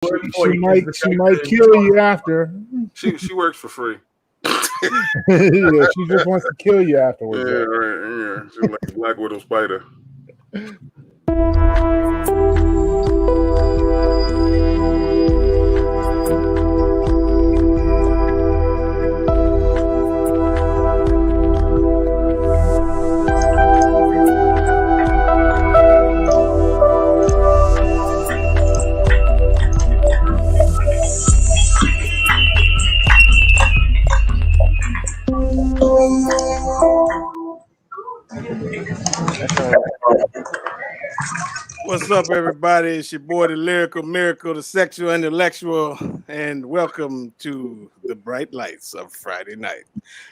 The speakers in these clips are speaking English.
She might kill you after. She works for free. Yeah, she just wants to kill you afterwards. Yeah, right. Yeah, she's like a Black Widow spider. What's up, everybody? It's your boy, the Lyrical Miracle, the Sexual Intellectual, and welcome to the bright lights of Friday night.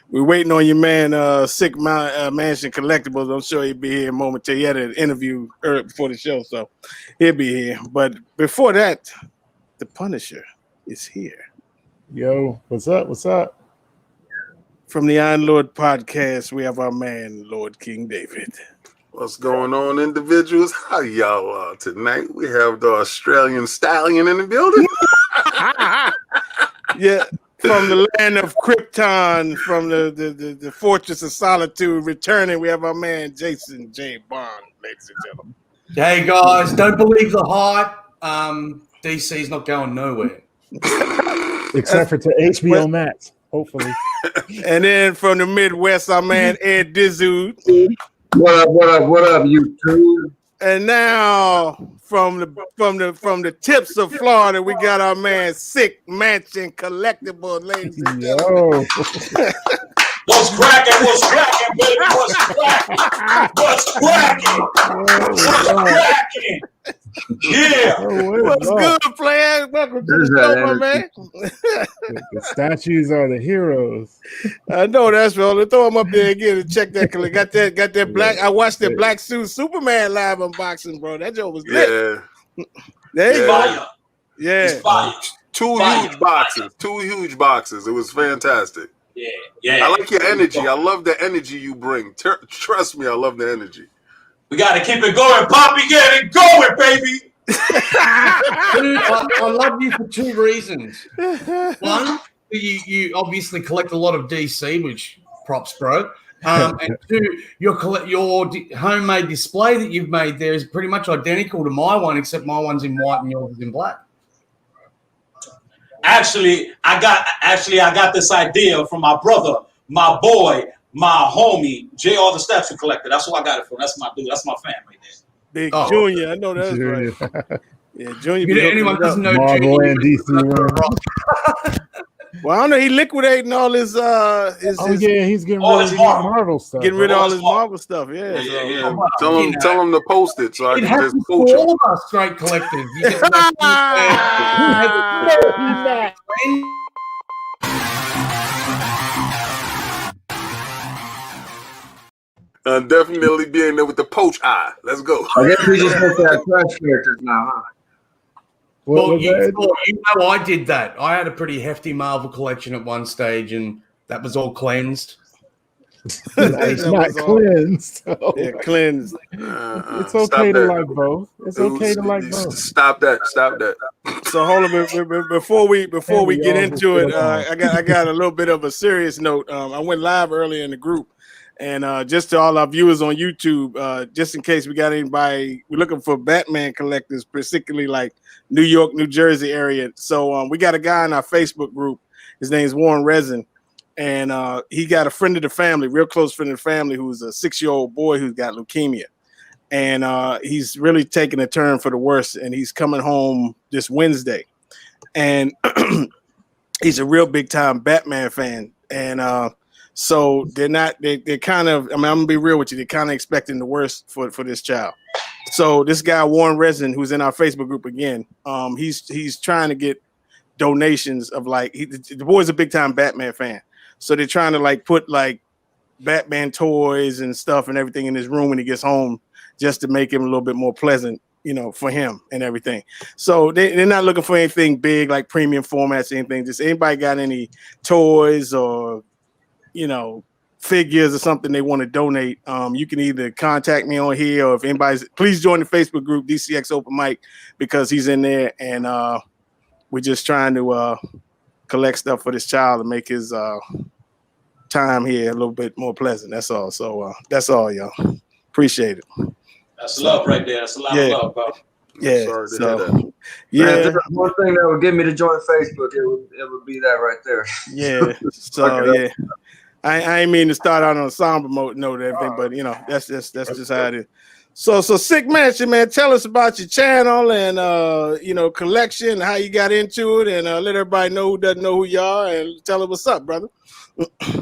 We're waiting on your man, Sick Mansion Collectibles. I'm sure he'll be here in a moment. He had an interview early before the show, so he'll be here. But before that, the Punisher is here. Yo, what's up? What's up? From the Iron Lord podcast, we have our man, Lord King David. What's going on, individuals? How y'all are tonight? We have the Australian Stallion in the building. Yeah, from the land of Krypton, from the Fortress of Solitude, returning, we have our man, Jason J. Bond, ladies and gentlemen. Hey, guys, don't believe the hype. DC's not going nowhere. Except for to HBO Max, hopefully. And then from the Midwest, our man, Ed Dizzoo. What up, YouTube? And now from the tips of Florida, we got our man Sick Mansion Collectibles, ladies and gentlemen. What's cracking, baby? What's cracking? Yeah. What's good, player? Welcome to the show, my man. The statues are the heroes. I know that's right. Let's throw them up there again and check that. Got that black. I watched that Black Suit Superman live unboxing, bro. That joke was lit. Yeah. There you go. Yeah. Two huge boxes. It was fantastic. Yeah. I like your energy. I love the energy you bring. Trust me, I love the energy. We got to keep it going, Poppy. Get it going, baby. Dude, I love you for two reasons. One, you obviously collect a lot of DC, which props, bro. And two, your homemade display that you've made there is pretty much identical to my one, except my one's in white and yours is in black. Actually, I got this idea from my brother, my boy, my homie, JR the Statue Collector. That's who I got it from. That's my dude. That's my fan right there. Big Junior. I know that's right. Yeah, Junior. Anyone doesn't know Marvel Junior, and DC. Well, I don't know. He liquidating all his he's getting all rid his of Marvel stuff. Getting rid of all his Marvel stuff. Yeah. Tell him to post it so I can just for coach him. all of us straight collectors. You get Definitely being there with the poach eye. Let's go. I guess we just look at trash characters now, huh? Well, you know I did that. I had a pretty hefty Marvel collection at one stage, and that was all cleansed. It's not cleansed. So. Yeah, cleansed. It's okay to like both. It's okay to like both. Stop that. So hold on, before we get into it, I got a little bit of a serious note. I went live earlier in the group, and just to all our viewers on YouTube, just in case we got anybody, we're looking for Batman collectors, particularly like New York, New Jersey area. So we got a guy in our Facebook group. His name's Warren Resin. And he got a friend of the family, real close friend of the family, who's a 6-year-old boy who's got leukemia. And he's really taking a turn for the worse. And he's coming home this Wednesday. And he's a real big time Batman fan. And so they're kind of, I'm going to be real with you. They're kind of expecting the worst for this child. So this guy, Warren Resin, who's in our Facebook group again, he's trying to get donations of the boy's a big time Batman fan. So they're trying to put Batman toys and stuff and everything in his room when he gets home, just to make him a little bit more pleasant, for him and everything. So they're not looking for anything big like premium formats or anything. Just anybody got any toys or, figures or something they want to donate. You can either contact me on here, or if anybody's, please join the Facebook group DCX Open Mic, because he's in there, and we're just trying to collect stuff for this child to make his time here a little bit more pleasant. That's all. So that's all, y'all. Appreciate it. That's love right there. That's a lot of love, bro. Yeah. Sorry to So hear that. yeah. Man, if there's one thing that would get me to join Facebook, it would be that right there. Yeah. So yeah. I ain't mean to start out on a somber note or everything, but you know, that's just how it is. So Sick Mansion, man, tell us about your channel and you know, collection, how you got into it, and let everybody know who doesn't know who you are, and tell us what's up, brother.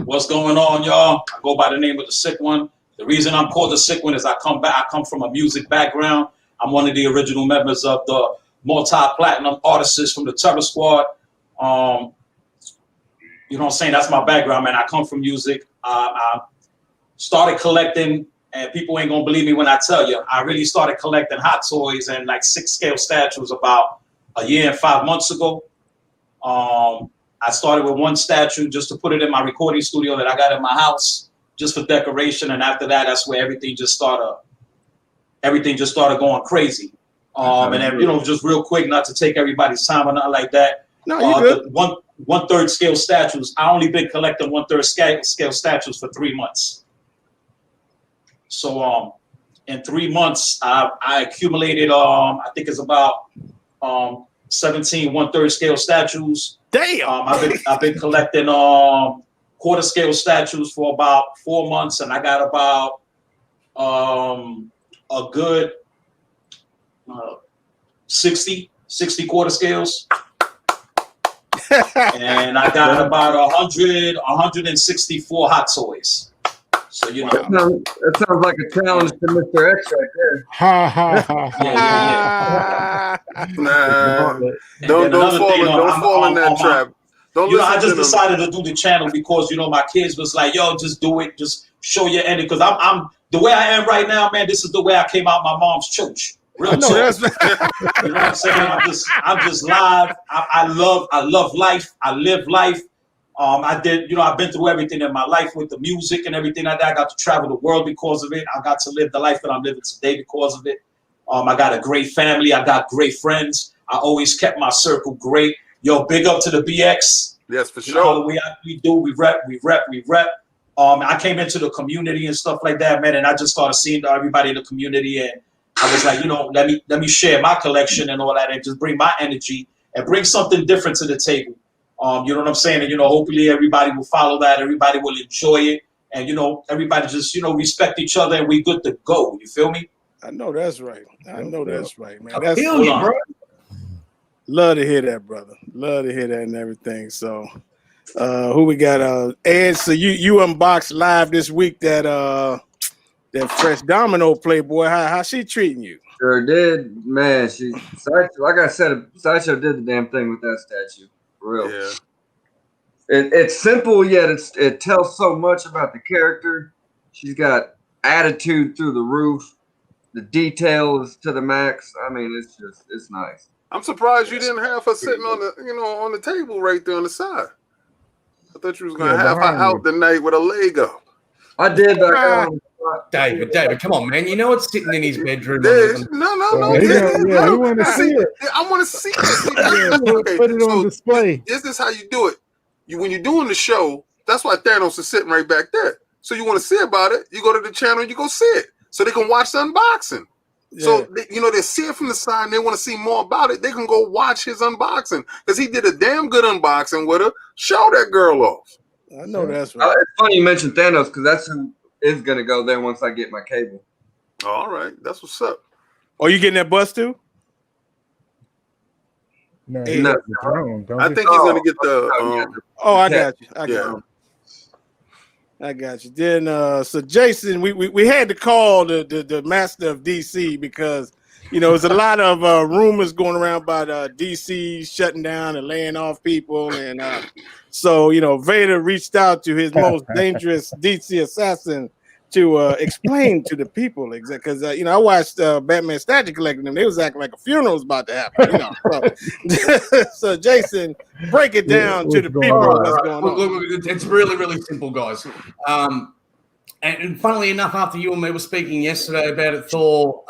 What's going on, y'all? I go by the name of the Sick One. The reason I'm called the Sick One is I come from a music background. I'm one of the original members of the multi-platinum artists from the Terra Squad. You know what I'm saying? That's my background, man. I come from music. I started collecting, and people ain't gonna believe me when I tell you, I really started collecting Hot Toys and like 6-scale statues about a year and 5 months ago. I started with one statue just to put it in my recording studio that I got in my house, just for decoration. And after that, that's where everything just started going crazy. And then, you know, just real quick, not to take everybody's time or nothing like that. No, you good. The 1/3 scale statues. I only been collecting 1/3 scale statues for 3 months. So in 3 months, I accumulated I think it's about 17 1/3 scale statues. Damn. I've been collecting quarter scale statues for about 4 months, and I got about a good 60 quarter scales. And I got about 164 Hot Toys. So, you know. That sounds like a challenge to Mr. X right there. Ha ha ha. Yeah. Nah, And don't another fall, thing, don't fall in that trap. Don't You know, listen I just to them. decided to do the channel because, you know, my kids was like, yo, just do it. Just show your ending. Because I'm the way I am right now, man, this is the way I came out my mom's church. Real talk. You know what I'm saying? I'm just live. I love life. I live life. I've been through everything in my life with the music and everything like that. I got to travel the world because of it. I got to live the life that I'm living today because of it. I got a great family. I got great friends. I always kept my circle great. Yo, big up to the BX. Yes, for You know how sure. we do. We rep. I came into the community and stuff like that, man, and I just started seeing everybody in the community, and I was like, you know, let me share my collection and all that, and just bring my energy and bring something different to the table. You know what I'm saying? And, you know, hopefully everybody will follow that. Everybody will enjoy it. And, you know, everybody just, you know, respect each other and we good to go. You feel me? I know that's right. I know that's right, man. I That's feel you, bro. love to hear that, brother. Love to hear that and everything. So who we got? Ed, so you unboxed live this week that Fresh Domino Playboy. How she treating you? Sure did, man. Like I said, Sideshow did the damn thing with that statue. For real. Yeah. It's simple, yet it tells so much about the character. She's got attitude through the roof. The detail is to the max. I mean, it's nice. I'm surprised you didn't have her sitting on the table right there on the side. I thought you was gonna have her out the night with a leg up. I did, but David, come on, man. You know it's sitting in his bedroom. No. Yeah, we want to see it. I want to see it. Yeah, Okay, put it on display. This is how you do it. When you're doing the show, that's why Thanos is sitting right back there. So you want to see about it, you go to the channel and you go see it. So they can watch the unboxing. Yeah. So, they see it from the side and they want to see more about it. They can go watch his unboxing because he did a damn good unboxing with her. Show that girl off. I know that's right. It's funny you mentioned Thanos because that's who is going to go there once I get my cable. All right. That's what's up. Oh, you getting that bus too? No, I think he's going to get the... I got you. I got you. Then, so Jason, we had to call the master of DC because, you know, there's a lot of rumors going around about DC shutting down and laying off people. And so, you know, Vader reached out to his most dangerous DC assassin to explain to the people exactly. Because, you know, I watched Batman Statue collecting them. They was acting like a funeral was about to happen, you know. So Jason, break it down to the people what's going on. Look, it's really, really simple, guys. And funnily enough, after you and me were speaking yesterday about it, Thor,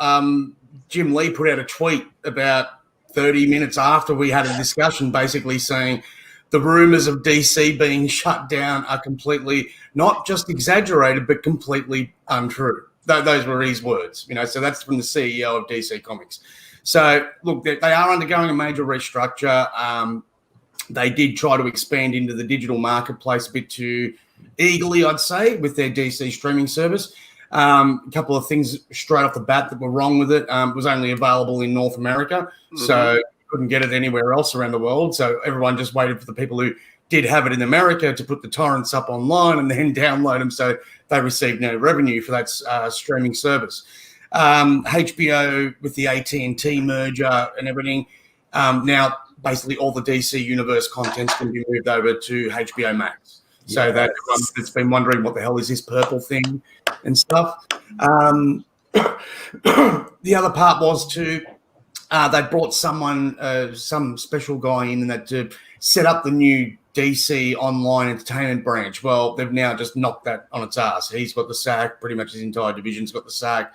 Jim Lee put out a tweet about 30 minutes after we had a discussion, basically saying the rumors of DC being shut down are completely not just exaggerated, but completely untrue. Those were his words, so that's from the CEO of DC Comics. So, look, they are undergoing a major restructure. They did try to expand into the digital marketplace a bit too eagerly, I'd say, with their DC streaming service. A couple of things straight off the bat that were wrong with it. It was only available in North America, so you couldn't get it anywhere else around the world. So everyone just waited for the people who did have it in America to put the torrents up online and then download them, so they received no revenue for that streaming service. HBO with the AT&T merger and everything, now basically all the DC Universe content's going to be moved over to HBO Max. So that everyone that's been wondering what the hell is this purple thing and stuff. The other part was they brought some special guy in that to set up the new DC online entertainment branch. Well, they've now just knocked that on its ass. He's got the sack. Pretty much his entire division's got the sack.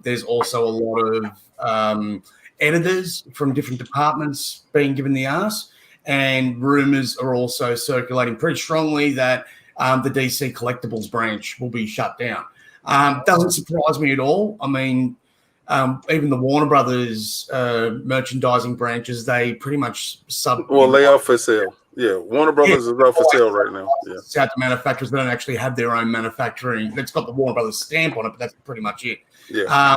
There's also a lot of editors from different departments being given the ass, and rumors are also circulating pretty strongly that the DC Collectibles branch will be shut down. Doesn't surprise me at all. I mean, even the Warner Brothers merchandising branches, they pretty much lay off for sale. Yeah, Warner Brothers is up for sale right now. Yeah, it's out to manufacturers. They don't actually have their own manufacturing. It's got the Warner Brothers stamp on it, but that's pretty much it. Yeah.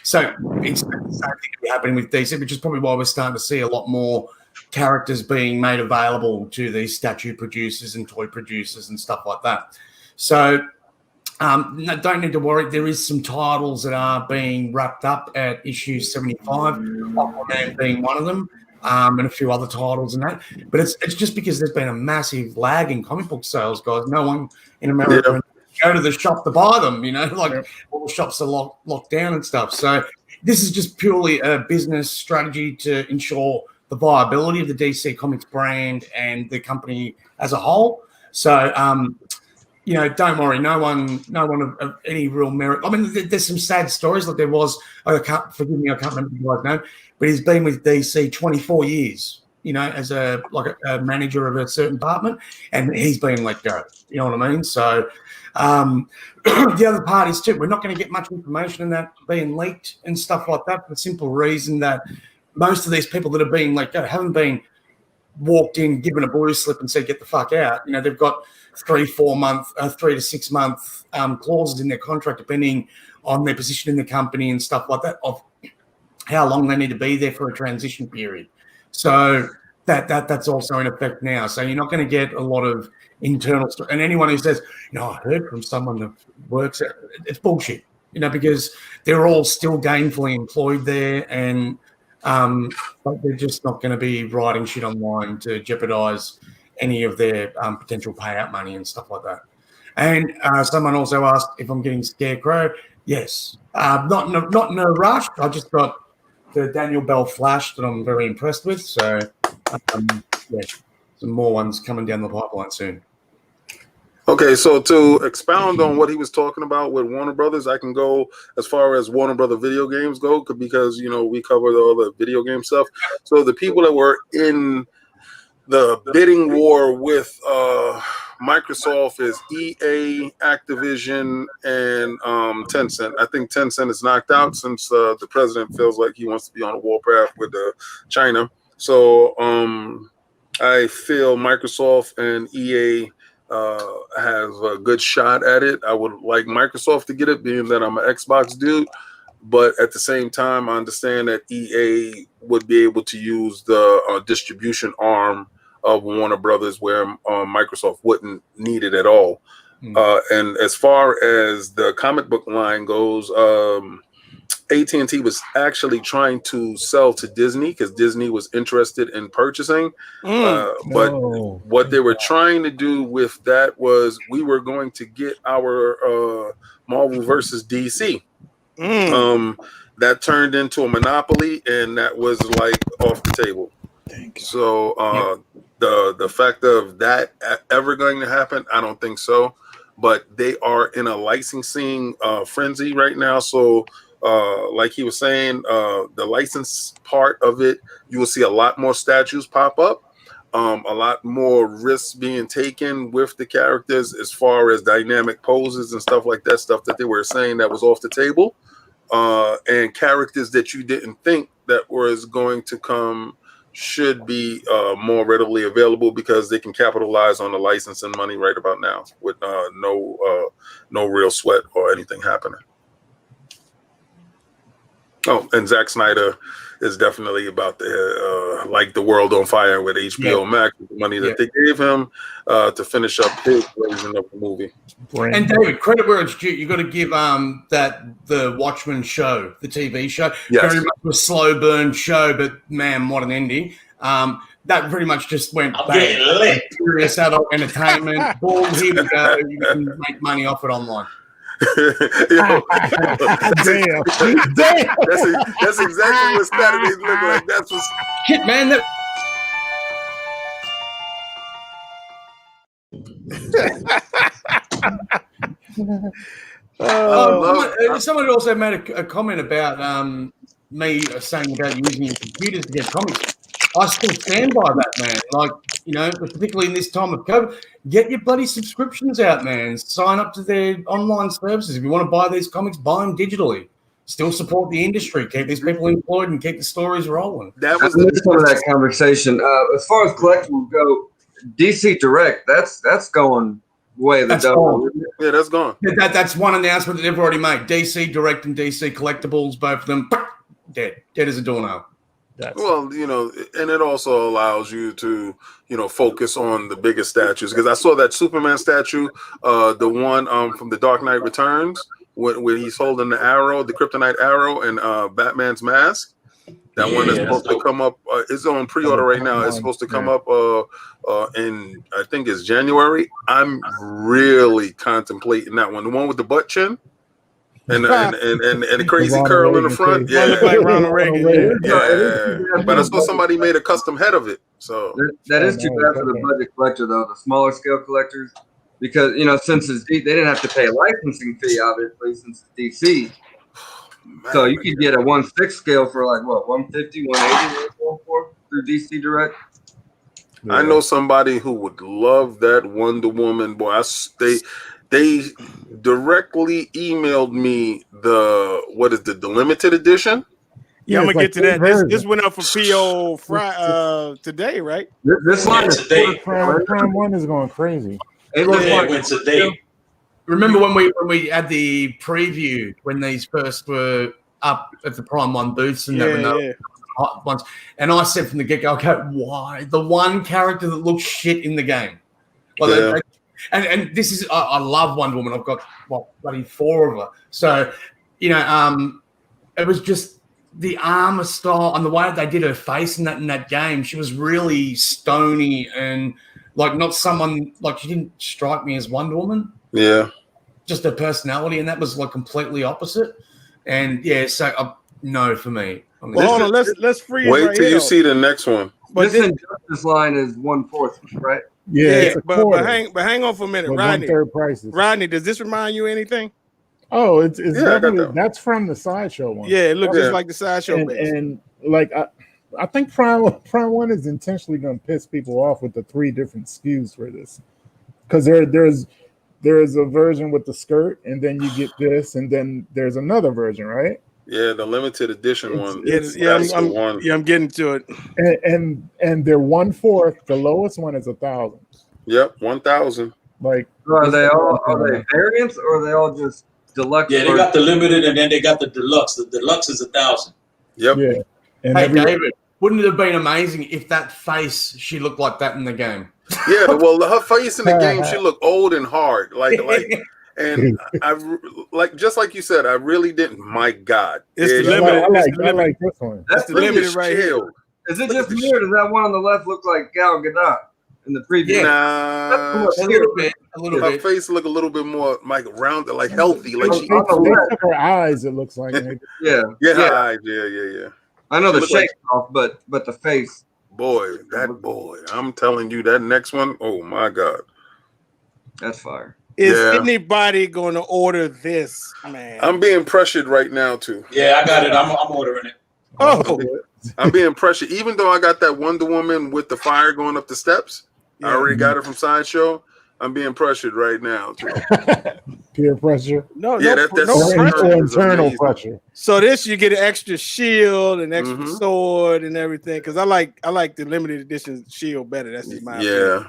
So it's the same thing happening with DC, which is probably why we're starting to see a lot more characters being made available to these statue producers and toy producers and stuff like that. So no, don't need to worry. There is some titles that are being wrapped up at issue 75, Aquaman being one of them. And a few other titles and that, but it's just because there's been a massive lag in comic book sales, guys. No one in America go to the shop to buy them, all the shops are locked down and stuff. So this is just purely a business strategy to ensure the viability of the DC Comics brand and the company as a whole. So don't worry, no one of any real merit. I mean, there's some sad stories. Like there was, I can't remember the guy's name, but he's been with DC 24 years, as a manager of a certain department, and he's been let go. You know what I mean? So the other part is too, we're not going to get much information on that being leaked and stuff like that, for the simple reason that most of these people that have been let go haven't been walked in, given a blue slip and said, get the fuck out. They've got 3 to 6 month clauses in their contract, depending on their position in the company and stuff like that, of how long they need to be there for a transition period. So that's also in effect now. So you're not going to get a lot of internal stuff. And anyone who says, I heard from someone that works at, it's bullshit, because they're all still gainfully employed there, and but they're just not going to be writing shit online to jeopardize any of their potential payout money and stuff like that. And someone also asked if I'm getting Scarecrow. Yes. Not in a rush. I just got the Daniel Bell Flash that I'm very impressed with. So, some more ones coming down the pipeline soon. Okay, so to expound on what he was talking about with Warner Brothers, I can go as far as Warner Brother video games go, because we covered all the video game stuff. So the people that were in the bidding war with Microsoft is EA, Activision, and Tencent. I think Tencent is knocked out since the president feels like he wants to be on a warpath with China. So I feel Microsoft and EA have a good shot at it. I would like Microsoft to get it, being that I'm an Xbox dude. But at the same time, I understand that EA would be able to use the distribution arm of Warner Brothers, where Microsoft wouldn't need it at all. And as far as the comic book line goes, AT&T was actually trying to sell to Disney because Disney was interested in purchasing. But what they were trying to do with that was we were going to get our Marvel versus DC. That turned into a monopoly, and that was like off the table. So the fact of that ever going to happen, I don't think so. But they are in a licensing frenzy right now. So like he was saying, the license part of it, you will see a lot more statues pop up, a lot more risks being taken with the characters as far as dynamic poses and stuff like that, stuff that they were saying that was off the table, and characters that you didn't think that was going to come should be more readily available because they can capitalize on the license and money right about now with no real sweat or anything happening. Oh, and Zack Snyder is definitely about to light the world on fire with HBO Max, with the money that they gave him to finish up his version of the movie. And David, credit where it's due. You got to give the Watchmen show, the TV show, very much a slow burn show, but man, what an ending! That pretty much just went bang. Serious adult entertainment. Boom, here we go. You can make money off it online. Damn. That's exactly what Saturdays look like. That's what shit, man. Someone also made a comment about me saying about using your computers to get comics. I still stand by that, man. Like, you know, particularly in this time of COVID, get your bloody subscriptions out, man. Sign up to their online services. If you want to buy these comics, buy them digitally. Still support the industry. Keep these people employed and keep the stories rolling. That was some of that conversation. As far as collectibles go, DC Direct, that's going way the double. Yeah, that's gone. That's one announcement that they've already made. DC Direct and DC Collectibles, both of them, dead as a doornail. Well, you know, and it also allows you to, you know, focus on the biggest statues. Because I saw that Superman statue, the one from The Dark Knight Returns, when he's holding the arrow, the kryptonite arrow, and Batman's mask. That one is supposed to come up. It's on pre-order right now. It's supposed to come up in, I think it's January. I'm really contemplating that one. The one with the butt chin. And the crazy Ronald curl Reagan in the front, crazy. Look like Ronald Reagan. yeah. But I saw somebody made a custom head of it. So that is too bad for the budget collector, though, the smaller scale collectors, because you know since it's they didn't have to pay a licensing fee, obviously, since it's DC. Man, so you could get a 1/6 scale for like what 150, 180 for through DC Direct. Yeah. I know somebody who would love that Wonder Woman. Boy, they directly emailed me the limited edition. Yeah, I'm gonna get to that. This went up for PO today, right? This line is today. Prime 1 is going crazy. It went today. Remember when we had the preview when these first were up at the Prime 1 booths and hot ones, and I said from the get-go, okay, why the one character that looks shit in the game? Like and this is I love Wonder Woman. I've got bloody 4 of her. So you know, it was just the armor style and the way they did her face in that game. She was really stony and like not someone like she didn't strike me as Wonder Woman. Yeah, just her personality, and that was like completely opposite. And so no for me. I mean, well, hold on, let's freeze. Wait till you see the next one. But this Injustice line is 1/4, right? Yeah, but hang on for a minute, Rodney. Prices. Rodney, does this remind you of anything? Oh, it's definitely that's from the Sideshow one. Yeah, it looks just like the Sideshow. And like I think Prime 1 is intentionally going to piss people off with the 3 different SKUs for this, because there's a version with the skirt, and then you get this, and then there's another version, right? Yeah, the limited edition one. I'm getting to it. And they're 1/4. The lowest one is 1,000. Yep, 1,000. Like, are they variants, or are they all just deluxe? Yeah, they got the limited, and then they got the deluxe. The deluxe is 1,000. Yep. Yeah. And hey, David, wouldn't it have been amazing if that face she looked like that in the game? Yeah, well, her face in the game, she looked old and hard, and I just like you said, I really didn't. My God, it's the limited. I like this one. That's the limited right here. Is it just me, or does that one on the left look like Gal Gadot in the preview? Nah, a little bit. Her face look a little bit more like rounded, like healthy, like she. Her eyes, it looks like. Yeah, her eyes, yeah. I know the shape's off, but the face. Boy, I'm telling you, that next one, oh my God. That's fire. Is anybody going to order this, man? I'm being pressured right now too. Yeah, I got it. I'm ordering it. Oh, I'm being pressured. Even though I got that Wonder Woman with the fire going up the steps, I already got it from Sideshow. I'm being pressured right now too. Peer pressure. That's internal pressure. So this you get an extra shield, an extra sword, and everything. Because I like the limited edition shield better. That's just my opinion.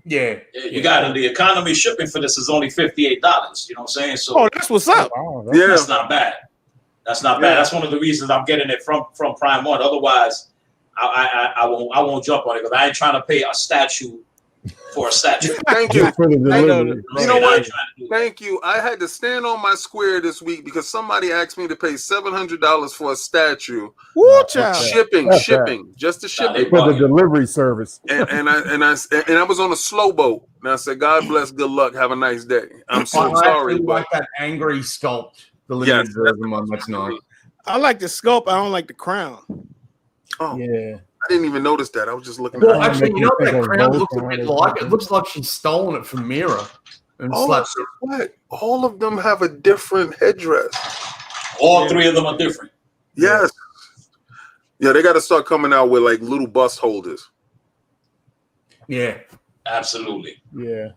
Yeah. You got it. The economy shipping for this is only $58. You know what I'm saying? So that's what's up. That's not bad. That's not bad. That's one of the reasons I'm getting it from Prime One. Otherwise, I won't jump on it because I ain't trying to pay a statue for a statue. Thank you. For the delivery. You know what? Thank you. I had to stand on my square this week because somebody asked me to pay $700 for a statue. Woo, child. Shipping, just the shipping for the delivery service. And I was on a slow boat. And I said, God bless, good luck, have a nice day. I'm so sorry, I but like that angry sculpt. The limited version one. That's nice. I like the sculpt. I don't like the crown. Oh yeah. I didn't even notice that. I was just looking. Well, actually, you know what that crown looks a bit like? It looks like she's stolen it from Mira and slapped it. What? All of them have a different headdress. All three of them are different. Yes. Yeah, they got to start coming out with like little bust holders. Yeah, absolutely. Yeah,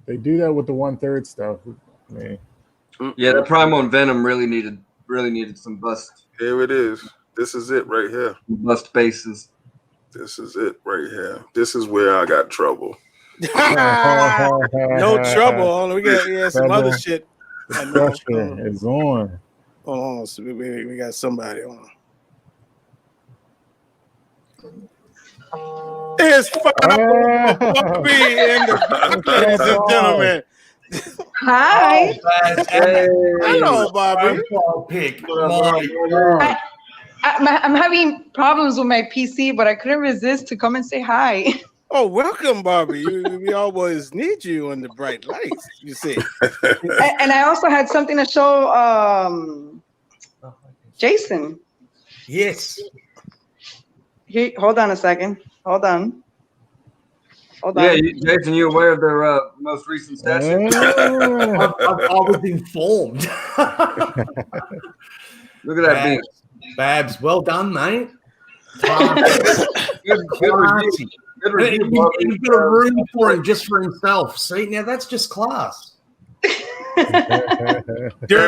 they do that with the 1/3 stuff. Man. Yeah, the Prime on Venom really needed some bust. Here it is. This is it right here. Bust bases. This is it right here. This is where I got trouble. No trouble. We got some other shit. Pressure is on. Hold on. So we got somebody on. It's Bobby ladies and gentlemen. Hi. Hello, Bobby. I'm having problems with my PC, but I couldn't resist to come and say hi. Oh, welcome, Bobby. We always need you on the bright lights, you see. And I also had something to show Jason. Yes. Hold on a second. Hold on. Yeah, Jason, you aware of their most recent statue? I was informed. Look at that beat. Babs, well done, mate. Good review. Good review. He's got a room for him just for himself. See, now that's just class. During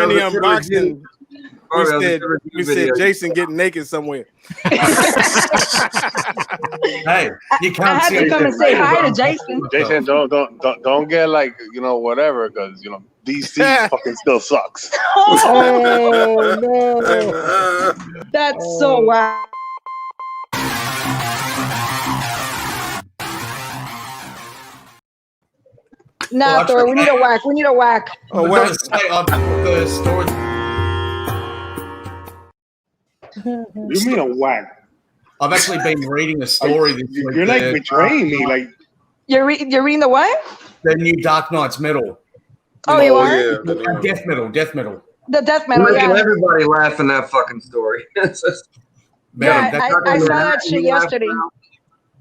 the unboxing, we said Jason getting naked somewhere. Hey, you can't I had to come and say hi to Jason. Jason, don't get like whatever, because DC fucking still sucks. Oh no, that's so wow. Nah, Thor, we need a whack. We need a whack. Oh, whack. The story. You mean a whack? I've actually been reading a story this week. You're like betraying me. Like you're reading the what? The new Dark Knight's Metal. Oh, you are? Yeah. Death metal. The death metal, yeah. Everybody laughing that fucking story. I saw that shit yesterday.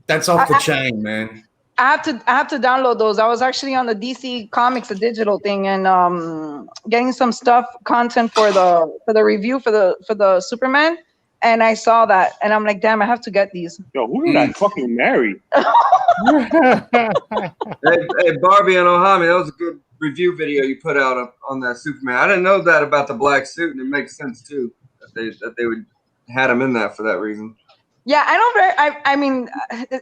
That's off the chain, man. I have to download those. I was actually on the DC Comics, the digital thing, and getting some content for the review for the Superman, and I saw that, and I'm like, damn, I have to get these. Yo, who did I fucking marry? Hey, Barbie and Ohami, that was a good review video you put out on that Superman. I didn't know that about the black suit, and it makes sense too that they would had him in that for that reason. Yeah, I mean,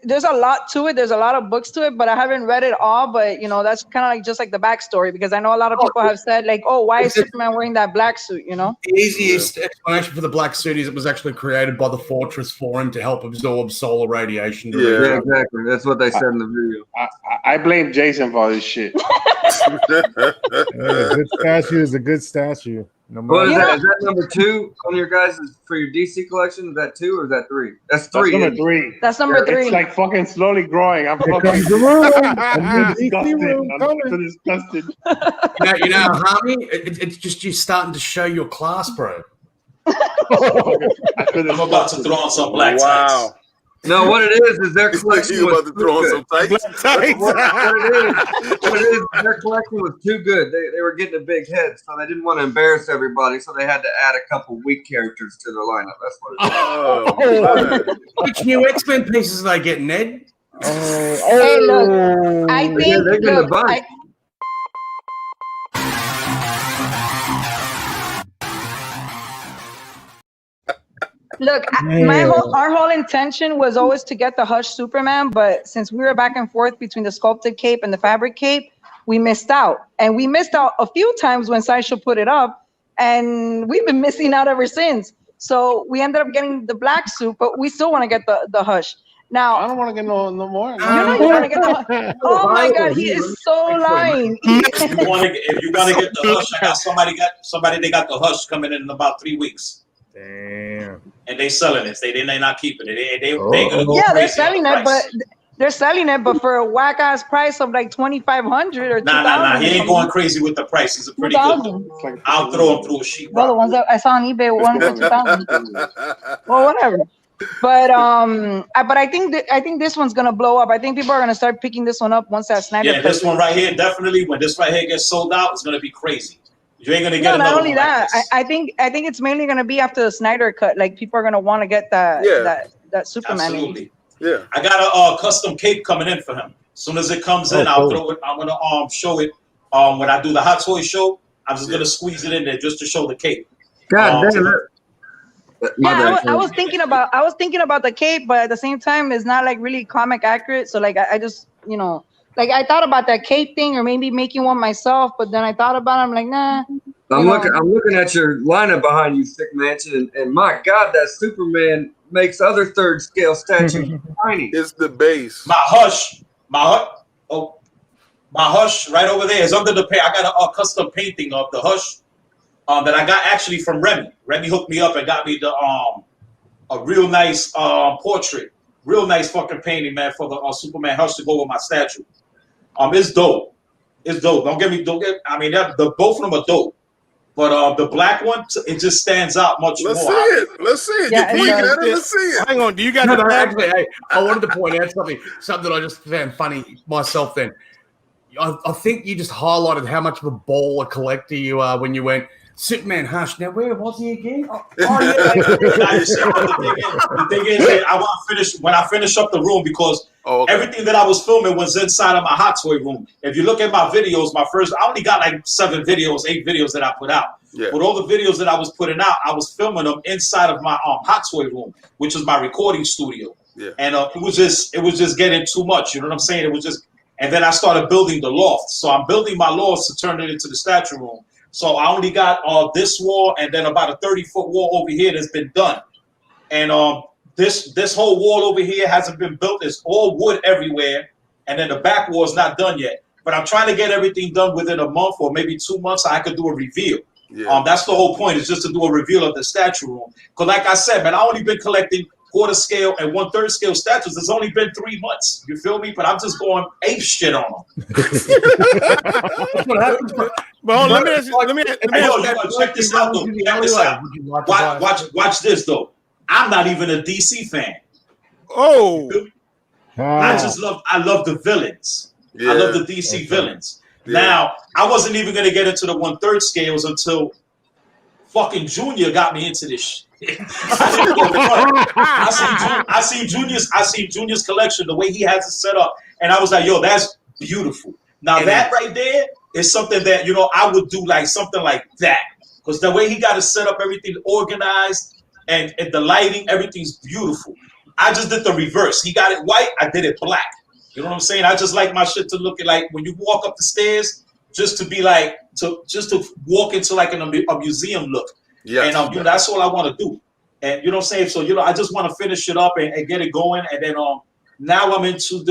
there's a lot to it. There's a lot of books to it, but I haven't read it all. But that's kind of like just like the backstory, because I know a lot of people have said like, "Oh, why is Superman wearing that black suit?" The easiest explanation for the black suit is it was actually created by the Fortress for him to help absorb solar radiation. Yeah, exactly. That's what they said in the video. I blame Jason for all this shit. A good statue is a good statue. What is that? Is that number 2 on your guys' for your DC collection? Is that 2 or is that 3? That's 3. That's number 3. That's number 3. It's like fucking slowly growing. I'm fucking disgusted. Harvey, it's just you starting to show your class, bro. I'm about to throw on some black tights. No, what it is their It's like collection you was about to too throw on good. some tights. What it is, their collection was too good. They were getting a big head, so they didn't want to embarrass everybody, so they had to add a couple weak characters to their lineup. That's what it is. Oh, man. Which new X-Men pieces are they getting, Ned? Hey, look, I think they're getting a bunch. Look, our whole intention was always to get the Hush Superman, but since we were back and forth between the sculpted cape and the fabric cape, we missed out. And we missed out a few times when Sideshow put it up, and we've been missing out ever since. So we ended up getting the black suit, but we still want to get the Hush. Now, I don't want to get no more. You want to get the Oh my God, he is so lying. If you're gonna get the Hush, I got somebody. They got the Hush coming in about 3 weeks. Damn. And they selling it. They're not keeping it. They gonna go yeah, they're crazy selling on the it, price. but they're selling it, but for a whack ass price of like 2,500 or 2,000. Nah. He ain't going crazy with the price. He's a pretty good dude. I'll throw him through a sheet. Well, the ones that I saw on eBay, one for 2,000. Well, whatever. But I think this one's gonna blow up. I think people are gonna start picking this one up once that Snyder. Yeah, this one right here, definitely. When this right here gets sold out, it's gonna be crazy. You ain't gonna get another not only one that, like this. I think it's mainly gonna be after the Snyder cut. Like people are gonna want to get that Superman. Absolutely. Yeah. I got a custom cape coming in for him. As soon as it comes in, I'll throw it. I'm gonna show it. When I do the Hot Toy show, I'm just gonna squeeze it in there just to show the cape. God damn it. Yeah, I was thinking about the cape, but at the same time, it's not like really comic accurate. So like I just like I thought about that cape thing or maybe making one myself, but then I thought about it. I'm like, nah. I'm looking at your lineup behind you, Sick Mansion, and my God, that Superman makes other third scale statues tiny. It's the base. My Hush right over there is under the paint. I got a custom painting of the Hush that I got actually from Remy. Remy hooked me up and got me the a real nice portrait, real nice fucking painting, man, for the Superman Hush to go with my statue. It's dope. It's dope. I mean, both of them are dope. But the black one, it just stands out much more. Let's see it. Yeah, You're pointing at it. Let's see it. Hang on. Do you got No, actually, hey, I wanted to point out something I just found funny myself then. I think you just highlighted how much of a baller collector you are when you went, Superman Hush. Now, where was he again? The thing is, I want to finish when I finish up the room because everything that I was filming was inside of my hot toy room. If you look at my videos, I only got like 8 videos that I put out. Yeah. But all the videos that I was putting out, I was filming them inside of my hot toy room, which is my recording studio. Yeah. And it was just getting too much. You know what I'm saying? It was just, and then I started building the loft. So I'm building my loft to turn it into the statue room. So I only got this wall and then about a 30-foot wall over here that's been done. And this whole wall over here hasn't been built. It's all wood everywhere. And then the back wall is not done yet. But I'm trying to get everything done within a month or maybe 2 months so I could do a reveal. Yeah. That's the whole point, is just to do a reveal of the statue room. Because like I said, man, I only been collecting quarter scale and 1/3 scale statues. It's only been 3 months. You feel me? But I'm just going ape shit on them. That's what happens. Well, let me ask you. Check this out, though. Check this out. Watch this, though. I'm not even a DC fan. Oh. I love the villains. Yeah. I love the DC villains. Yeah. Now, I wasn't even going to get into the 1/3 scales until fucking Junior got me into this shit. I seen Junior's collection, the way he has it set up, and I was like, yo, that's beautiful. Now that right there is something that, I would do like something like that. Because the way he got it set up, everything organized, and the lighting, everything's beautiful. I just did the reverse. He got it white, I did it black. You know what I'm saying? I just like my shit to look like when you walk up the stairs, just to be like, to walk into like a museum look. Yeah. And that's all I want to do. And you know what I'm saying? So I just want to finish it up and get it going. And then now I'm into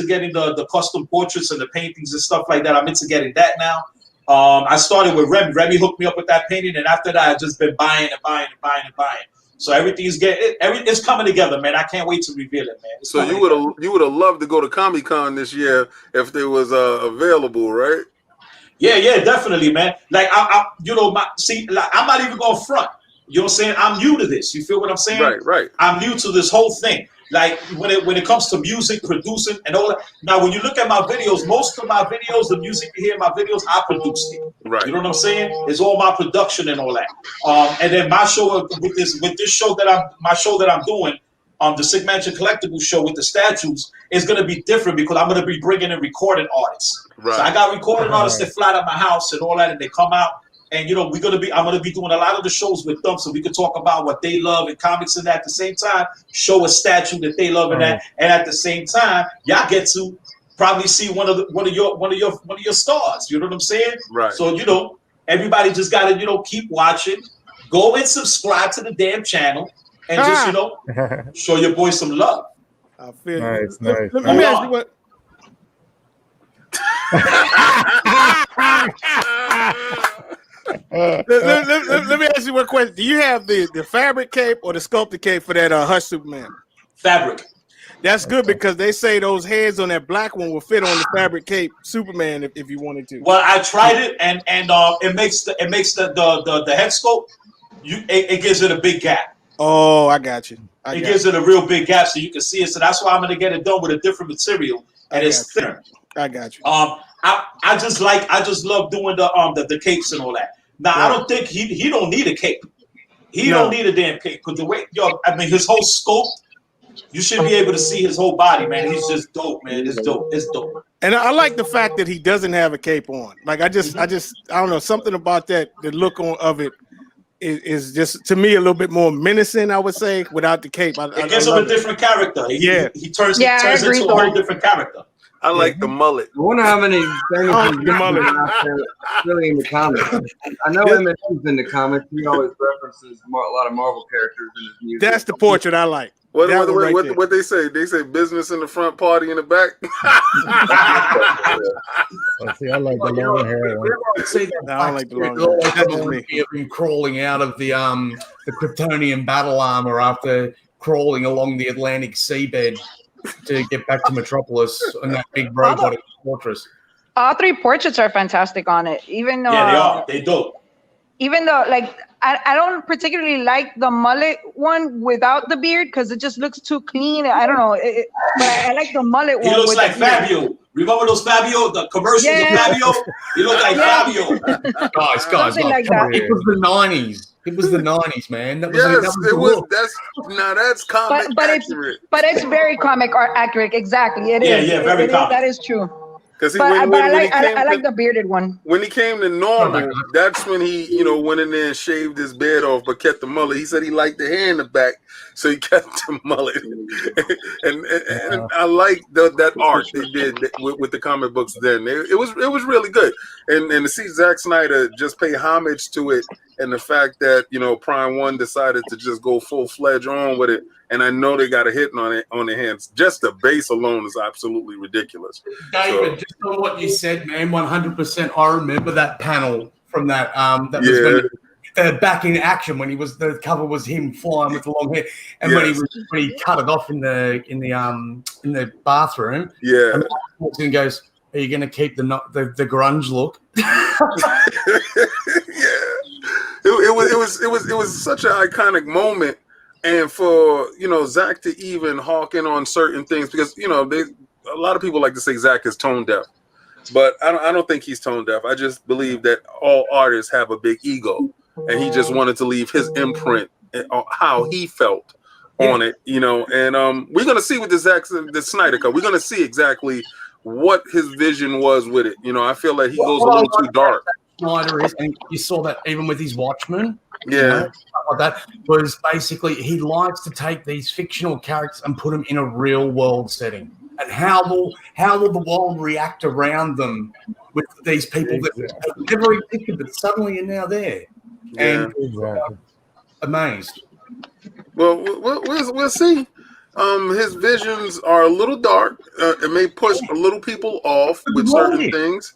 getting the custom portraits and the paintings and stuff like that. I'm into getting that now. I started with Remy. Remy hooked me up with that painting, and after that, I've just been buying and buying and buying and buying. So it's coming together, man. I can't wait to reveal it, man. So you would have loved to go to Comic-Con this year if it was available, right? Yeah, definitely, man. Like I'm not even going front. You know what I'm saying? I'm new to this. You feel what I'm saying? Right. I'm new to this whole thing. Like when it comes to music, producing, and all that. Now, when you look at my videos, most of my videos, the music you hear in my videos, I produced it. Right. You know what I'm saying? It's all my production and all that. And then my show with this show that I'm doing, the Sick Mansion Collectibles show with the statues is going to be different because I'm going to be bringing in recording artists. Right. So I got recording artists that fly to my house and all that, and they come out. And I'm gonna be doing a lot of the shows with them, so we can talk about what they love in comics, and at the same time show a statue that they love in that. And at the same time, y'all get to probably see one of your stars. You know what I'm saying? Right. So everybody just gotta keep watching, go and subscribe to the damn channel, and just show your boy some love. I feel Nice. Let me ask you what. Let me ask you one question. Do you have the fabric cape or the sculpted cape for that Hush Superman? Fabric. That's good because they say those heads on that black one will fit on the fabric cape Superman if you wanted to. Well, I tried it and it makes the head sculpt. It gives it a big gap. Oh, I got you. It gives it a real big gap so you can see it. So that's why I'm gonna get it done with a different material and it's thinner. I got you. I just love doing the capes and all that. Now I don't think he don't need a cape. He don't need a damn cape because the way his whole scope, you should be able to see his whole body, man. He's just dope, man. It's dope. It's dope. And I like the fact that he doesn't have a cape on. Like I don't know, something about that. The look of it is just to me a little bit more menacing. I would say without the cape, it gives him a different character. He turns into a whole different character. I like the mullet. I wonder how many things really in the comics. I know him in the comics. He always references a lot of Marvel characters in his music. That's the portrait I like. What they say? They say business in the front, party in the back. See, I like the long hair one. I like the long hair. Of him crawling out of the Kryptonian battle armor after crawling along the Atlantic seabed to get back to Metropolis in that big robotic fortress. All three portraits are fantastic on it. Even though they are. They dope. Even though, like, I don't particularly like the mullet one without the beard because it just looks too clean. I don't know, but I like the mullet one. He looks like Fabio. Remember those Fabio, the commercials of Fabio? He looked like Fabio. Guys, like that. It was the 90s. It was the 90s, man. That was that's comic accurate. But it's very comic art accurate. Exactly, it is. Yeah, very comic. That is true. Because I like the bearded one. When he came to normal, that's when he, went in there and shaved his beard off, but kept the mullet. He said he liked the hair in the back, so he kept the mullet. and I like that art they did with the comic books then. It was really good, and to see Zack Snyder just pay homage to it, and the fact that Prime One decided to just go full-fledged on with it. And I know they got a hit on their hands. Just the base alone is absolutely ridiculous. David, just on what you said, man, 100%. I remember that panel from that. Was when back in action when the cover was him flying with the long hair, and when he cut it off in the bathroom. Yeah, and walks in and goes, "Are you going to keep the grunge look?" It was such an iconic moment. And for Zack to even hawk in on certain things, because a lot of people like to say Zack is tone deaf, but I don't think he's tone deaf. I just believe that all artists have a big ego, and he just wanted to leave his imprint on how he felt on it, And we're gonna see with the Snyder Cut. We're gonna see exactly what his vision was with it. I feel like he goes a little too dark. Snyder is, and you saw that even with his Watchmen. Yeah, like that was basically he likes to take these fictional characters and put them in a real world setting. And how will the world react around them with these people that never existed, but suddenly are now there? Yeah. And amazed. Well, we'll see. His visions are a little dark. It may push a little people off with certain things.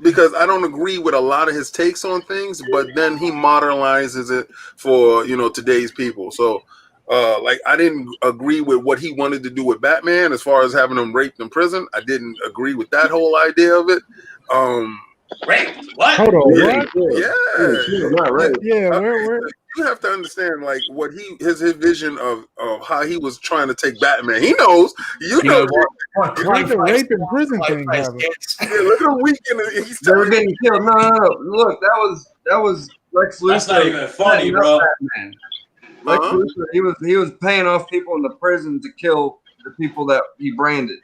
Because I don't agree with a lot of his takes on things, but then he modernizes it for today's people. So I didn't agree with what he wanted to do with Batman as far as having him raped in prison. I didn't agree with that whole idea of it. Rape? What? Hold on, what? Yeah. Right. Yeah, where? You have to understand, like, what his vision of how he was trying to take Batman. He knows, you know what Where's the rape in prison thing happen? Yeah, look at him weekend. He's They were getting killed. No. Look, that was Lex Luthor. That's not even funny, bro. Batman. Lex Luthor, he was paying off people in the prison to kill the people that he branded.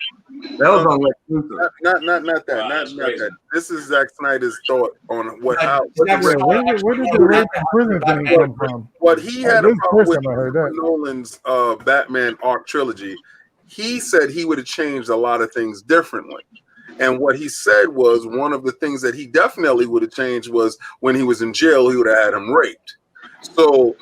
That was on Lex Luthor. Not that. Wow, Not that's crazy. that. This is Zack Snyder's thought on where Where did the rape in prison thing come from? what he had a This is the problem first with time I heard that. Nolan's Batman arc trilogy. He said he would have changed a lot of things differently. And what he said was one of the things that he definitely would have changed was when he was in jail, he would have had him raped. So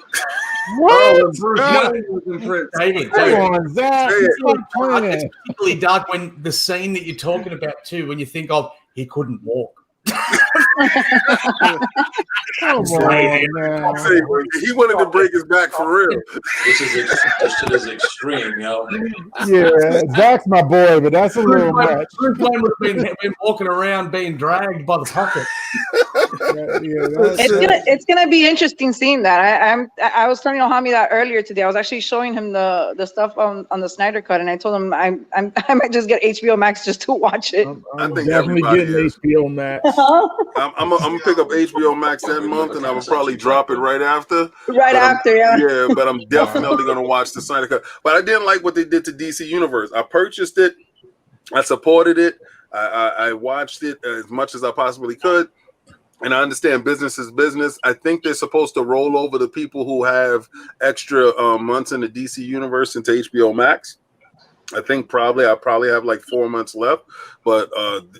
What? Bruce Wayne was in prison. David, Come on, Zach. It's it's particularly dark when the scene that you're talking about too, when you think of he couldn't walk. Come on, man. He wanted to break his back for real. This shit is extreme, yo. Yeah, Zach's my boy, but that's a little much. Bruce Wayne would have been walking around being dragged by the pocket. It's gonna be interesting seeing that. I was telling Ohami that earlier today. I was actually showing him the stuff on the Snyder Cut, and I told him I might just get HBO Max just to watch it. I'm definitely getting HBO Max. I'm gonna pick up HBO Max that month, and I will probably drop it right after. Yeah, but I'm definitely gonna watch the Snyder Cut. But I didn't like what they did to DC Universe. I purchased it, I supported it, I watched it as much as I possibly could. And I understand business is business. I think they're supposed to roll over the people who have extra months in the DC universe into HBO Max. I think I probably have like 4 months left, but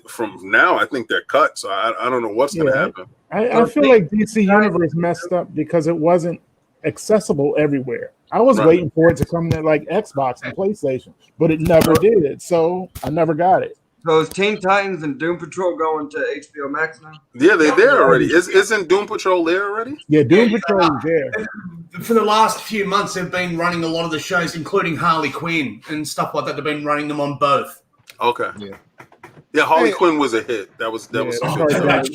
from now I think they're cut. So I don't know what's going to happen. I feel like DC Universe messed up because it wasn't accessible everywhere. I was waiting for it to come to like Xbox and PlayStation, but it never did. So I never got it. So is Teen Titans and Doom Patrol going to HBO Max now? Yeah, they're there already. Isn't Doom Patrol there already? Yeah, Doom Patrol is there. For the last few months, they've been running a lot of the shows, including Harley Quinn and stuff like that. They've been running them on both. Okay. Yeah, Harley Quinn was a hit. That was some shit. That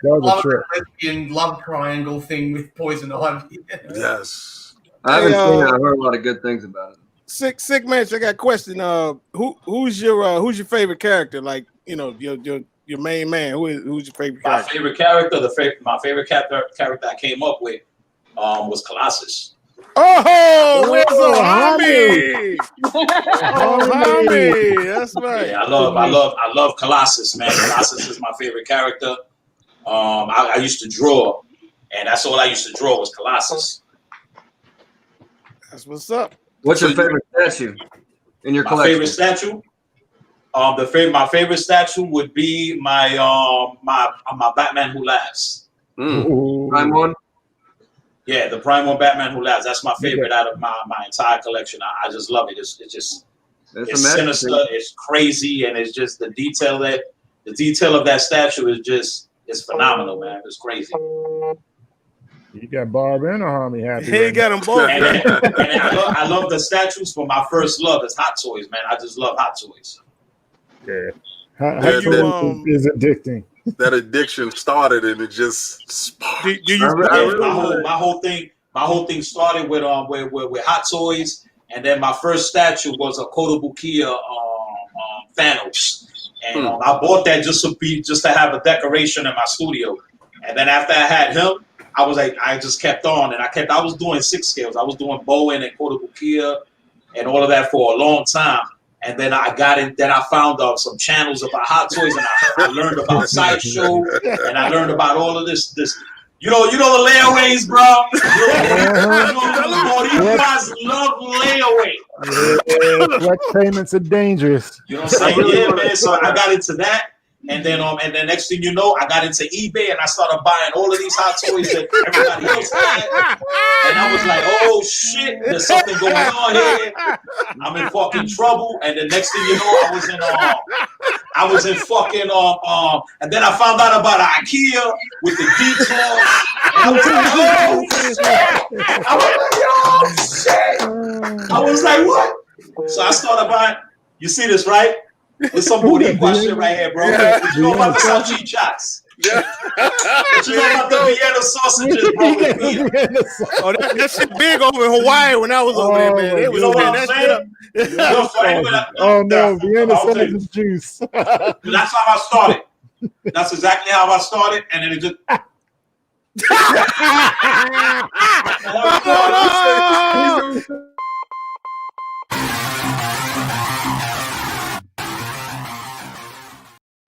was a trip. Lesbian love triangle thing with Poison Ivy. Yes. I haven't seen it. I heard a lot of good things about it. Sick Mansion, I got a question. Who's your favorite character? Like, you know, your main man. Who's your favorite character? My favorite character, my favorite character I came up with was Colossus. Oh, where's Ohami? Ohami, that's right. Yeah, I love Colossus, man. Colossus is my favorite character. I used to draw, and that's all I used to draw was Colossus. That's what's up. What's your favorite statue in your collection? My favorite statue? My favorite statue would be my Batman Who Laughs. Prime one? Yeah, the Prime One Batman Who Laughs. That's my favorite out of my entire collection. I just love it. It's sinister, it's crazy, and it's just the detail of that statue is phenomenal, man. It's crazy. You got Barb and Ohami happy. He got them both. And I love the statues for my first love. It's Hot Toys, man. I just love Hot Toys. Yeah. Hot Toys is addicting. That addiction started and it just sparked. My whole thing started with Hot Toys, and then my first statue was a Kotobukiya Thanos, and I bought that just to have a decoration in my studio. And then after I had him, I was like, I just kept on, and I was doing 6 scales. I was doing Bowen and Kotobukiya and all of that for a long time. And then I found out some channels about Hot Toys, and I learned about Sideshow, and I learned about all of this. You know the layaways, bro. You guys love layaway. Flex payments are dangerous. You know what I'm saying? Yeah, man. So I got into that. And then next thing you know, I got into eBay and I started buying all of these Hot Toys that everybody else had. And I was like, oh shit, there's something going on here. I'm in fucking trouble. And the next thing you know, I was in fucking and then I found out about IKEA with the details. And I was like, oh shit. I was like, what? So I started buying. You see this, right? This some Boricua shit right here, bro. Yeah. What you know about the salchichas? Yeah. What you know about the Vienna sausages, bro? With meat? Oh, that shit big over in Hawaii when I was over there, man. They was You know what spinning I'm that shit up. saying? Yo, so anyway, Oh no, Vienna I'll tell you. sausage juice. That's how I started. That's exactly how I started, and then it just.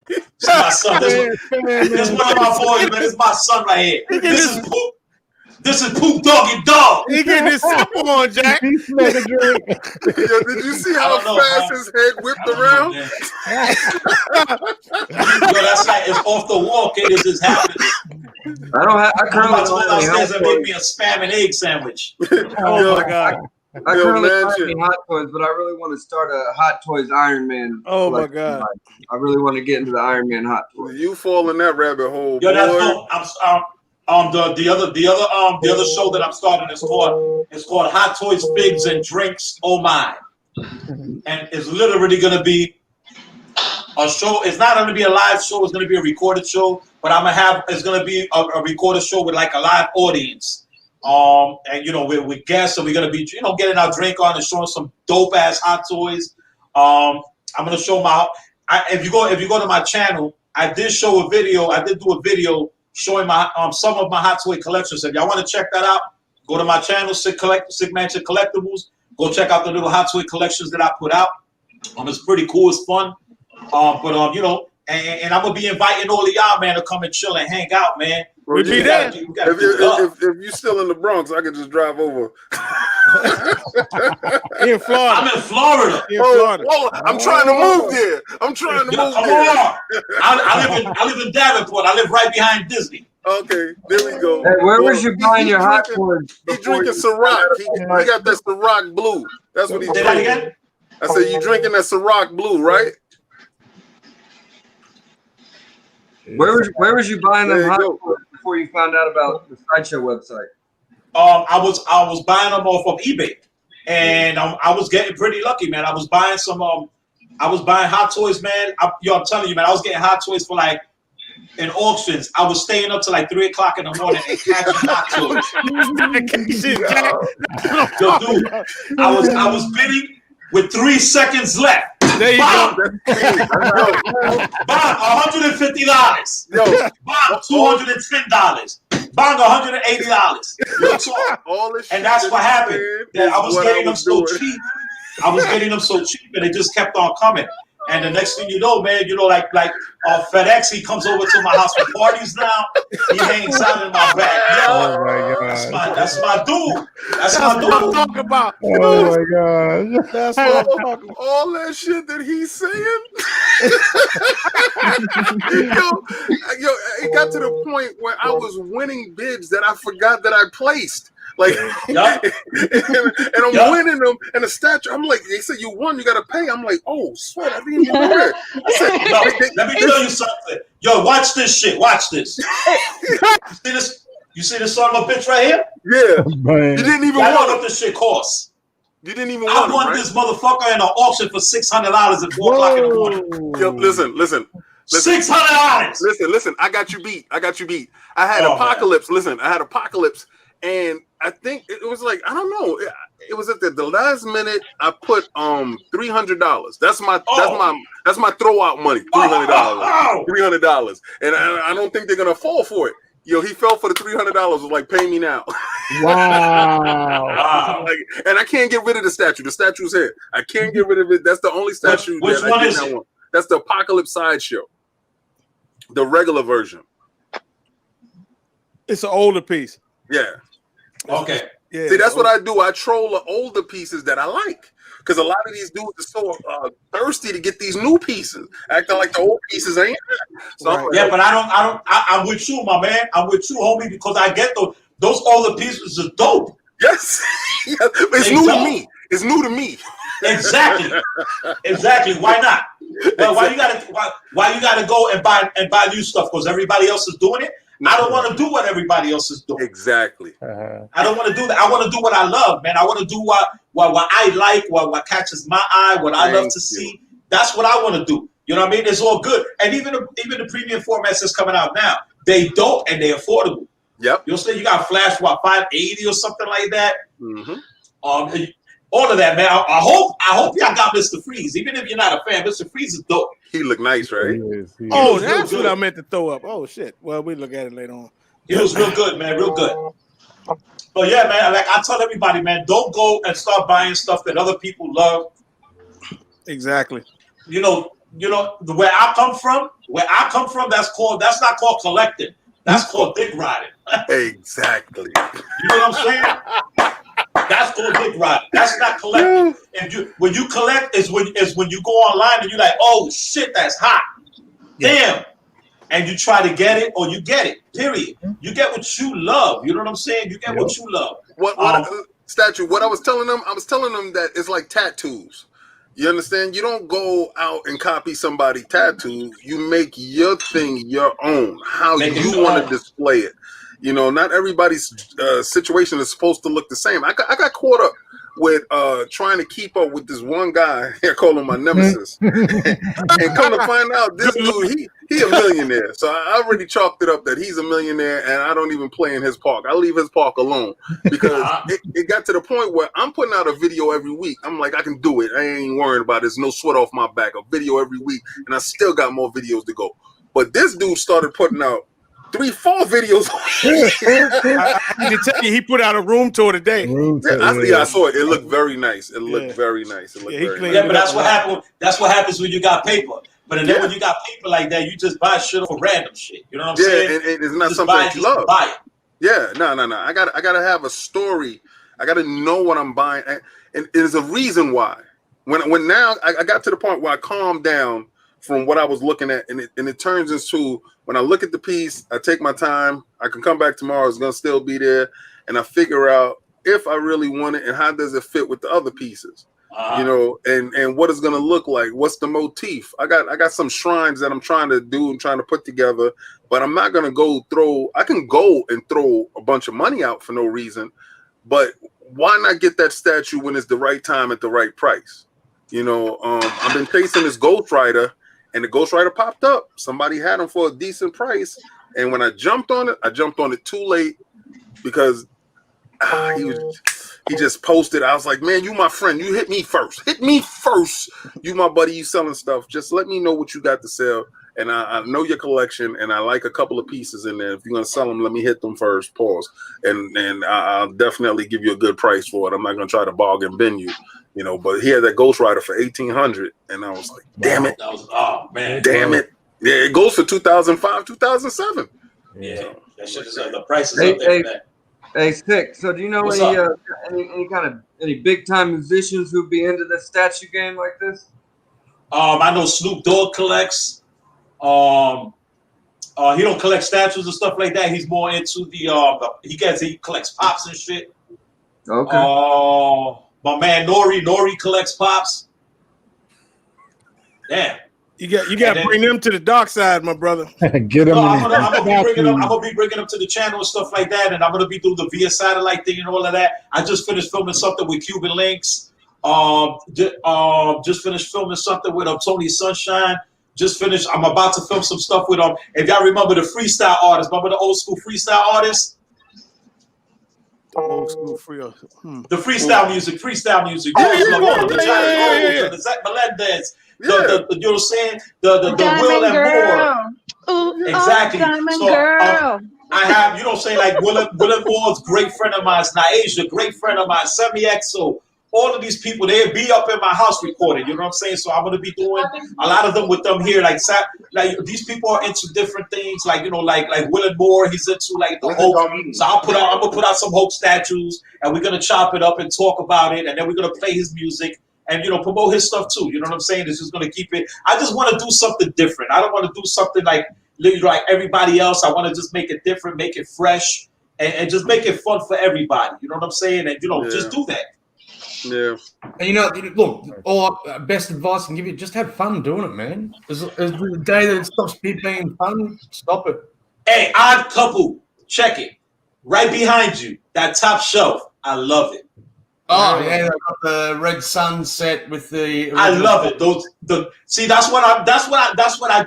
This is my son. This one of my boys, man. This is my son right here. This is Poop Doggy Dog. He getting his supper on, Jack. He smelled a drink. Yo, did you see how fast his head whipped around? Yo, that's like it's off the wall, kid. This is happening. I I'm currently about to go downstairs and make me a spam and egg sandwich. Oh my god. I currently man, don't have any Hot Toys, but I really want to start a Hot Toys Iron Man. Oh my collection. god. I really want to get into the Iron Man Hot Toys. You fall in that rabbit hole, Yo, boy. that's dope. The other show that I'm starting is called Hot Toys, Figs, and Drinks. Oh my! And it's literally gonna be a show. It's not gonna be a live show. It's gonna be a recorded show. But it's gonna be a recorded show with like a live audience. And you know, with guests, so we're gonna be, you know, getting our drink on and showing some dope ass Hot Toys. I'm gonna show if you go to my channel, I did do a video showing my some of my Hot Toy collections. If y'all want to check that out, go to my channel, Sick Mansion Collectibles. Go check out the little Hot Toy collections that I put out. It's pretty cool, it's fun. You know, and I'm gonna be inviting all of y'all, man, to come and chill and hang out, man. We'll be there. If you're still in the Bronx, I can just drive over. In Florida. I'm in Florida. I'm trying to move there. I'm trying to move there. I live in Davenport. I live right behind Disney. Okay, there we go. Hey, where was you buying your Hot Toys? He drinking Ciroc. He got that Ciroc Blue. That's what he's Say that drinking. again? I said, you drinking that Ciroc Blue, right? Where was you buying them There you Hot go. Toys before you found out about the Sideshow website? I was buying them off of eBay, and I was getting pretty lucky, man. I was buying Hot Toys, man. I'm telling you, man, I was getting Hot Toys for like in auctions. I was staying up till like 3 o'clock in the morning and catching Hot Toys. Yo, dude, I was bidding with 3 seconds left. There you go. Bang, $150. Yo, bang, $210. Bang, $180. all this And that's shit what happened. that I was getting them so cheap. I was getting them so cheap, and it just kept on coming. And the next thing you know, man, you know, like FedEx, he comes over to my house for parties now. He hangs out in my backyard. Oh my god. That's my dude. That's my What I'm dude. talking about. Oh my god. That's what I'm talking about. all that shit that he's saying. yo, it got to the point where I was winning bids that I forgot that I placed. Like, and I'm winning them, and the statue. I'm like, they said you won, you gotta pay. I'm like, oh, sweat, I didn't even know that. I said, Yo, let me tell you something. Yo, watch this shit. Watch this. You see this son of a bitch right here? yeah, Man. you didn't even I know want what it. this shit costs. You didn't even I want won it, right? this motherfucker in an auction for $600 at 4 o'clock in the morning. Yo, listen. $600. Listen. I got you beat. I had Apocalypse. Man. Listen, I had Apocalypse, and I think it was like, I don't know. It was at the last minute. I put $300. That's my throw out money. $300. $300, and I don't think they're gonna fall for it. Yo, he fell for the $300. Was like, pay me now. Wow. Like, and I can't get rid of the statue. The statue's here. I can't get rid of it. That's the only statue. Which one is it? That's the Apocalypse Sideshow, the regular version. It's an older piece. Yeah. Okay. Yeah. See, that's what I do. I troll the older pieces that I like, because a lot of these dudes are so thirsty to get these new pieces, acting like the old pieces ain't. So Right. Yeah, but I'm with you, my man. I'm with you, homie, because I get those older pieces are dope. yes, yes. It's They new don't. to me. It's new to me. Exactly. Why not? Well, why you gotta go and buy new stuff because everybody else is doing it? I don't want to do what everybody else is doing. Exactly. I don't want to do that. I want to do what I love, man. I want to do what I like, what catches my eye, what I love to see. That's what I want to do. You know what I mean? It's all good. And even the premium formats that's coming out now, they dope and they're affordable. Yep. You'll say you got Flash, what, 580 or something like that? Mm-hmm. All of that, man. I hope y'all got Mr. Freeze. Even if you're not a fan, Mr. Freeze is dope. He look nice, right? Oh, that's what I meant to throw up. Oh shit. Well, we look at it later on. He was real good, man. Real good. But yeah, man. Like I tell everybody, man, don't go and start buying stuff that other people love. Exactly. You know, where I come from, that's not called collecting. That's called dick riding. Exactly. You know what I'm saying? That's called dick riding. That's not collecting. When you collect is when you go online and you're like, oh shit, that's hot. Damn. And you try to get it or you get it. Period. You get what you love. You know what I'm saying? You get what you love. Statue, what I was telling them that it's like tattoos. You understand? You don't go out and copy somebody's tattoo. You make your thing your own, how you want to display it. You know, not everybody's situation is supposed to look the same. I got caught up with trying to keep up with this one guy. I call him my nemesis. And come to find out, this dude, he a millionaire. So I already chalked it up that he's a millionaire, and I don't even play in his park. I leave his park alone because it got to the point where I'm putting out a video every week. I'm like, I can do it. I ain't worried about it. There's no sweat off my back. A video every week, and I still got more videos to go. But this dude started putting out 3-4 videos. I can tell you, he put out a room tour today. I saw it. It looked very nice. It looked very nice. It looked very nice. Yeah, but that's what happened. That's what happens when you got paper. But then when you got paper like that, you just buy shit for random shit. You know what I'm saying? And it's not something that you love. Buy it. Yeah, no. I gotta have a story. I gotta know what I'm buying, and there's a reason why. When now I got to the point where I calmed down from what I was looking at, and it turns into when I look at the piece, I take my time. I can come back tomorrow; it's gonna still be there, and I figure out if I really want it and how does it fit with the other pieces. You know, and what it's gonna look like. What's the motif? I got some shrines that I'm trying to do and trying to put together, but I'm not gonna go throw. I can go and throw a bunch of money out for no reason, but why not get that statue when it's the right time at the right price? You know, I've been chasing this Ghost Rider, and the Ghost Rider popped up. Somebody had him for a decent price, and when I jumped on it too late because he just posted. I was like, man, you my friend. You hit me first. Hit me first. You my buddy. You selling stuff. Just let me know what you got to sell. And I know your collection, and I like a couple of pieces in there. If you're gonna sell them, let me hit them first. Pause. And I'll definitely give you a good price for it. I'm not gonna try to bargain bin you, you know. But he had that Ghost Rider for $1,800, and I was like, damn it. Oh man. Damn it. Yeah, it goes for 2005, 2007. Yeah, that shit is the price is up there. Man. Hey, Sick. So do you know any big time musicians who'd be into this statue game like this? I know Snoop Dogg collects. He don't collect statues and stuff like that. He's more into he collects pops and shit. Okay. My man Nori collects pops. Damn. You got to bring them to the dark side, my brother. Get them. I'm gonna be bringing them to the channel and stuff like that, and I'm gonna be doing the via satellite thing and all of that. I just finished filming something with Cuban Links. Just finished filming something with Tony Sunshine. I'm about to film some stuff with if y'all remember the freestyle artists, remember the old school freestyle artists? Old school The freestyle music. The Zach Melendez. You know what I'm saying? The Will and Moore. Exactly. I have, you know what I'm saying, like Will and Moore's great friend of mine, Naisha, great friend of mine, Semi-Exo. All of these people, they'll be up in my house recording. You know what I'm saying? So I'm gonna be doing a lot of them with them here. Like these people are into different things. Like like Will and Moore, he's into like the Hulk. So I'm gonna put out some Hulk statues, and we're gonna chop it up and talk about it, and then we're gonna play his music and promote his stuff too. You know what I'm saying? It's just gonna keep it. I just want to do something different. I don't want to do something like everybody else. I want to just make it different, make it fresh, and just make it fun for everybody. You know what I'm saying? And just do that. Yeah. And look, all best advice I can give you, just have fun doing it, man. As the day that it stops being fun, stop it. Hey, Odd Couple, check it. Right behind you, that top shelf. I love it. Oh yeah, they got the red sunset with the. I love it. See, that's what I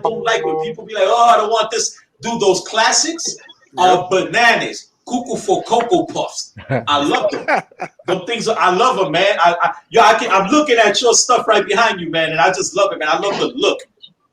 don't like when people be like, oh, I don't want this. Dude, those classics are bananas. Cuckoo for Cocoa Puffs. I love them. Them things, I love them, man. I'm looking at your stuff right behind you, man, and I just love it, man. I love the look.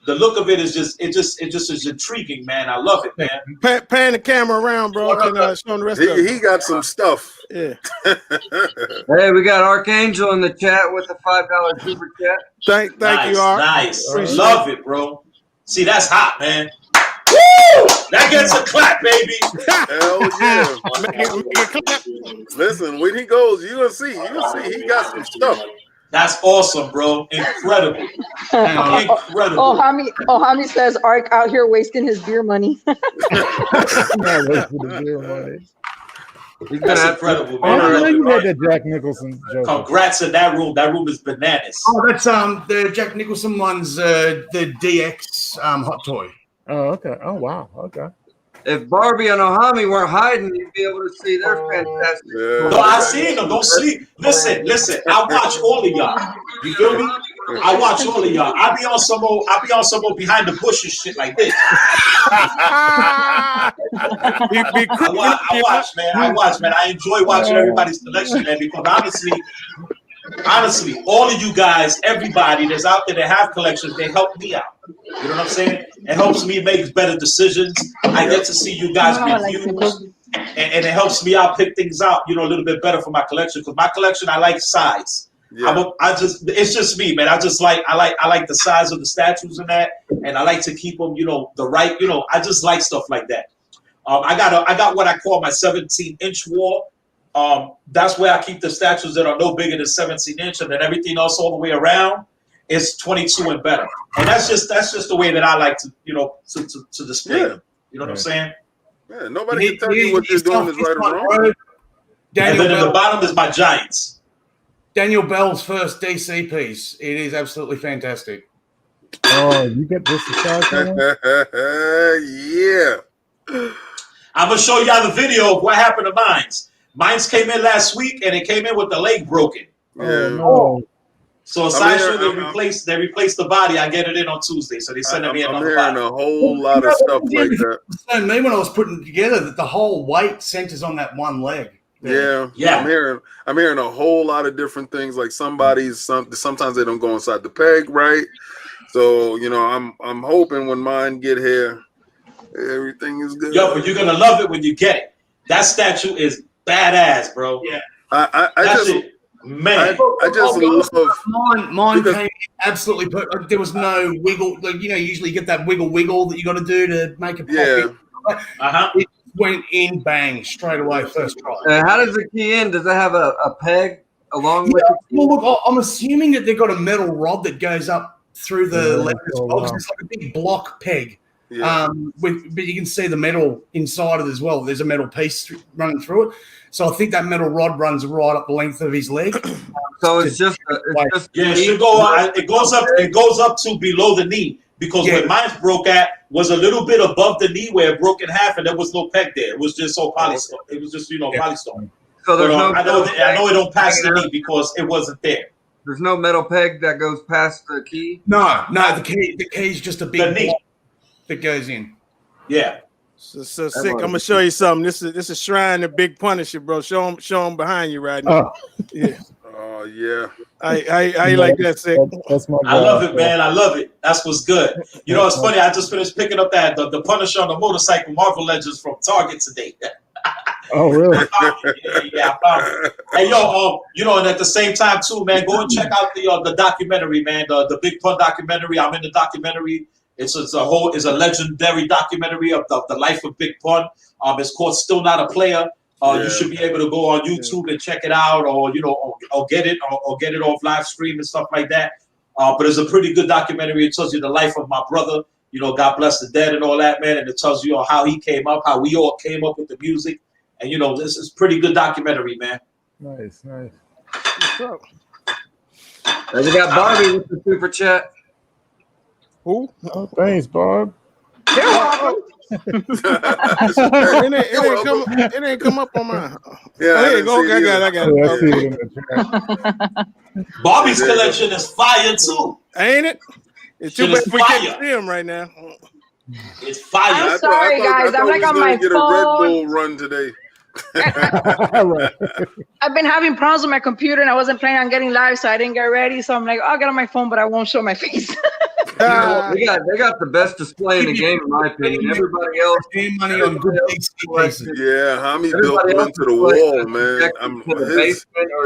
The look of it is just is intriguing, man. I love it, man. Pan the camera around, bro. Can show the rest of it. He got some stuff. Yeah. Hey, we got Archangel in the chat with a $5 super chat. Thank you, Arch. Nice. Love it, bro. See, that's hot, man. Woo! That gets a clap, baby. Hell yeah. Listen, when he goes, you're gonna see. He got some stuff. That's awesome, bro. Incredible. Incredible. Ohami says Ark out here wasting his beer money. Not wasting the beer money. That's incredible, I man. know you had that Jack Nicholson joke. Congrats in that room. That room is bananas. Oh, that's the Jack Nicholson one's the DX hot toy. Oh, okay. Oh, wow. Okay. If Barbie and Ohami weren't hiding, you'd be able to see their fantastic. Yeah. No, I seen them. Don't sleep. Listen. I watch all of y'all. You feel me? I watch all of y'all. I be on some old behind the bushes shit like this. I watch, man. I enjoy watching everybody's collection, man, because honestly, all of you guys, everybody that's out there that have collections, they help me out. You know what I'm saying? It helps me make better decisions. I get to see you guys reviews, and it helps me out pick things out, a little bit better for my collection. Because my collection, I like size. Yeah. It's just me, man. I like the size of the statues and that, and I like to keep them, the right, I just like stuff like that. I got what I call my 17-inch wall. That's where I keep the statues that are no bigger than 17 inch, and then everything else all the way around is 22 and better. And that's just the way that I like to, to display them. You know what I'm saying? Yeah, nobody can tell you what you're doing is right or wrong. And then at the bottom is my Giants. Daniel Bell's first DC piece. It is absolutely fantastic. Oh, you get this yeah. I'm gonna show y'all the video of what happened to Mines. Mines came in last week, and it came in with the leg broken. Yeah. No. So Sideshow, they replaced the body. I get it in on Tuesday, so they sent me another body. I'm hearing a whole lot of stuff like that. And me when I was putting it together, that the whole weight centers on that one leg. Yeah. I'm hearing a whole lot of different things. Like sometimes they don't go inside the peg, right? So I'm hoping when mine get here, everything is good. Yo, but you're gonna love it when you get it. That statue is badass, bro. Yeah. I just love mine came absolutely perfect. There was no wiggle. Usually you get that wiggle that you got to do to make a pop. Yeah. It went in bang straight away first try. How does the key in? Does it have a peg along with it? Well, look, I'm assuming that they've got a metal rod that goes up through the letters box. It's like a big block peg. Yeah. But you can see the metal inside it as well. There's a metal piece running through it. So I think that metal rod runs right up the length of his leg. So it should go. It goes up to below the knee, because where mine broke at was a little bit above the knee where it broke in half, and there was no peg there. It was just all polystone. It was just polystone. So there's I know it don't pass the knee because it wasn't there. There's no metal peg that goes past the key. No, the key's just a big block that goes in. Yeah. So Sick. I'm gonna show you something. This is Shrine of Big Punisher, bro. Show him behind you right now. Yeah. Oh yeah. I like that, Sick. That's my I love it, man. I love it. That's what's good. It's funny. I just finished picking up the Punisher on the motorcycle Marvel Legends from Target today. Oh really? Yeah, I found it. Hey yo, and at the same time too, man, go and check out the documentary, man. The Big Pun documentary. I'm in the documentary. It's a legendary documentary of the life of Big Pun. It's called Still Not a Player. You should be able to go on YouTube and check it out, or get it off live stream and stuff like that. But it's a pretty good documentary. It tells you the life of my brother. God bless the dead and all that, man. And it tells you how he came up, how we all came up with the music. And this is pretty good documentary, man. Nice. And we got Barbie with the super chat. Who? Oh, thanks, Barb. It ain't come up on mine. Yeah, I got it. I see it in the chat. Bobby's collection is fire too. Ain't it? It's too bad we can't see him right now. It's fire. I'm sorry, guys. I'm like on my get phone. a Red Bull run today. Right. I've been having problems with my computer, and I wasn't planning on getting live, so I didn't get ready. So I'm like, I'll get on my phone, but I won't show my face. They got the best display in the game, in my opinion. Everybody else Game money on good cases. Yeah, Hami built them into the wall, man.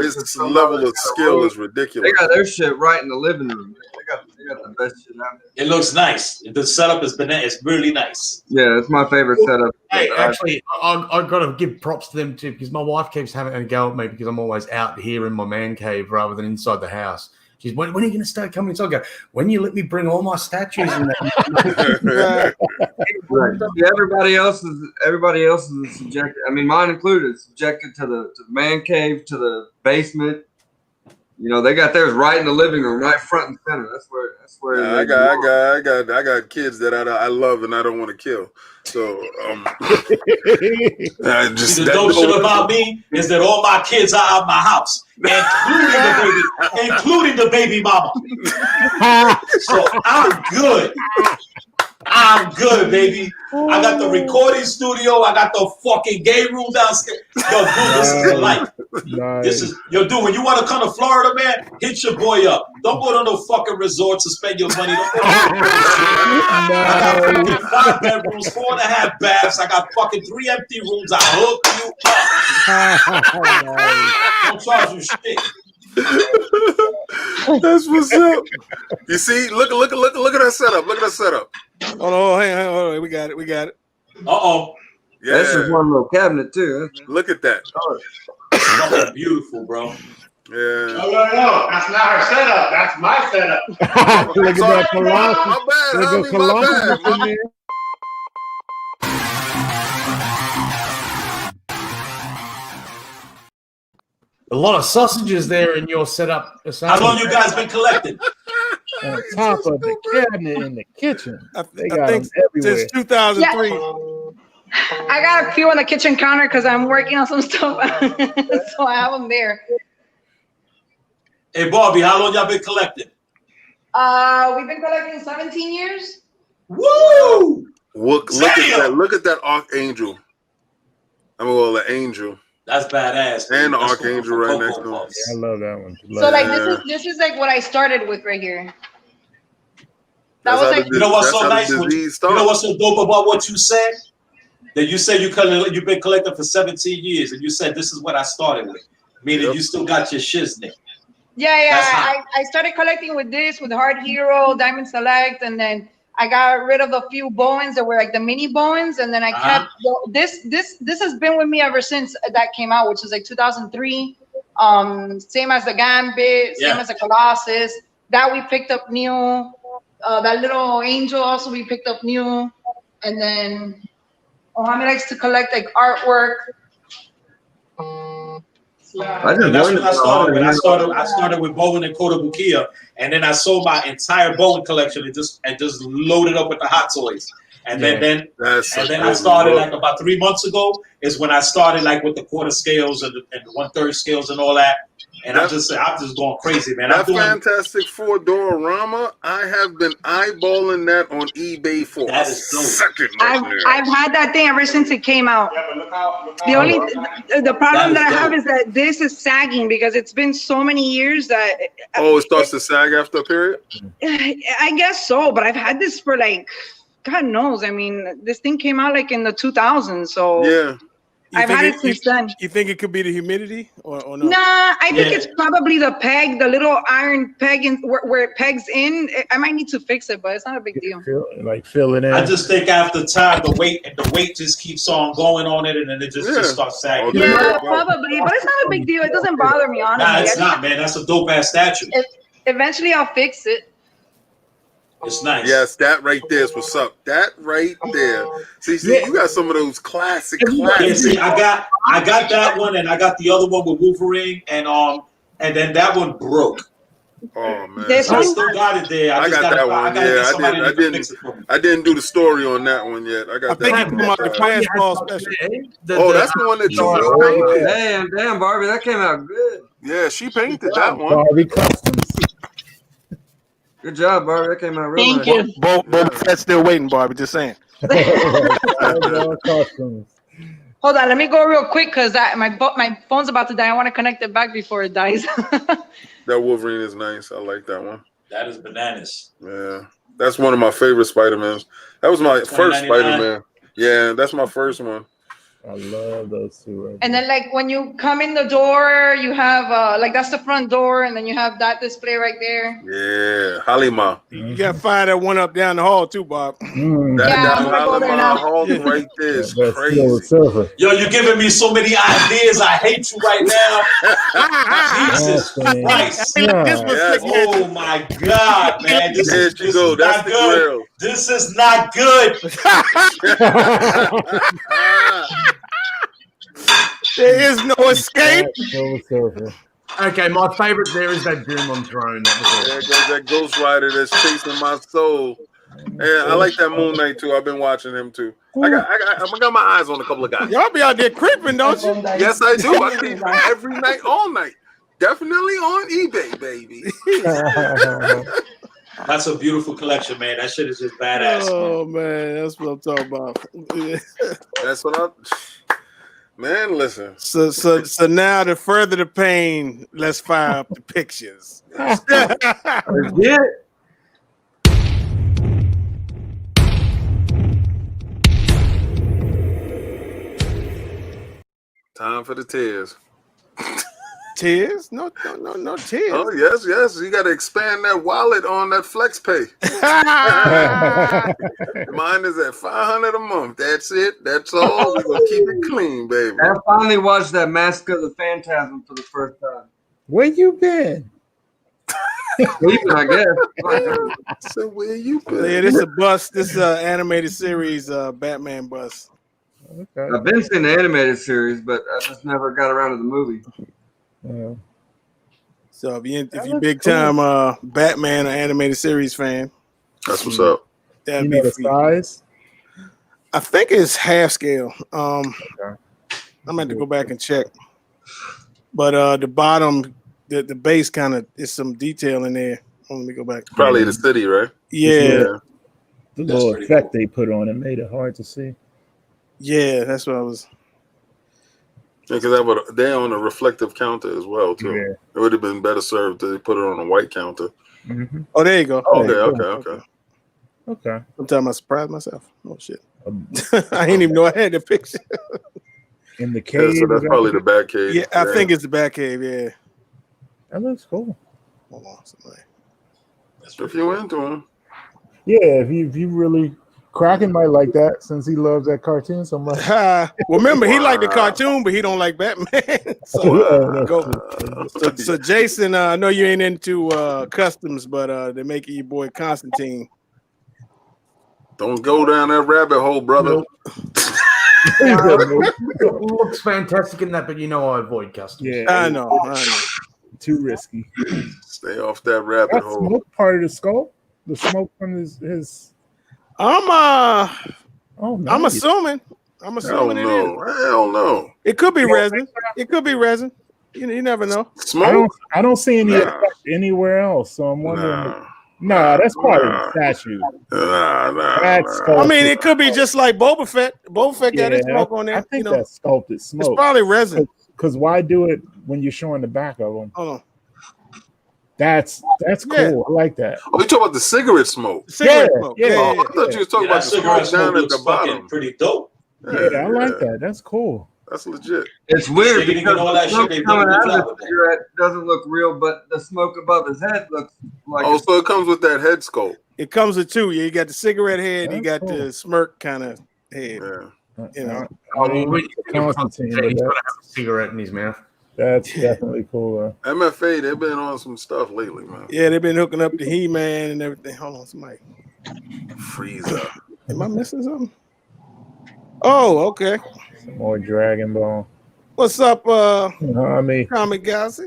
His level of skill is ridiculous. They got their shit right in the living room. They got the best shit out there. It looks nice. The setup is it's really nice. Yeah, it's my favorite setup. Hey, actually, I've got to give props to them too, because my wife keeps having a go at me because I'm always out here in my man cave rather than inside the house. She's, when are you going to start coming inside? I go, when you let me bring all my statues in there. Right. Yeah, everybody else is subjected. I mean, mine included, subjected to the man cave, to the basement. You know, they got theirs right in the living room, right front and center. That's where. I got kids that I love and I don't want to kill. So the dope shit about me is that all my kids are out of my house, including the baby mama. So I'm good. I'm good, baby. I got the recording studio. I got the fucking game room downstairs. Yo, dude, this is the life. Nice. This is dude. When you want to come to Florida, man, hit your boy up. Don't go to no fucking resort to spend your money. Don't go to I got 5 bedrooms, 4.5 baths. I got fucking 3 empty rooms. I hook you up. Don't charge you shit. That's what's up. You see, look at that setup. Look at that setup. Oh, hang on. We got it. Uh-oh. Yeah. That's just one little cabinet too. Look at that. Fucking beautiful, bro. Yeah. No. That's not her setup. That's my setup. Look at that Colossus. My bad. Look at Colossus in there. A lot of sausages there in your setup. How long you guys been collecting? On top of the cabinet in the kitchen. They got them everywhere. Since 2003. I got a few on the kitchen counter because I'm working on some stuff, so I have them there. Hey, Bobby, how long y'all been collecting? We've been collecting 17 years. Woo! Look at that. Look at that Archangel. The angel. That's badass. And the That's Archangel right next to him. Yeah, I love that one. So like this is like what I started with right here. That was like, you know what's so nice? You know what's so dope about what you said? That you said you've been collecting for 17 years, and you said this is what I started with, meaning you still got your shiznit. Yeah. I started collecting with Hard Hero, Diamond Select, and then I got rid of a few Bowens that were like the mini Bowens, and then I kept this has been with me ever since that came out, which is like 2003. Same as the Gambit, same as the Colossus. That we picked up new. That little angel also we picked up new, and then Mohammed likes to collect like artwork. And that's when I started with. I started with Bowen and Kotobukiya, and then I sold my entire Bowen collection and just loaded up with the hot toys. And then I started like about 3 months ago is when I started like with the quarter scales and the 1/3 scales and all that. And I'm just going crazy, man. That Fantastic Four Dorama, I have been eyeballing that on eBay for a second. I've had that thing ever since it came out. The problem that I have is that this is sagging because it's been so many years that. It starts to sag after a period? I guess so, but I've had this for like, God knows. I mean, this thing came out like in the 2000s, so yeah. I've had it since then. You think it could be the humidity or no? Nah, I think it's probably the peg, the little iron peg where it pegs in. I might need to fix it, but it's not a big deal. Fill it in. I just think after time, the weight just keeps on going on it, and then it just starts sagging. Yeah, probably, but it's not a big deal. It doesn't bother me, honestly. Nah, it's not, man. That's a dope ass statue. Eventually, I'll fix it. It's nice. Yes, that right there is what's up. That right there. See, you got some of those classic. Yeah, see, I got that one, and I got the other one with Wolverine, and then that one broke. Oh man, This I one? still got it there. I just got gotta that find- one. gotta Yeah, get somebody to fix it for me. I didn't do the story on that one yet. I got I that. think one. he come out the fastball special. Oh, that's the one that you. Oh, yeah. Damn, Barbie, that came out good. Yeah, she painted that one. Barbie Customs. Good job, Barbie. That came out real Thank nice. you. Boba Fett's still waiting, Barbie. Just saying. Barbie Customs. Hold on, let me go real quick because my phone's about to die. I want to connect it back before it dies. That Wolverine is nice. I like that one. That is bananas. Yeah, that's one of my favorite Spider-Mans. That was my first $20.99. Spider-Man. Yeah, that's my first one. I love those two. Right And there. then like when you come in the door, you have like that's the front door, and then you have that display right there. Yeah, Halima. You gotta find that one up down the hall too, Bob. That, Yeah, I'm gonna go there Halima now. Hall right there is That's crazy. Silver. Yo, you're giving me so many ideas. I hate you right now. Jesus Christ. Yeah. This was Yes. Sick Mansion. Oh my God, man. This There is you go. not That's the good. grill. This is not good. There is no escape. Silver. Okay, my favorite there is that Doom on Throne. That was There goes that Ghost Rider that's chasing my soul. Yeah, I like that Moon Knight too. I've been watching him too. I got my eyes on a couple of guys. Y'all be out there creeping, don't you? Yes, I do. I keep every night, all night. Definitely on eBay, baby. That's a beautiful collection, man. That shit is just badass. Oh man, that's what I'm talking about. That's what I'm. Man, listen. So now to further the pain, let's fire up the pictures. Yeah. Time for the tears. Tears? No tears. Oh yes. You got to expand that wallet on that Flex Pay. Mine is at $500 a month. That's it. That's all. We're gonna keep it clean, baby. I finally watched that Mask of the Phantasm for the first time. Where you been? Sleeping, I guess. So where you been? Yeah, this is a bus. This is an animated series, Batman bus. Okay. I've been seeing the animated series, but I just never got around to the movie. Yeah. So if you looks big cool. time Batman or animated series fan, That's what's up. that'd You be know the free. size? I think it's half scale. Okay. I'm gonna have to go back and check. But the bottom, the base kind of is some detail in there. Let me go back. Probably the city, right? Yeah, The That's little pretty effect cool. they put on it made it hard to see. yeah, that's what I was. Because they're on a reflective counter as well too. Yeah. It would have been better served to put it on a white counter. Mm-hmm. Oh, there you go. Okay. Okay. Sometimes I surprise myself. Oh shit! I didn't even know I had the picture. In the Yeah, cave. so that's is probably that- the back cave. Yeah, I think it's the Batcave. Yeah. That looks cool. Hold on, somebody. If you into them. Yeah, if you really Kraken might like that since he loves that cartoon so much. Well, remember he liked the Wow. cartoon, but he don't like Batman. So Yeah, that's go. true. So Jason, I know you ain't into customs, but they're making your boy Constantine. Don't go down that rabbit hole, brother. it looks fantastic in that, but you know I avoid customs. Yeah, I know. too risky. Stay off that rabbit That hole. smoke part of the skull, the smoke from his. I'm Nice. assuming. I'm Hell assuming it is. no. Hell no. It could be resin. It could be resin. You never know. Smoke? I don't see any Nah. effect anywhere else, so I'm wondering. Nah. Nah, that's probably Nah. the statue. Nah. That's nah. I mean, it could be just like Boba Fett. Boba Fett got his Yeah, smoke on there. I think you know, that's sculpted it's smoke. probably resin. Because why do it when you're showing the back of them? Hold on. That's Yeah. cool. I like that. Oh, you talking about the cigarette smoke? Cigarette Yeah, smoke. yeah. Oh, I thought you was talking Yeah, about that the cigarette smoke down smoke at looks the fucking bottom. pretty dope. Yeah, I like that. That's cool. That's legit. It's weird Shaking because all that the shit smoke they put coming in the out of the flower. cigarette doesn't look real, but the smoke above his head looks like Oh, so it comes with that head sculpt. It comes with two. Yeah, you got the cigarette head. You got That's cool. the smirk kind of head. Yeah. You know. Oh, well, when you Constantine, but he's got to have a cigarette in his mouth. that's definitely cool. MFA, they've been on some stuff lately, man. Yeah, they've been hooking up the He-Man and everything. Hold on, somebody. Freezer. Am I missing something? Oh, okay. Some more Dragon Ball. What's up, I mean, Comic Galaxy?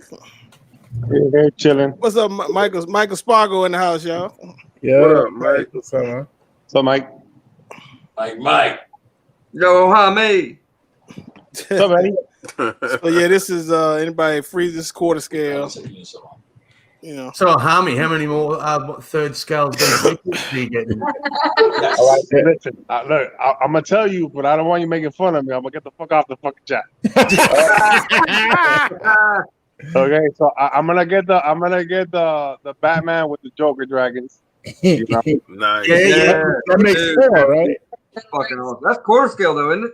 They're chilling. What's up, Michael Spargo in the house, y'all? Yeah. What up, Mike? What's up, man? So, Mike. Mike. Yo, Hamid. So, Eddie. So yeah, this is anybody freeze this quarter scale. You know. So, Harmy, how many more third scales do you get? All right, so listen. Look, I'm gonna tell you, but I don't want you making fun of me. I'm gonna get the fuck off the fucking chat. Okay, so I'm gonna get the Batman with the Joker dragons. You know? Nice. Yeah. That makes sense, right? Fucking awesome. That's quarter scale though, isn't it?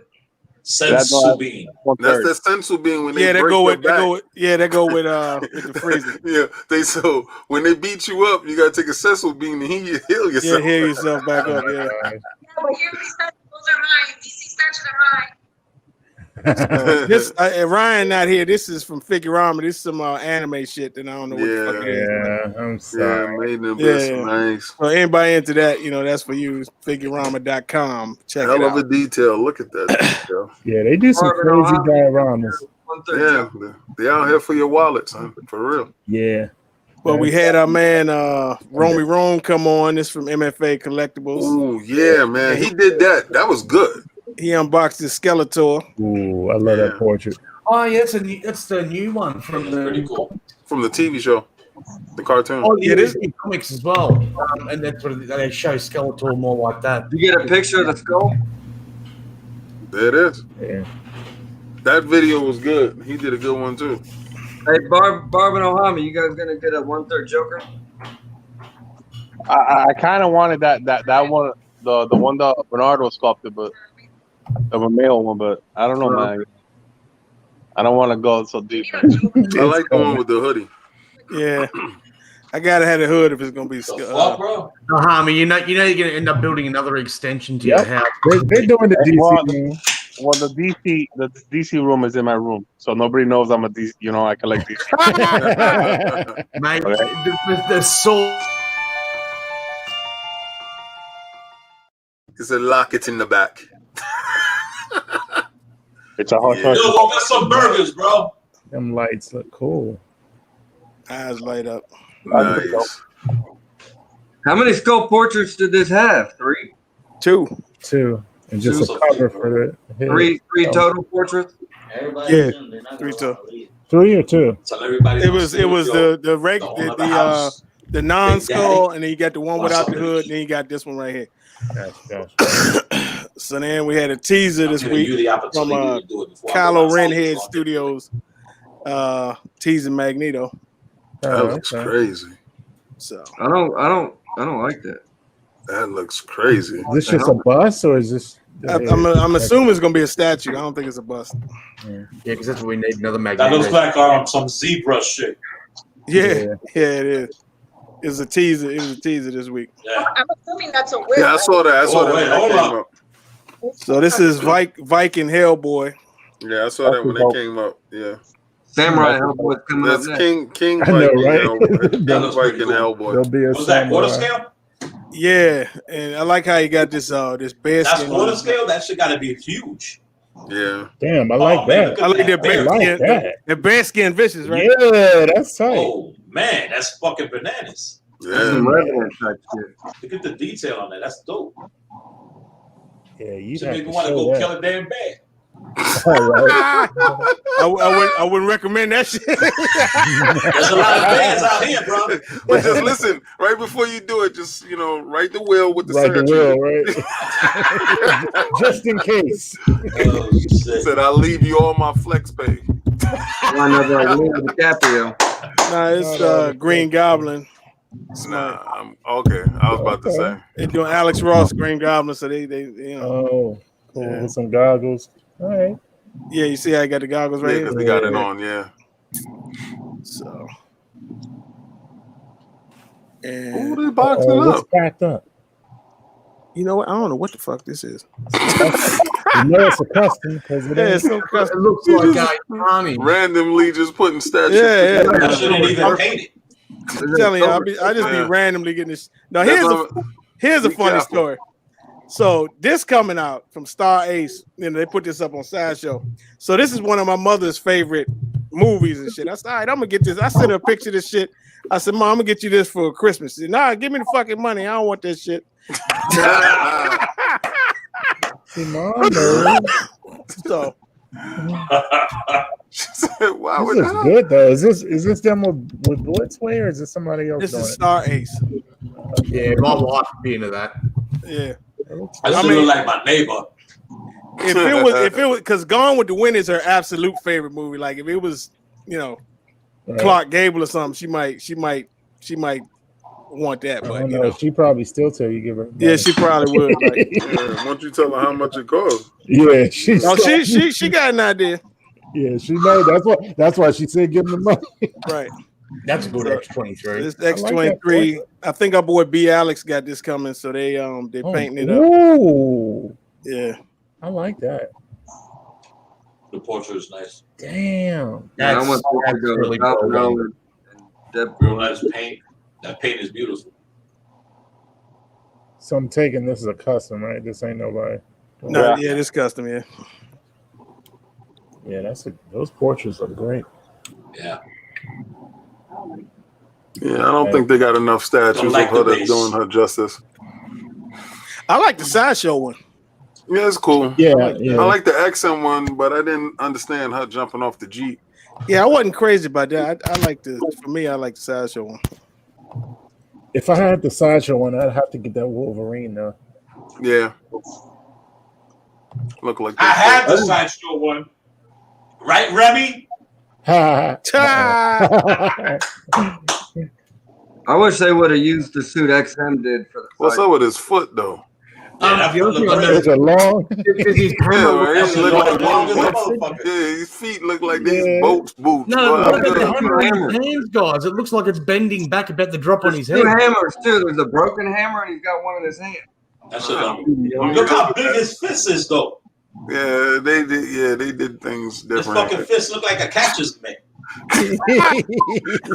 Sensu bean. That's the stencil being when they they break go your with back. they go with the freezing. Yeah, so when they beat you up, you gotta take a stencil beam and heal yourself. Yeah, heal yourself back up. Yeah. But here these statues are mine. DC statues are mine. So this Ryan not here. This is from Figurama. This is some anime shit that I don't know what the fuck it is. Yeah, I'm sorry. Yeah, made them bits nice. So anybody into that, that's for you. Figurama.com. Check it Hell of out. a detail. Look at that detail. Yeah, they do some crazy dioramas. Yeah, they out here for your wallet, son. For real. Yeah. Well, we had our man Romy Rome come on. This from MFA Collectibles. Ooh, yeah, man. He did that. That was good. He unboxed his Skeletor. Ooh, I love that portrait. Oh, yeah, that's the new one from the Pretty cool. From the TV show, the cartoon. Oh, yeah, there's new comics as well, and that's what they show Skeletor more like that. You get a picture of the skull? There it is. Yeah. That video was good. He did a good one too. Hey, Barb and Ohami, you guys gonna get a 1/3 Joker? I kind of wanted that one, the one that Bernardo sculpted, but of a male one, but I don't know, man. I don't want to go so deep. I like the one with the hoodie. Yeah, I gotta have the hood if it's gonna be. Bro. No, Harmy, you're going to end up building another extension to your house. They're doing the DC room. Well, the DC room is in my room, so nobody knows I'm a DC. I collect DC. Mate, the soul. It's a locket in the back. It's a hot Yeah. Yo, go get some burgers, bro. Them lights look cool. Eyes light up. Nice. How many skull portraits did this have? 3? 2. And just a cover for the Three total portraits? Yeah, 3 2. 3 or 2? Tell everybody. It was the non-skull, and then you got the one without the hood, and then you got this one right here. Gotcha. So then we had a teaser this week from Kylo Ren Head Studios, teasing Magneto. That looks crazy. So I don't like that. That looks crazy. Is this just a bus or is this? I'm assuming it's gonna be a statue. I don't think it's a bust. Yeah, because that's what we need, another That Magneto. looks like some zebra shit. Yeah, it is. It's a teaser. It was a teaser this week. Yeah. I'm assuming that's a wig. Yeah, I saw that. I saw that when hold it came up. up. So this is Viking Hellboy. Yeah, I saw that when it came up. Yeah. Samurai Hellboy's coming up That's next. King I know, Viking right? Hellboy. That looks pretty Viking cool. Hellboy. There'll be a What's that, quarter samurai. scale? Yeah, and I like how you got this bear That's skin. quarter scale? That shit got to be huge. Yeah. Damn, I like man, that. I like the I bear like skin. that. The bear skin vicious, right? Yeah, that's tight. Oh, man, that's fucking bananas. That's Yeah. some Revenant type shit. Look at the detail on that. That's dope. Yeah, you Should have make to me want to show go that. kill a damn bear. All right. I wouldn't recommend that shit. There's a lot of bears out here, bro. But just listen, right before you do it, just write the will with the Right, the signature. will, right? Just in case. Oh, shit. Said I'll leave you all my flex pay. Why not like Leonardo DiCaprio? Nah, it's Green Goblin. Nah, I'm okay. I was about to say. They're doing Alex Ross Green Goblin, so they Oh, cool. Yeah. With some goggles. All right. yeah, you see how I got the goggles Yeah, right because here. they got it on. Yeah. So Ooh, and they boxing What's up. packed up? you know what? I don't know what the fuck this is. You know it's a custom because it Yeah, is. it's so It custom. looks like Army. Randomly just putting statues. Yeah, yeah. That shit ain't even painted. I'm telling you, I just be Yeah. randomly getting this. Now That's here's a Be funny careful. story. So this coming out from Star Ace, they put this up on Sideshow. So this is one of my mother's favorite movies and shit. I said, all right, I'm gonna get this. I sent her a picture of this shit. I said, Mom, I'm gonna get you this for Christmas. She said, nah, give me the fucking money. I don't want this shit. So she said, "Why this would is good though. Is this them with Blitzway or is this somebody else? This doing is Star Ace. Yeah, my wife would be into that. Yeah, I mean, look like my neighbor. if it was, because Gone with the Wind is her absolute favorite movie. Like if it was, Clark Gable or something, she might want that. But she probably still tell you give her. Yeah, she probably would. Like, yeah, once you tell her how much it costs. Yeah, she got an idea. Yeah, she know. That's why she said give him the money. Right. That's a good X-23. This X-23. I think our boy B Alex got this coming, so they painting it up. Ooh. Yeah. I like that. The portrait is nice. Damn. That's really cool. Real nice paint. That paint is beautiful. So I'm taking this as a custom, right? This ain't nobody. No, yeah, this custom, yeah. Yeah, those portraits are great. Yeah. Yeah, I don't think they got enough statues of her that's doing her justice. I like the Sideshow one. Yeah, it's cool. Yeah, I like the XM one, but I didn't understand her jumping off the Jeep. Yeah, I wasn't crazy about that. I like the Sideshow one. If I had the Sideshow one, I'd have to get that Wolverine though. Yeah. Look like I had the Sideshow one. Right, Remy? I wish they would have used the suit XM did for the fight. What's up with his foot though? Is it long? His feet look like these boats boots. No, the hammer in his hands, guys. It looks like it's bending back about to drop on his head. Two hammers too. There's a broken hammer and he's got one in his hand. That's look how big his fist is, though. Yeah, they did. Yeah, they did things different. His fucking fist look like a catcher's mitt.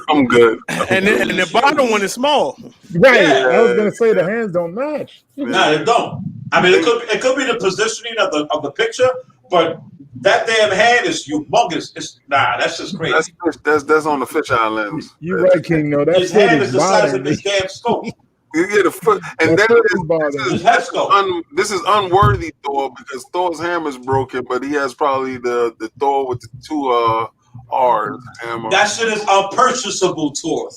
I'm good. And the bottom one is small. Right. Yeah. I was gonna say the hands don't match. No, they don't. I mean, it could be the positioning of the picture, but that damn hand is humongous. That's just crazy. That's on the fisheye lens. You're right, King. No, that his hand is the size of his damn scope. You get a foot, and then this is unworthy Thor because Thor's hammer is broken, but he has probably the Thor with the two R's hammer. That shit is unpurchasable, Thor.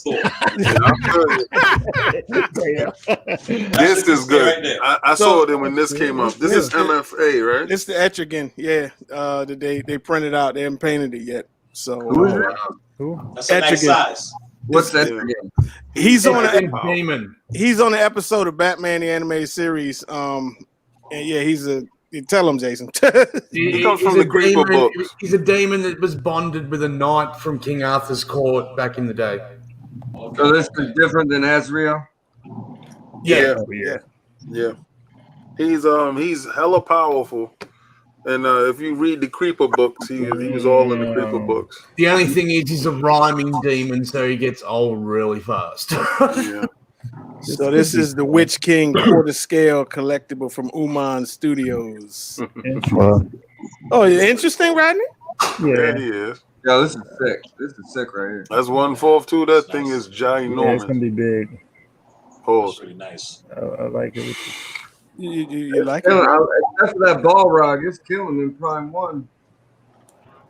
This is good. Right, I saw it when this came up. This is MFA, right? It's the Etrigan, yeah. They printed out. They haven't painted it yet. So who? That's a nice size. What's that again? He's on Damon. He's on the episode of Batman the Animated Series. And yeah, tell him, Jason. He comes from the Creeper books. He's a demon that was bonded with a knight from King Arthur's court back in the day. So this is different than Azrael? Yeah. He's hella powerful. And if you read the Creeper books, he was all in the Creeper books. The only thing is he's a rhyming demon, so he gets old really fast. Yeah. So this is the Witch King quarter scale collectible from Uman Studios. Oh, interesting, Rodney? Yeah, he is. Yeah, this is sick. This is sick right here. That's 1/4 too. That thing is ginormous. Yeah, it's gonna be big. That's pretty nice. I like it. You like it? Except for that Balrog, it's killing in Prime 1.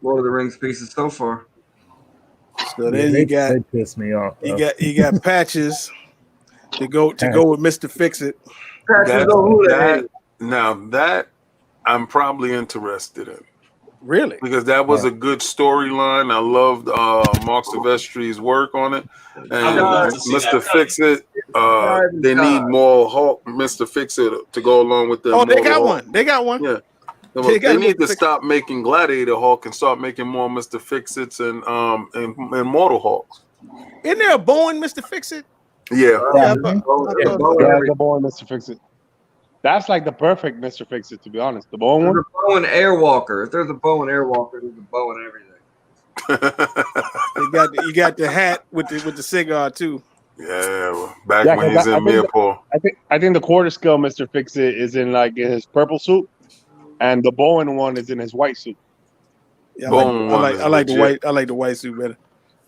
Lord of the Rings pieces so far. So then they piss me off. You got patches to go with Mr. Fix-It. That I'm probably interested in. Really? Because that was a good storyline. I loved Mark Silvestri's work on it. And Mr. Fix-It, they need more Hulk Mr. Fix-It to go along with the. Oh, they got one. They got one. Yeah. They need to stop making Gladiator Hulk and start making more Mr. Fix-Its and Mortal Hulks. Isn't there a Boeing Mr. Fix-It? Yeah. The Boeing Mr. Fix-It. That's like the perfect Mr. Fix-It, to be honest. The Boeing one? The Boeing Airwalker. If there's a Boeing Airwalker, there's a Boeing everything. You got the hat with the cigar too. Yeah, back when he's in Mirpur. I think the quarter scale Mr. Fix-It is in his purple suit, and the Boeing one is in his white suit. Yeah, I like the white. I like the white suit better.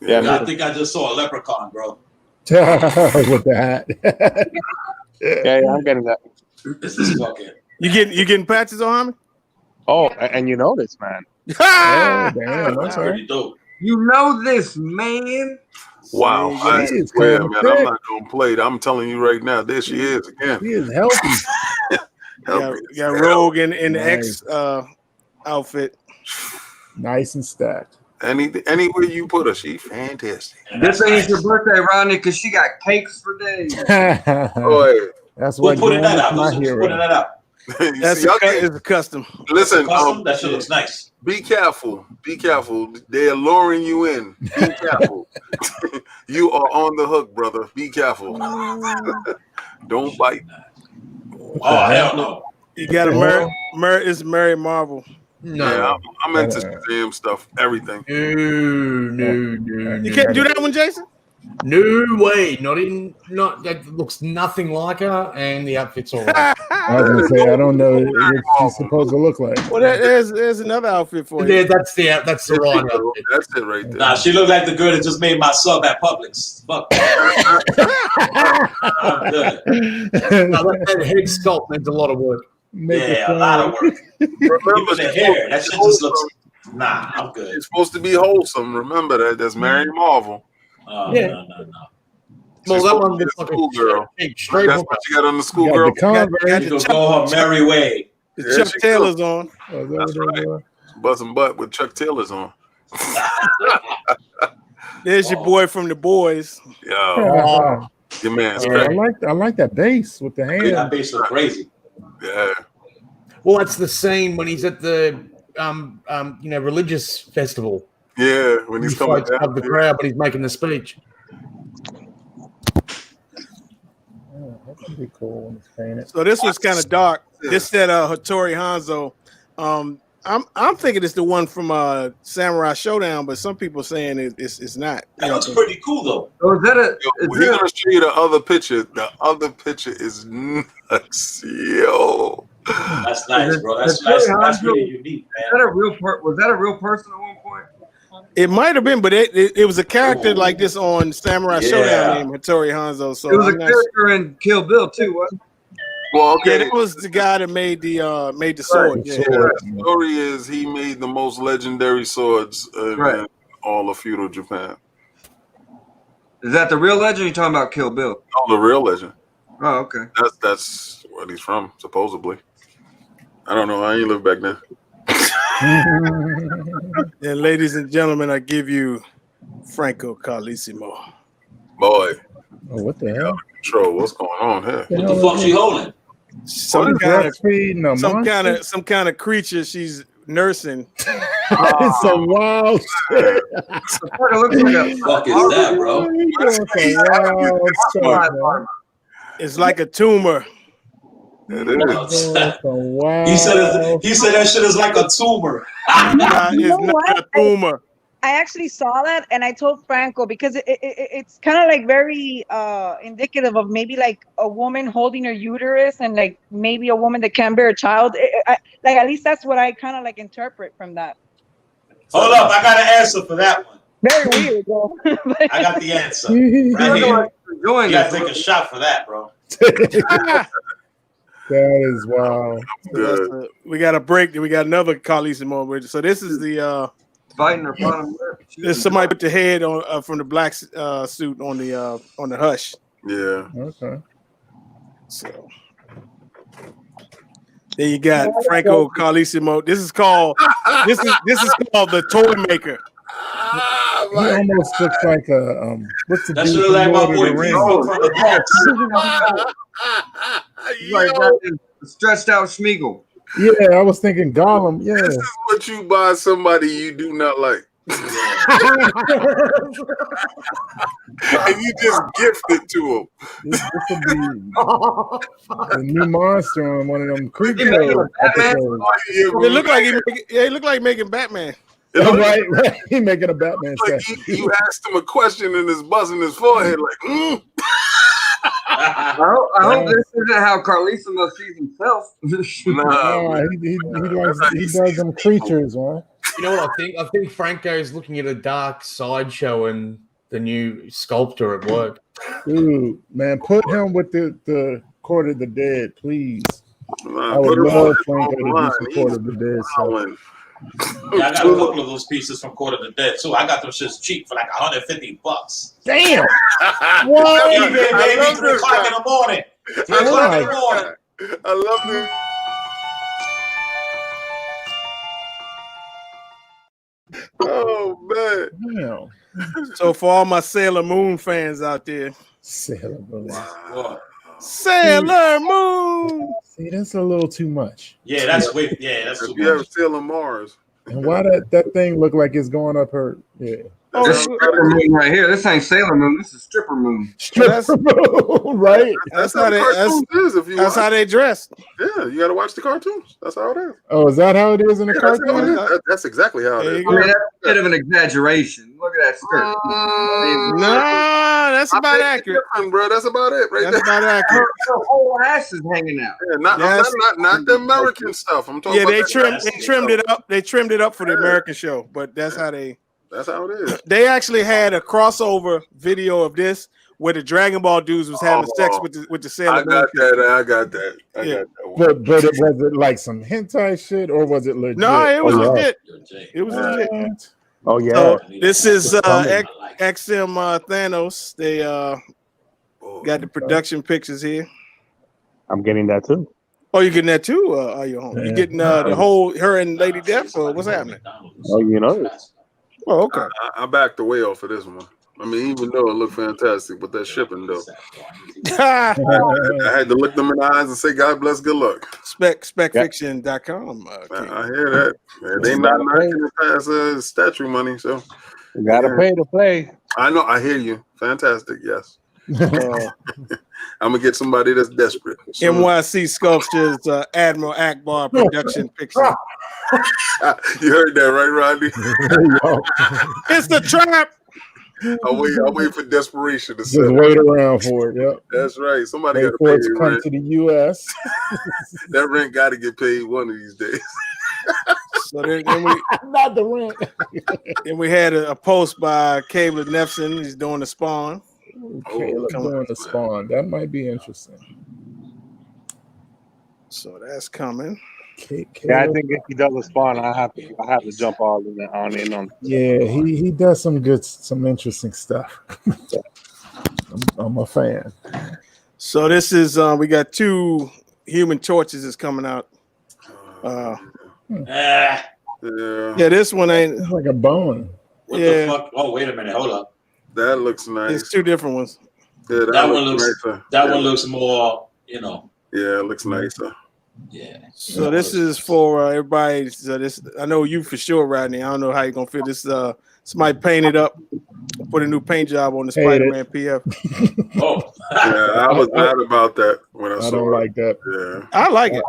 Yeah, I think I just saw a leprechaun, bro. With the hat. Yeah, I'm getting that. This is fucking. You getting patches on, Homie? Oh, and you know this, man. Oh, damn, That's okay. pretty dope. You know this, man. Wow, Yeah, I She is swear, kinda man, thick. I'm not gonna play it. I'm telling you right now, there she is again. He is healthy. Healthy as got hell. Rogue in the Nice. X outfit. Nice and stacked. Anywhere you put her, she fantastic. This ain't your birthday, Ronnie, because she got cakes for days. Boy, That's Who what putting that out? my Who's hero. putting that out? you That's see, y'all can't- it's a custom. listen. Custom? That shit looks nice. Be careful. Be careful. They're luring you in. Be careful. You are on the hook, brother. Be careful. Don't bite. Oh, hell no. You got a it's Mary Marvel. No. Yeah, I'm into Shazam stuff. Everything. No. You can't do that one, Jason? No way. Not that looks nothing like her, and the outfit's all right. I was gonna say I don't know what she's supposed to look like. Well, there's another outfit for you. Yeah, that's the right outfit. That's it right there. Nah, she looked like the girl that just made my sub at Publix. Fuck. I'm good. That head sculpt needs a lot of work. Yeah, a lot of work. Remember Even the hair, that shit just looks. Nah, I'm good. It's supposed to be wholesome. Remember that. That's Mary Marvel. Yeah. No. Well, She's that supposed one to be looks a like a schoolgirl. straight That's from what you got on the You schoolgirl. got the Converse. You can go her merry way. The Yeah, Chuck she Taylor's on. Oh, is that That's what it right. was? Buzzing butt with Chuck Taylor's on. There's your boy from the boys. Yo, Oh, your man's I crazy. like that bass with the That hand. bass look crazy. Yeah. Well, that's the scene when he's at the religious festival. Yeah, when he's He coming fights down. above the crowd, but he's making the speech. Oh, that could be cool when it's painted. So this was kind of dark. This said Hattori Hanzo. I'm thinking it's the one from Samurai Showdown, but some people saying it's not. That looks pretty cool though. So is that a? Yo, we're gonna show you the other picture. The other picture is nuts, yo. That's nice, bro. That's really unique, man. That a real was that a real person at one point? It might have been, but it was a character like this on Samurai Showdown named Hattori Hanzo. So It was a character in Kill Bill too, wasn't it? Well, okay. Yeah, that was the guy that made the sword. Yeah. The story is he made the most legendary swords in all of feudal Japan. Is that the real legend? Or you talking about Kill Bill? Oh, the real legend. Oh, okay. That's where he's from, supposedly. I don't know. I ain't lived back then. And ladies and gentlemen, I give you Franco Carlissimo. Boy. Oh, what the hell? Control. What's going on here? What the fuck she holding? Some kind of creature she's nursing. It's a wild shit. What the fuck is that, bro? It's like a tumor. It is. He said that shit is like a tumor. It's not a tumor. I actually saw that and I told Franco because it's kind of like very indicative of maybe like a woman holding her uterus and like maybe a woman that can't bear a child. Like at least that's what I kind of like interpret from that. Hold up, I got an answer for that one. Very weird, bro. I got the answer. Right here. You gotta take a shot for that, bro. That is wild. We got a break. We got another Carlissimo. So this is the fighting her bottom lip. There's somebody put the head on from the black suit on the hush. Yeah. Okay. So there you got Franco Carlissimo. This is called the Toy Maker. He almost looks like a what's the That dude should from look like my Lord of boy the P Rings? from the Bronx. Like that stretched out Schmeagle. Yeah, I was thinking Gollum. Yeah. This is what you buy somebody you do not like. And you just gift it to him. This will be the new monster on one of them Creepshow episodes. It looked like he looked like making Batman. Right. He making a Batman Like statue. you asked him a question and it's buzzing his forehead like, I hope this isn't how Carlissimo sees himself. Nah, he does them creatures, man. You know what I think? I think Franco's looking at a dark Sideshow and the new sculptor at work. Dude, man, put him with the Court of the Dead, please. I Put would him love on Franco to do line. some Court of the Dead stuff. Yeah, I got a couple of those pieces from Court of the Dead too. I got them shits cheap for like $150. Damn! What? What? Maybe 3 o'clock in the morning. 3 o'clock in the morning. I love this. Oh man! Damn. So for all my Sailor Moon fans out there, Sailor Moon. Wow. Sailor Moon. See, that's a little too much. Yeah, that's way. Yeah, that's too If you ever much. Sailor Mars, And why that thing look like it's going up her? Yeah. This stripper moon right here. This ain't Sailor Moon. This is stripper moon. Stripper moon, right? That's how they. That's how they dress. Yeah, you got to watch the cartoons. That's how it is. Oh, is that how it is in the Yeah, that's how it cartoon? is. That's exactly how it is. I mean, that's a bit of an exaggeration. Look at that skirt. No, that's about accurate, bro. That's about it, right That's there. about accurate. Her whole ass is hanging out. Yeah, not the American stuff. I'm talking Yeah, about they trimmed it up. They trimmed it up for the American show, but that's how they. That's how it is. They actually had a crossover video of this where the Dragon Ball dudes was having sex with the Sailor Moon. I got that. I got that one. But was it like some hentai shit or was it legit? No, it was Oh, legit. It was legit. Oh yeah. So this is XM Thanos. They got the production pictures here. I'm getting that too. Oh, you getting that too? Are you home? You getting the whole her and Lady Death, or what's happening? Oh, you know. Oh, okay. I backed away off of this one. I mean, even though it looked fantastic, but that shipping though, I had to look them in the eyes and say, "God bless, good luck." Specfiction.com. I hear that. Man, they not knocking it past statue money, so you gotta pay to play. I know. I hear you. Fantastic. Yes. I'm gonna get somebody that's desperate. So. NYC Sculptures, Admiral Akbar production picture. You heard that, right, Rodney? It's the trap. I'll wait for desperation to Just set. wait around for it. Yep. That's right. Somebody Wait got to for pay it to come rent. to the U.S. That rent got to get paid one of these days. So then we Not the rent. then we had a post by Caleb Nefson. He's doing the Spawn. Caleb doing the Spawn. That might be interesting. So that's coming. Yeah, I think if he does a Spawn, I have to jump all in on. Yeah, he does some interesting stuff. I'm a fan. So this is we got 2 Human Torches is coming out. Yeah. Yeah, this one ain't. It's like a bone. What the fuck? Oh, wait a minute. Hold up. That looks nice. It's 2 different ones. Yeah, That one looks. nicer. That one looks more. You know. Yeah, it looks nicer. Yeah. So this is for everybody. So this, I know you for sure, Rodney. I don't know how you're gonna feel this. Somebody painted up, put a new paint job on the Spider-Man PF. Oh. Yeah, I was mad about that when I saw it. I don't like that. Yeah. I like it.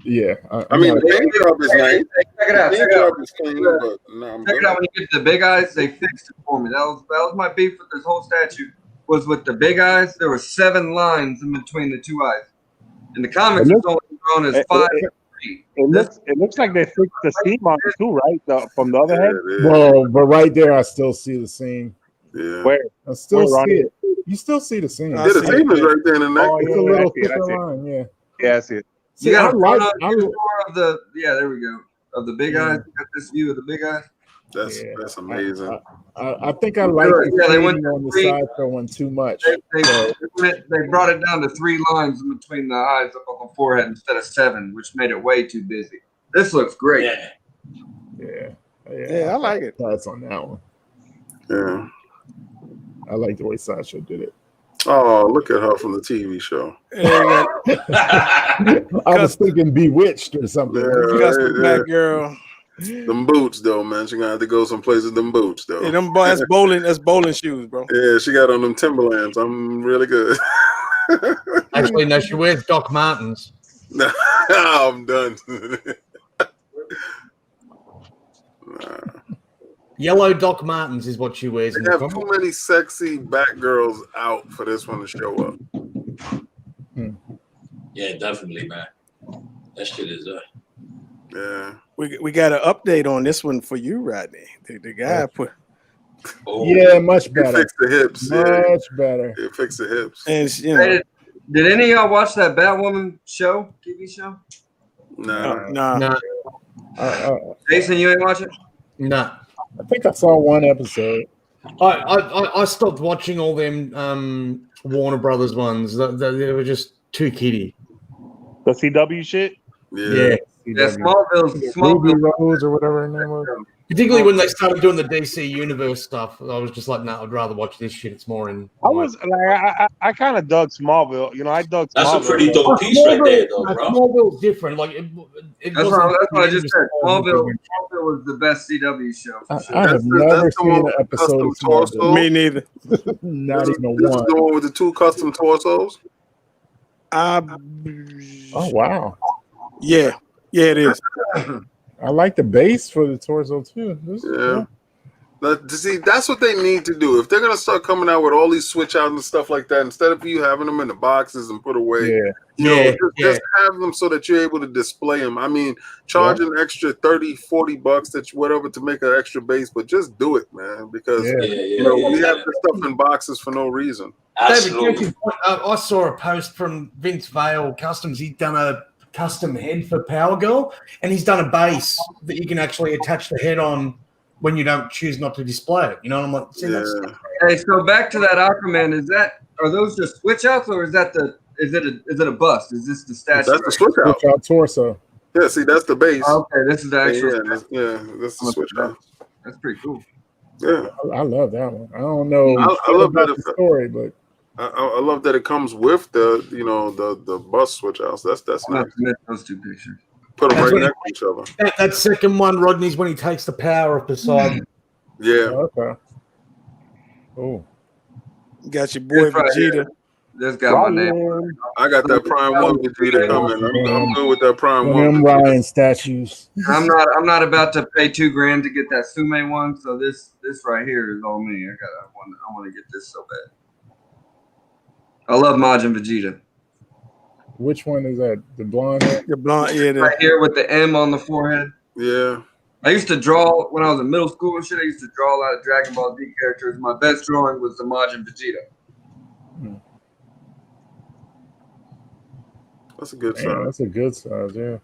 Yeah. I mean, the paint job is nice. Check it out. The Check paint it out. job is clean, but no, I'm Check it out. When you get to the big eyes, they fixed it for me. That was my beef with this whole statue. Was with the big eyes. There were 7 lines in between the 2 eyes. In the comics, it's only drawn as 5. It looks like they fixed the seam on it too, right? From the other head. Well, but right there, I still see the seam. Yeah. Where? I still Where, see it. You still see the seam. Yeah, the seam is right there in the neck. It's a little thicker line. Yeah. Yeah, I see it. See, You got I a like. photo of the there we go, of the big eyes. You got this view of the big eyes. That's amazing. I think I like They went on the Sideshow one too much. They brought it down to 3 lines in between the eyes up on the forehead instead of 7, which made it way too busy. This looks great. Yeah, I like it. That's on that one. Yeah. I like the way Sideshow did it. Oh, look at her from the TV show. I was thinking Bewitched or something. Back girl. Them boots, though, man. She gonna have to go someplace with them boots, though. Yeah, that's bowling shoes, bro. Yeah, she got on them Timberlands. I'm really good. Actually, no, she wears Doc Martens. No, I'm done. Yellow Doc Martens is what she wears. They have too many sexy Batgirls out for this one to show up. Yeah, definitely, man. That shit is Yeah. we got an update on this one for you, Rodney. The guy put. Oh. Yeah, much better. It fixed the hips. Much better. It fixed the hips. And Hey, did any of y'all watch that Batwoman show, TV show? Nah. Jason, you ain't watch it? No. I think I saw one episode. I stopped watching all them Warner Brothers ones. They were just too kiddie. The CW shit? Yeah. Smallville Rose or whatever her name was. Particularly when they started doing the DC Universe stuff, I was just like, no, I'd rather watch this shit. It's more in. I kind of dug Smallville. You know, I dug Smallville. That's a pretty dope piece right there, though, bro. Smallville's different. Like that's what I just said. Smallville was the best CW show. For sure. I have never seen an episode of Smallville. Me neither. Not even This is one. the one with the 2 custom torsos. Oh wow. Yeah, it is. I like the base for the torso too. Yeah. See, that's what they need to do. If they're gonna start coming out with all these switch outs and stuff like that, instead of you having them in the boxes and put away, just have them so that you're able to display them. I mean, charge an extra $30-$40 that whatever to make an extra base, but just do it, man, because we have this stuff in boxes for no reason. Absolutely. I saw a post from Vince Vale Customs. He'd done a custom head for Power Girl, and he's done a base that you can actually attach the head on when you don't choose not to display it. You know, I'm like, hey, so back to that Aquaman. Are those just switch outs, or is it a bust? Is this the statue? That's the switch out torso. Yeah, see, that's the base. Okay, this is the actual. That's the switch out. That's pretty cool. Yeah, I love that one. I don't know. I love that the story, but I love that it comes with the the bus switch outs. That's nice. Those 2 pictures. Put them right next to each other. That second one, Rodney's when he takes the power off the side. Yeah. Okay. Oh. Got your boy Vegeta. This got my name. I got that Prime 1 Vegeta coming. I'm good with that Prime 1. Them Ryan statues. I'm not about to pay $2,000 to get that Sume one. So this right here is all me. I want to get this so bad. I love Majin Vegeta. Which one is that? The blonde? The blonde, right here with the M on the forehead. Yeah. I used to draw when I was in middle school and shit. I used to draw a lot of Dragon Ball Z characters. My best drawing was the Majin Vegeta. That's a good size. That's a good size, yeah.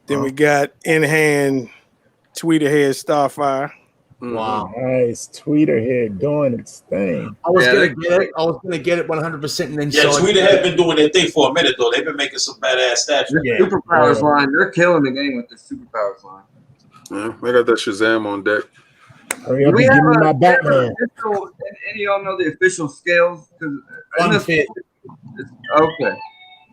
Then we got in hand Tweeterhead Starfire. Wow. Nice. Tweeterhead doing its thing. I was gonna get it 100% and then Tweeterhead been doing their thing for a minute though. They've been making some badass statues. Superpowers line, they're killing the game with the Superpowers line. Yeah, they got that Shazam on deck. Hurry up and give me my Batman. Any of y'all know the official scales? 1/5. Okay. I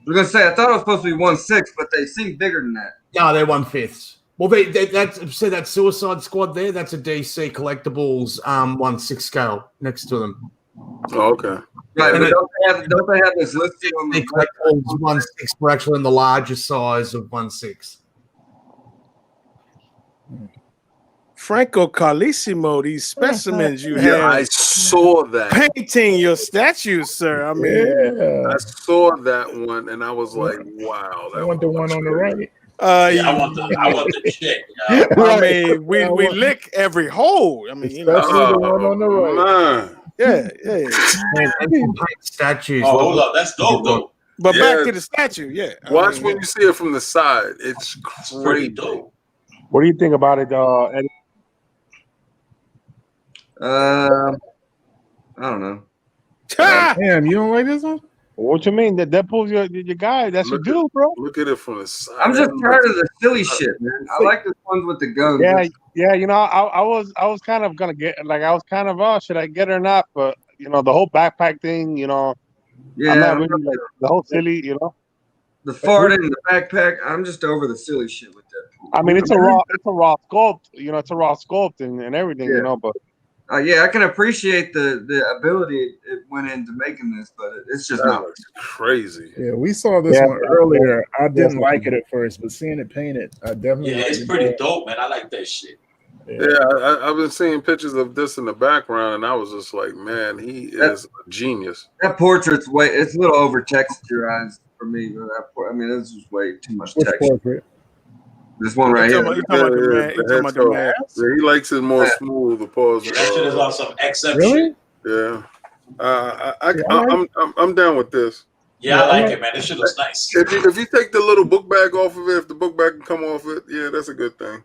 was gonna say I thought it was supposed to be 1/6, but they seem bigger than that. No, they're 1/5. Well, that Suicide Squad there, that's a DC Collectibles 1/6 scale next to them. Oh, okay. Right, but don't they have this listed on the Collectibles 1/6 were actually in the larger size of 1/6. Franco Carlissimo, these specimens you have. I saw that. Painting your statues, sir. I mean, I saw that one and I was like, wow. I want the one on the right. I want the chick. I mean, we lick every hole. I mean, especially the one on the right. Yeah. Statues. Oh, hold up, that's dope though. But back to the statue, Watch when you see it from the side. It's pretty dope. What do you think about it, Eddie? I don't know. Damn, you don't like this one? What you mean? That Deadpool's your guy. That's your dude, bro. Look at it from the side. I'm just tired of the silly shit, man. I like the ones with the guns. Yeah. You know, I was kind of gonna get should I get it or not? But you know, the whole backpack thing. You know, I'm not really like the whole silly. You know, the fart in the backpack. I'm just over the silly shit with Deadpool. I mean, it's a raw sculpt. You know, it's a raw sculpt and everything. You know, but. I can appreciate the ability it went into making this, but it's just not crazy. Yeah, we saw this one earlier. I didn't like it at first, but seeing it painted, I definitely. Yeah, it's pretty dope, man. I like that shit. Yeah, I've been seeing pictures of this in the background, and I was just like, man, he is a genius. That portrait's it's a little over texturized for me. But this is way too much texture. Portrait? This one right here. You talking about the mask? Yeah, he likes it more smooth. The pause. That shit is on some XM Really? shit. Yeah. I'm down with this. Yeah, I like it, man. This shit looks nice. If you take the little book bag off of it, if the book bag can come off it, yeah, that's a good thing.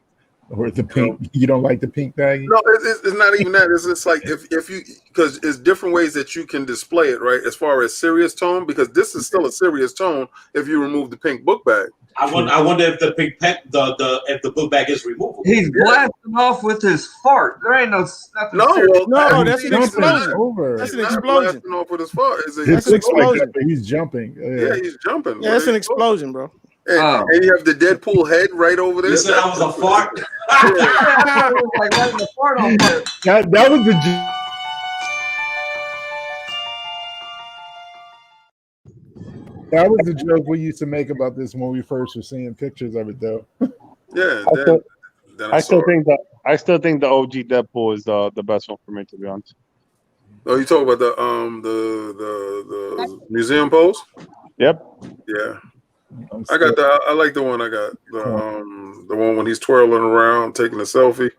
Or the pink? You don't like the pink baggie? No, it's not even that. It's just like if you, because it's different ways that you can display it, right? As far as serious tone, because this is still a serious tone if you remove the pink book bag. I wonder if the pink if the book bag is removable. He's blasting off with his fart. There ain't nothing. No, that's an explosion. That's an explosion. Off with his fart. That's an explosion. He's jumping. Yeah, he's jumping. Yeah, that's an explosion, bro. And you have the Deadpool head right over there. You said that was a fart? That was the. That was the joke we used to make about this when we first were seeing pictures of it, though. Yeah, I still think the OG Deadpool is the best one for me, to be honest. Oh, you talk about the museum pose? Yep. Yeah. I like the one I got. The one when he's twirling around taking a selfie.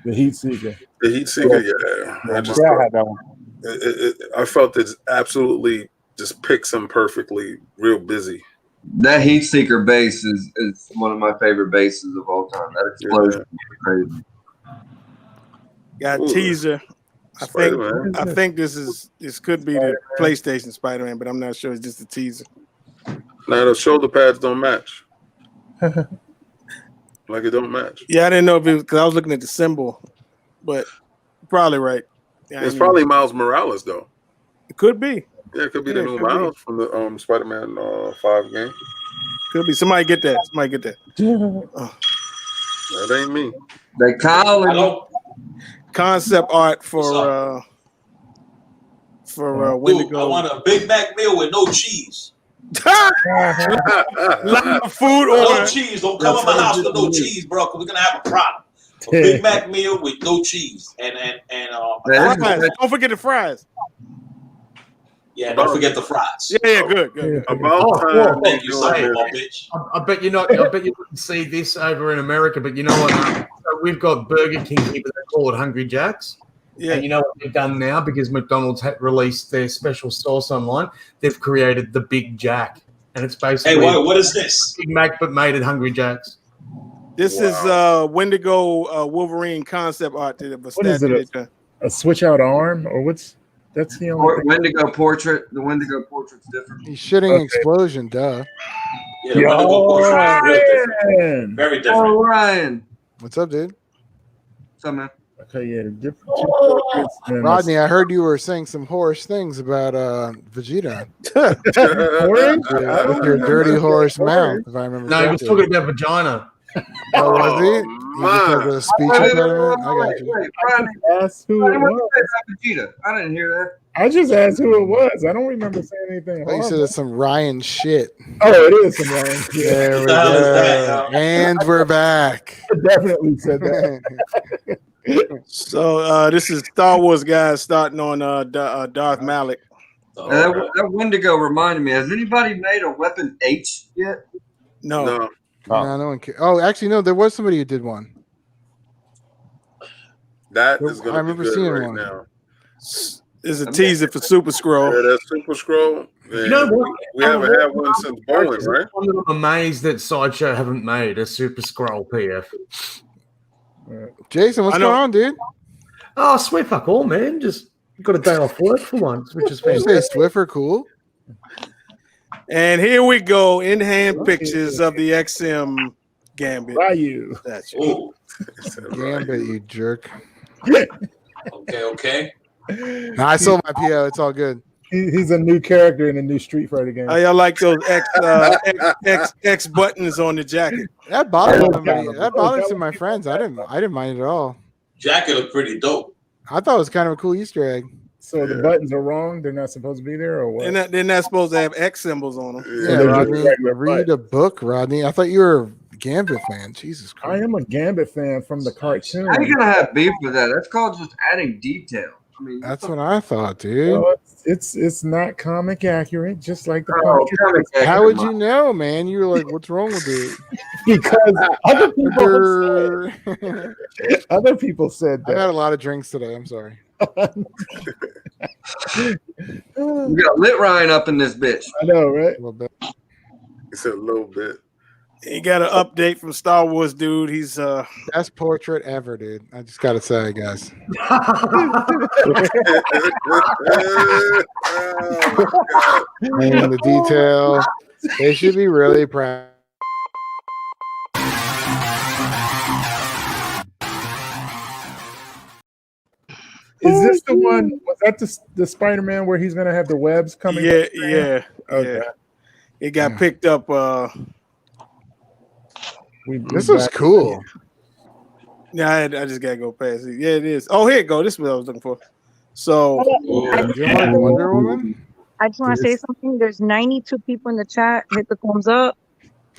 The Heat Seeker. The Heat Seeker, yeah. I had that one. I felt it absolutely just picks him perfectly, real busy. That Heat Seeker base is one of my favorite bases of all time. That explosion is crazy. Got teaser. I think this could be the PlayStation Spider-Man, but I'm not sure. It's just a teaser. Now the shoulder pads don't match. Like it don't match. Yeah, I didn't know if it was because I was looking at the symbol, but probably right. Yeah, it's probably Miles Morales though. It could be. Yeah, it could be the new Miles from the Spider-Man 5 game. Could be. Somebody get that. That ain't me. They call it concept art for Wendigo. I want a Big Mac meal with no cheese. Live food or no cheese. Don't come in my house with no cheese, bro. Because we're gonna have a problem. A Big Mac meal with no cheese and fries. Don't forget the fries. Yeah, don't forget the fries. Yeah, good. About time. Thank you, son, bitch. I bet you didn't see this over in America, but you know what? So we've got Burger King here, but they call it Hungry Jack's. Yeah. And you know what they've done now? Because McDonald's had released their special sauce online, they've created the Big Jack. And it's basically what is this? Big Mac, but made at Hungry Jack's. This is Wendigo Wolverine concept art. What is it? A switch out arm? Or what's that's the only Wendigo portrait. The Wendigo portrait's different. He's shitting explosion, duh. Yeah, the Wendigo portrait is very different. Very different. Oh, Ryan. What's up, dude? What's up, man? Okay, yeah, different. Rodney, I heard you were saying some horse things about Vegeta. With your dirty horse mouth, if I remember. No, he was talking about vagina. Oh, was he? Because of the speech impediment? I got you. Asked who it was. Vegeta. I didn't hear that. I just asked who it was. I don't remember saying anything. You said it's some Ryan shit. Oh, it is some Ryan shit. There we go. And we're back. I definitely said that. So this is Star Wars guys starting on Darth Malik. That Wendigo reminded me. Has anybody made a Weapon H yet? No. No, no one cares. Oh, actually, no. There was somebody who did one. That is going to be remember good seeing right one. now. There's a teaser for Super Scroll. Yeah, that Super Scroll. You know what? We haven't had one since Boeing, right? I'm amazed that Sideshow haven't made a Super Scroll PF. Jason, what's going on, dude? Oh, sweet fuck all, man. Just got a day off work for once, which is Did you fantastic. say Swiffer cool? And here we go, in-hand pictures of the XM Gambit. Ryu. That's Ooh. Gambit, you jerk. Okay. No, I sold my PO. It's all good. He's a new character in a new Street Fighter game. How y'all like those X buttons on the jacket? That bothered somebody. That bothered some of my friends. I didn't mind it at all. Jacket looked pretty dope. I thought it was kind of a cool Easter egg. So the buttons are wrong. They're not supposed to be there, or what? They're not supposed to have X symbols on them. Yeah, Rodney, read a book, Rodney. I thought you were a Gambit fan. Jesus Christ. I am a Gambit fan from the cartoon. How are you gonna have beef with that? That's called just adding detail. I mean, That's what I thought, dude. Well, it's not comic accurate, just like the oh, pumpkin. comic How would accurate. you know, man? You were like, "What's wrong with it?" Because other people said I've had a that. lot of drinks today. I'm sorry. We got Lit Ryan up in this bitch. I know, right? A little bit. It's a little bit. He got an update from Star Wars, dude. He's Best portrait ever, dude. I just gotta say, guys. And the detail, they should be really proud. Is this the one? Was that the Spider-Man where he's gonna have the webs coming? yeah. Okay. It got picked up. This was cool. Yeah, I just gotta go past it. Yeah, it is. Oh, here you go. This is what I was looking for. So, You like Wonder Woman? I just want to say something. There's 92 people in the chat. Hit the thumbs up.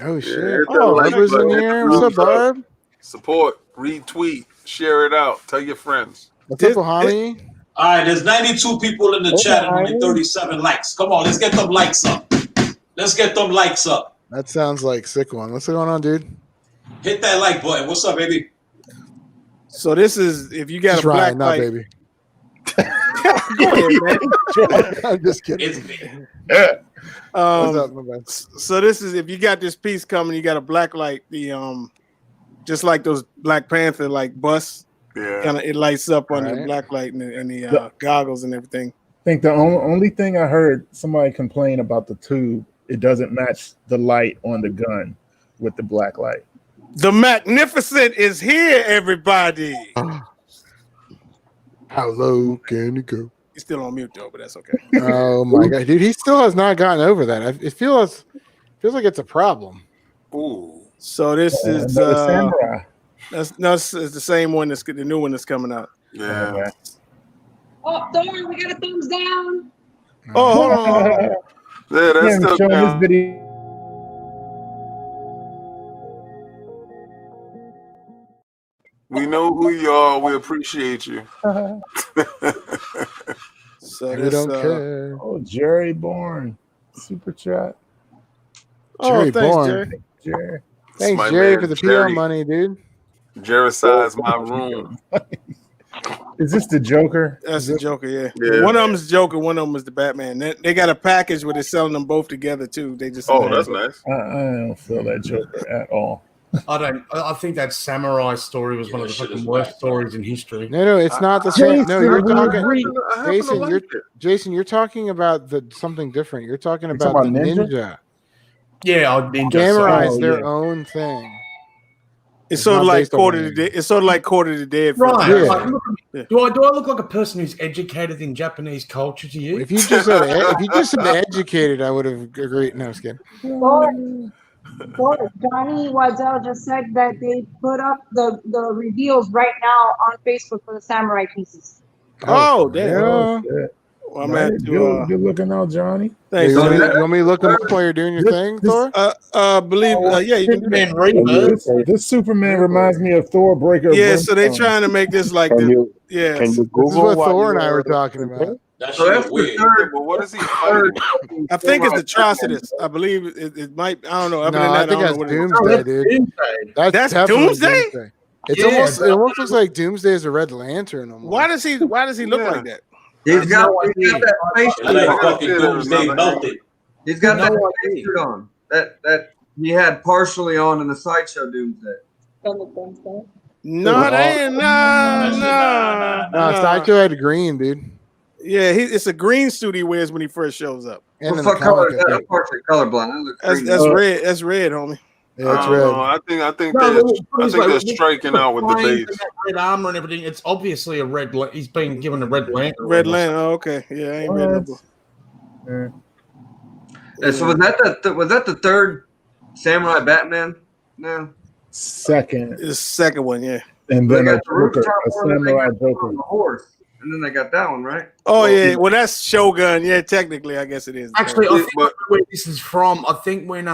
Oh shit! hit that Oh, like Barbara's in button. here. What's up, Barb? Support, retweet, share it out. Tell your friends. What's up, Ohani? All right, there's 92 people in the chat and only 37 likes. Come on, let's get them likes up. Let's get them likes up. That sounds like Sick One. What's going on, dude? Hit that like button. What's up, baby? so this is if you got Just a black Ryan, not light. baby. Go ahead, man. I'm just kidding. It's me. What's up, my bad? So this is if you got this piece coming, you got a black light. The just like those Black Panther like bus, Yeah. kind of it lights up on the Right. black light and the goggles and everything. I think the only thing I heard somebody complain about the tube, it doesn't match the light on the gun with the black light. The Magnificent is here, everybody. How low can it go? He's still on mute though, but that's okay. Oh my god, dude! He still has not gotten over that. It feels like it's a problem. Ooh. So this is Another samurai. that's the same one that's the new one that's coming out. Yeah. Okay. Oh, don't worry, we got a thumbs down. Oh, hold on. Yeah, that's Yeah, still showing this down. video. We know who you are. We appreciate you. So We this, don't care. Oh, Jerry Bourne, super chat. Oh, Jerry thanks, Bourne. Jerry. Jerry. Thanks, My Jerry, man, for the Jerry. PR money, dude. Jericide my room. Is this the Joker? That's the Joker, yeah. Yeah. One of them is Joker, one of them is the Batman. They got a package where they're selling them both together too. They just Oh, that's nice. I don't feel that Joker at all. I think that samurai story was one of the shit is fucking worst whack. stories in history. No, it's not the same. No, you're Jason, talking. I happen to Jason, like you're it. Jason. You're talking about something different. You're talking You're about talking the about Ninja? ninja. Yeah, I ninja. Samurai Oh, is their yeah. own thing. it's It's sort of not like based on Quarter to anything. Dead. It's sort of like Quarter to Dead. Right. Yeah. Like, look at me. Yeah. Do I look like a person who's educated in Japanese culture to you? If you just said educated, I would have agreed. No, I was kidding. Johnny Waddell just said that they put up the reveals right now on Facebook for the samurai pieces. Oh, damn. Yeah. Oh, shit. Well, I'm at Good looking out, Johnny. thanks. You want, me, Johnny. you want me to look them up while you're doing your thing, Thor? Yeah, you can do that. Superman Rebirth. This Superman reminds me of Thor Breaker. Yeah, so they trying to make this like Can the you yeah. can you This is Google what while Thor you and I were were talking about. That So shit that's is the weird. Yeah, but what is he fighting? I think it's Atrocitus. I believe it might. I don't know. Other No, than I that, think I that's don't know what it is. Doomsday, dude. Doomsday. That's definitely Doomsday? It's Yeah, almost but- it almost looks like Doomsday is a Red Lantern. Almost. Why does he look Yeah. like that? He's got that face It's like suit on. fucking Doomsday melted. He's got that No face idea. suit on. That he had partially on in the Sideshow Doomsday. No, they ain't. Nah. No, Sideshow had green, dude. Yeah, it's a green suit he wears when he first shows up. And What in the fuck color comic, is I that? think. I'm partially colorblind. That looks green. That's red. That's red, homie. Yeah, it's I don't red. know. I think No, they're striking out with the flames base. and that red armor and everything. It's obviously a red. He's been given a red lantern. Red Lantern. Oh, okay. Yeah, I ain't read no book. And so was that the third Samurai Batman? No. Second, It's the second one, yeah. and They then a got the rooftop Joker, a one, and they samurai got the one Joker. on the horse, and then they got that one, right? Oh yeah, well that's Shogun. Yeah, technically, I guess it is. Actually, I think But- where this is from. I think when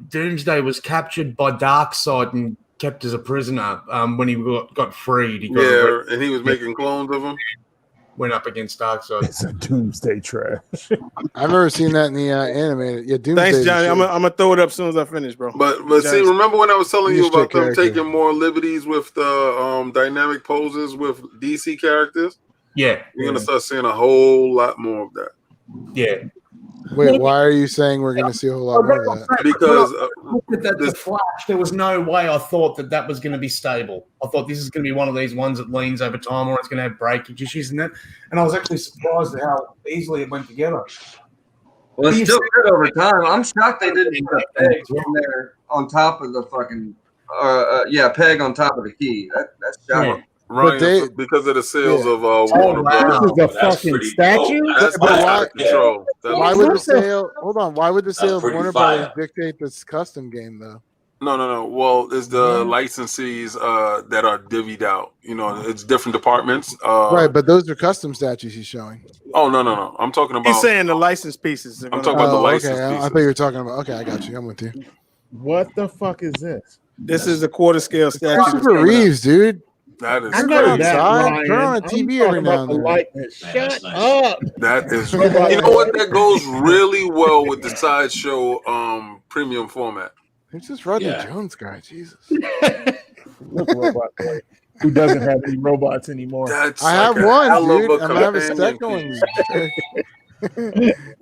Doomsday was captured by Darkseid and kept as a prisoner, when he got freed, he got Yeah, and he was making clones of him. went up against Darkseid. It's a doomsday trash. I've never seen that in the animated. Yeah, Doomsday. Thanks, Johnny. I'm gonna throw it up as soon as I finish, bro. But see, remember when I was telling you about them character. taking more liberties with the dynamic poses with DC characters? Yeah, you're gonna start seeing a whole lot more of that. Yeah. Wait, why are you saying we're going to see a whole lot more of that? Because the Flash, there was no way I thought that was going to be stable. I thought this is going to be one of these ones that leans over time, or it's going to have breakage issues and that. And I was actually surprised at how easily it went together. Well, it's still good over time. I'm shocked they didn't put a peg in there on top of the fucking, peg on top of the key. That's shocking. Ryan, because of the sales of Warner Brothers. This is a fucking statue. That's out of control. Why would the sale? Hold on. Why would the sale of Warner Brothers dictate this custom game though? No. Well, it's the licensees that are divvied out. You know, it's different departments. Right, but those are custom statues he's showing. Oh no. I'm talking about. He's saying the license pieces. I'm talking about the license pieces. I thought you were talking about. Okay, I got you. I'm with you. What the fuck is this? This is a quarter scale statue. Christopher Reeves, dude. That is I know crazy. that, Turn on a TV every now and then. Shut up. That is. You know what? That goes really well with the Sideshow premium format. Who's this Rodney Jones guy? Jesus. Look, robot boy, who doesn't have any robots anymore. That's I have one, dude. I'm having a second one.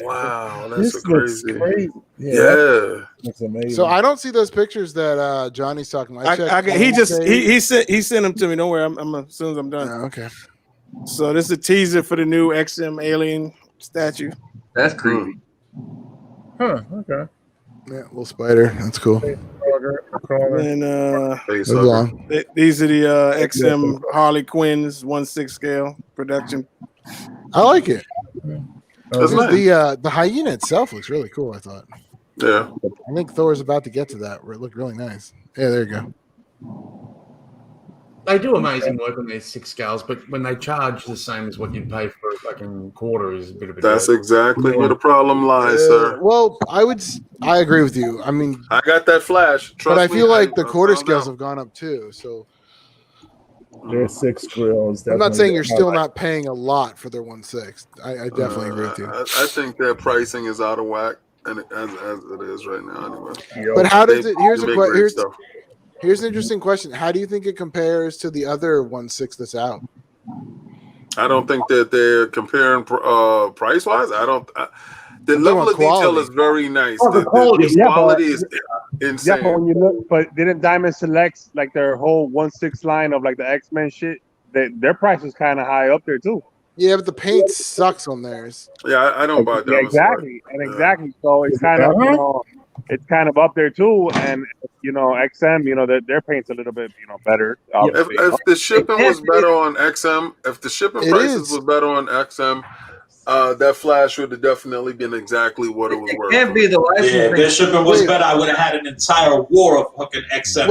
Wow, This that's looks crazy. crazy. Yeah. That's amazing. So I don't see those pictures that Johnny's talking about. He sent them to me. Don't worry. I'm as soon as I'm done. Okay. So this is a teaser for the new XM alien statue. That's creepy. Huh? Okay. Yeah, little spider. That's cool. And these are the XM Harley Quinn's 1/6 scale production. I like it. That's nice. The hyena itself looks really cool. I thought. Yeah. I think Thor's about to get to that where it looked really nice. Yeah, there you go. They do amazing work on their 6 scales, but when they charge the same as what you'd pay for a fucking quarter is a bit of a That's joke. exactly where the problem lies, sir. Well, I agree with you. I mean, I got that flash. But I feel like the quarter scales have gone up too. So there's 6 grills. I'm not saying you're still not paying a lot for their 1/6. I definitely agree with you. I think their pricing is out of whack, and as it is right now, anyway. But how does it? Here's an interesting question. How do you think it compares to the other 1/6 that's out? I don't think that they're comparing price wise. The level of detail is very nice. The quality is insane. Yeah, but when you look, but didn't Diamond Select like their whole 1/6 line of like the X-Men shit? Their price is kind of high up there too. Yeah, but the paint sucks on theirs. Yeah, I don't buy that. Yeah, exactly. So it's kind of it's kind of up there too, and XM, their paint's a little bit better. If the shipping was better on XM, if the shipping prices was better on XM, that flash would have definitely been exactly what it was worth. Can't be the licensing. Yeah, if their shipping was better, I would have had an entire war of fucking XM.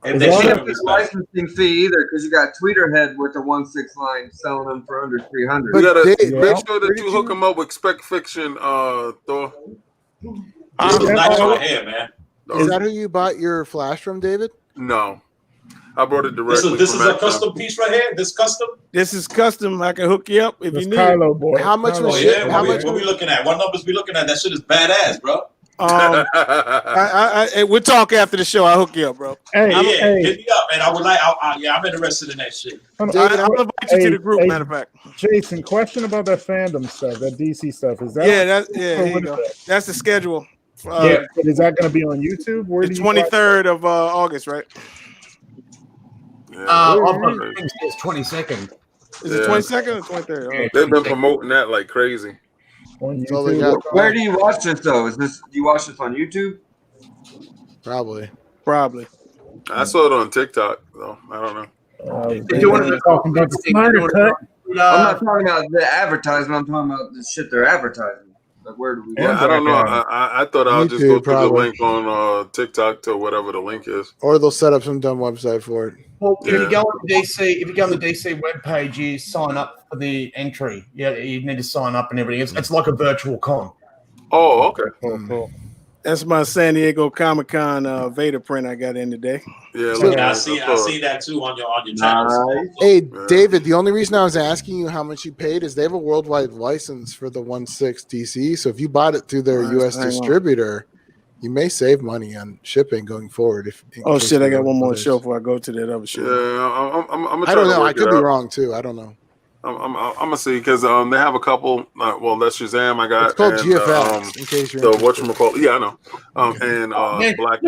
If their shipping was better. Licensing fee either, because you got Tweeterhead with the 1/6 line selling them for under $300. You gotta make sure that you hook them up with Spec Fiction, Thor. Man. Is that who you bought your flash from, David? No, I brought it directly. This is a custom piece right here. This is custom. I can hook you up if you need. Kylo boy. How much was it? What we looking at? What numbers we looking at? That shit is badass, bro. We'll talk after the show. I'll hook you up, bro. Hit me up, and I would like. I'm interested in that shit. David, I'll invite you to the group. Matter of fact, Jason, question about that fandom stuff, that DC stuff. Is that? Here you go. That's the schedule. Is that going to be on YouTube? Where the 23rd of August, right? It's 22nd. Is it 22nd or 23rd? Yeah, they've been promoting that like crazy. Where do you watch this though? Do you watch this on YouTube? Probably. I saw it on TikTok though. I don't know. You want to talk about the Snyder cut? I'm not talking about the advertisement. I'm talking about the shit they're advertising. Like, where do we? I don't know. I thought I'll just go through the link on TikTok to whatever the link is, or they'll set up some dumb website for it. Well, if you go on the DC webpage, you sign up for the entry. Yeah, you need to sign up and everything. It's like a virtual con. Oh, okay. Cool. That's my San Diego Comic-Con Vader print I got in today. Yeah, I see that too on your channel. Hey, David, the only reason I was asking you how much you paid is they have a worldwide license for the 1/6 DC. So if you bought it through their U.S. distributor, you may save money on shipping going forward. Oh shit! I got one more show before I go to that other show. Yeah, I'm I don't know. I could be wrong too. I don't know. I'm gonna see because they have a couple. Well, that's Shazam. I got. It's called GFX. In case you're the whatchamacallit. Yeah, I know. And Black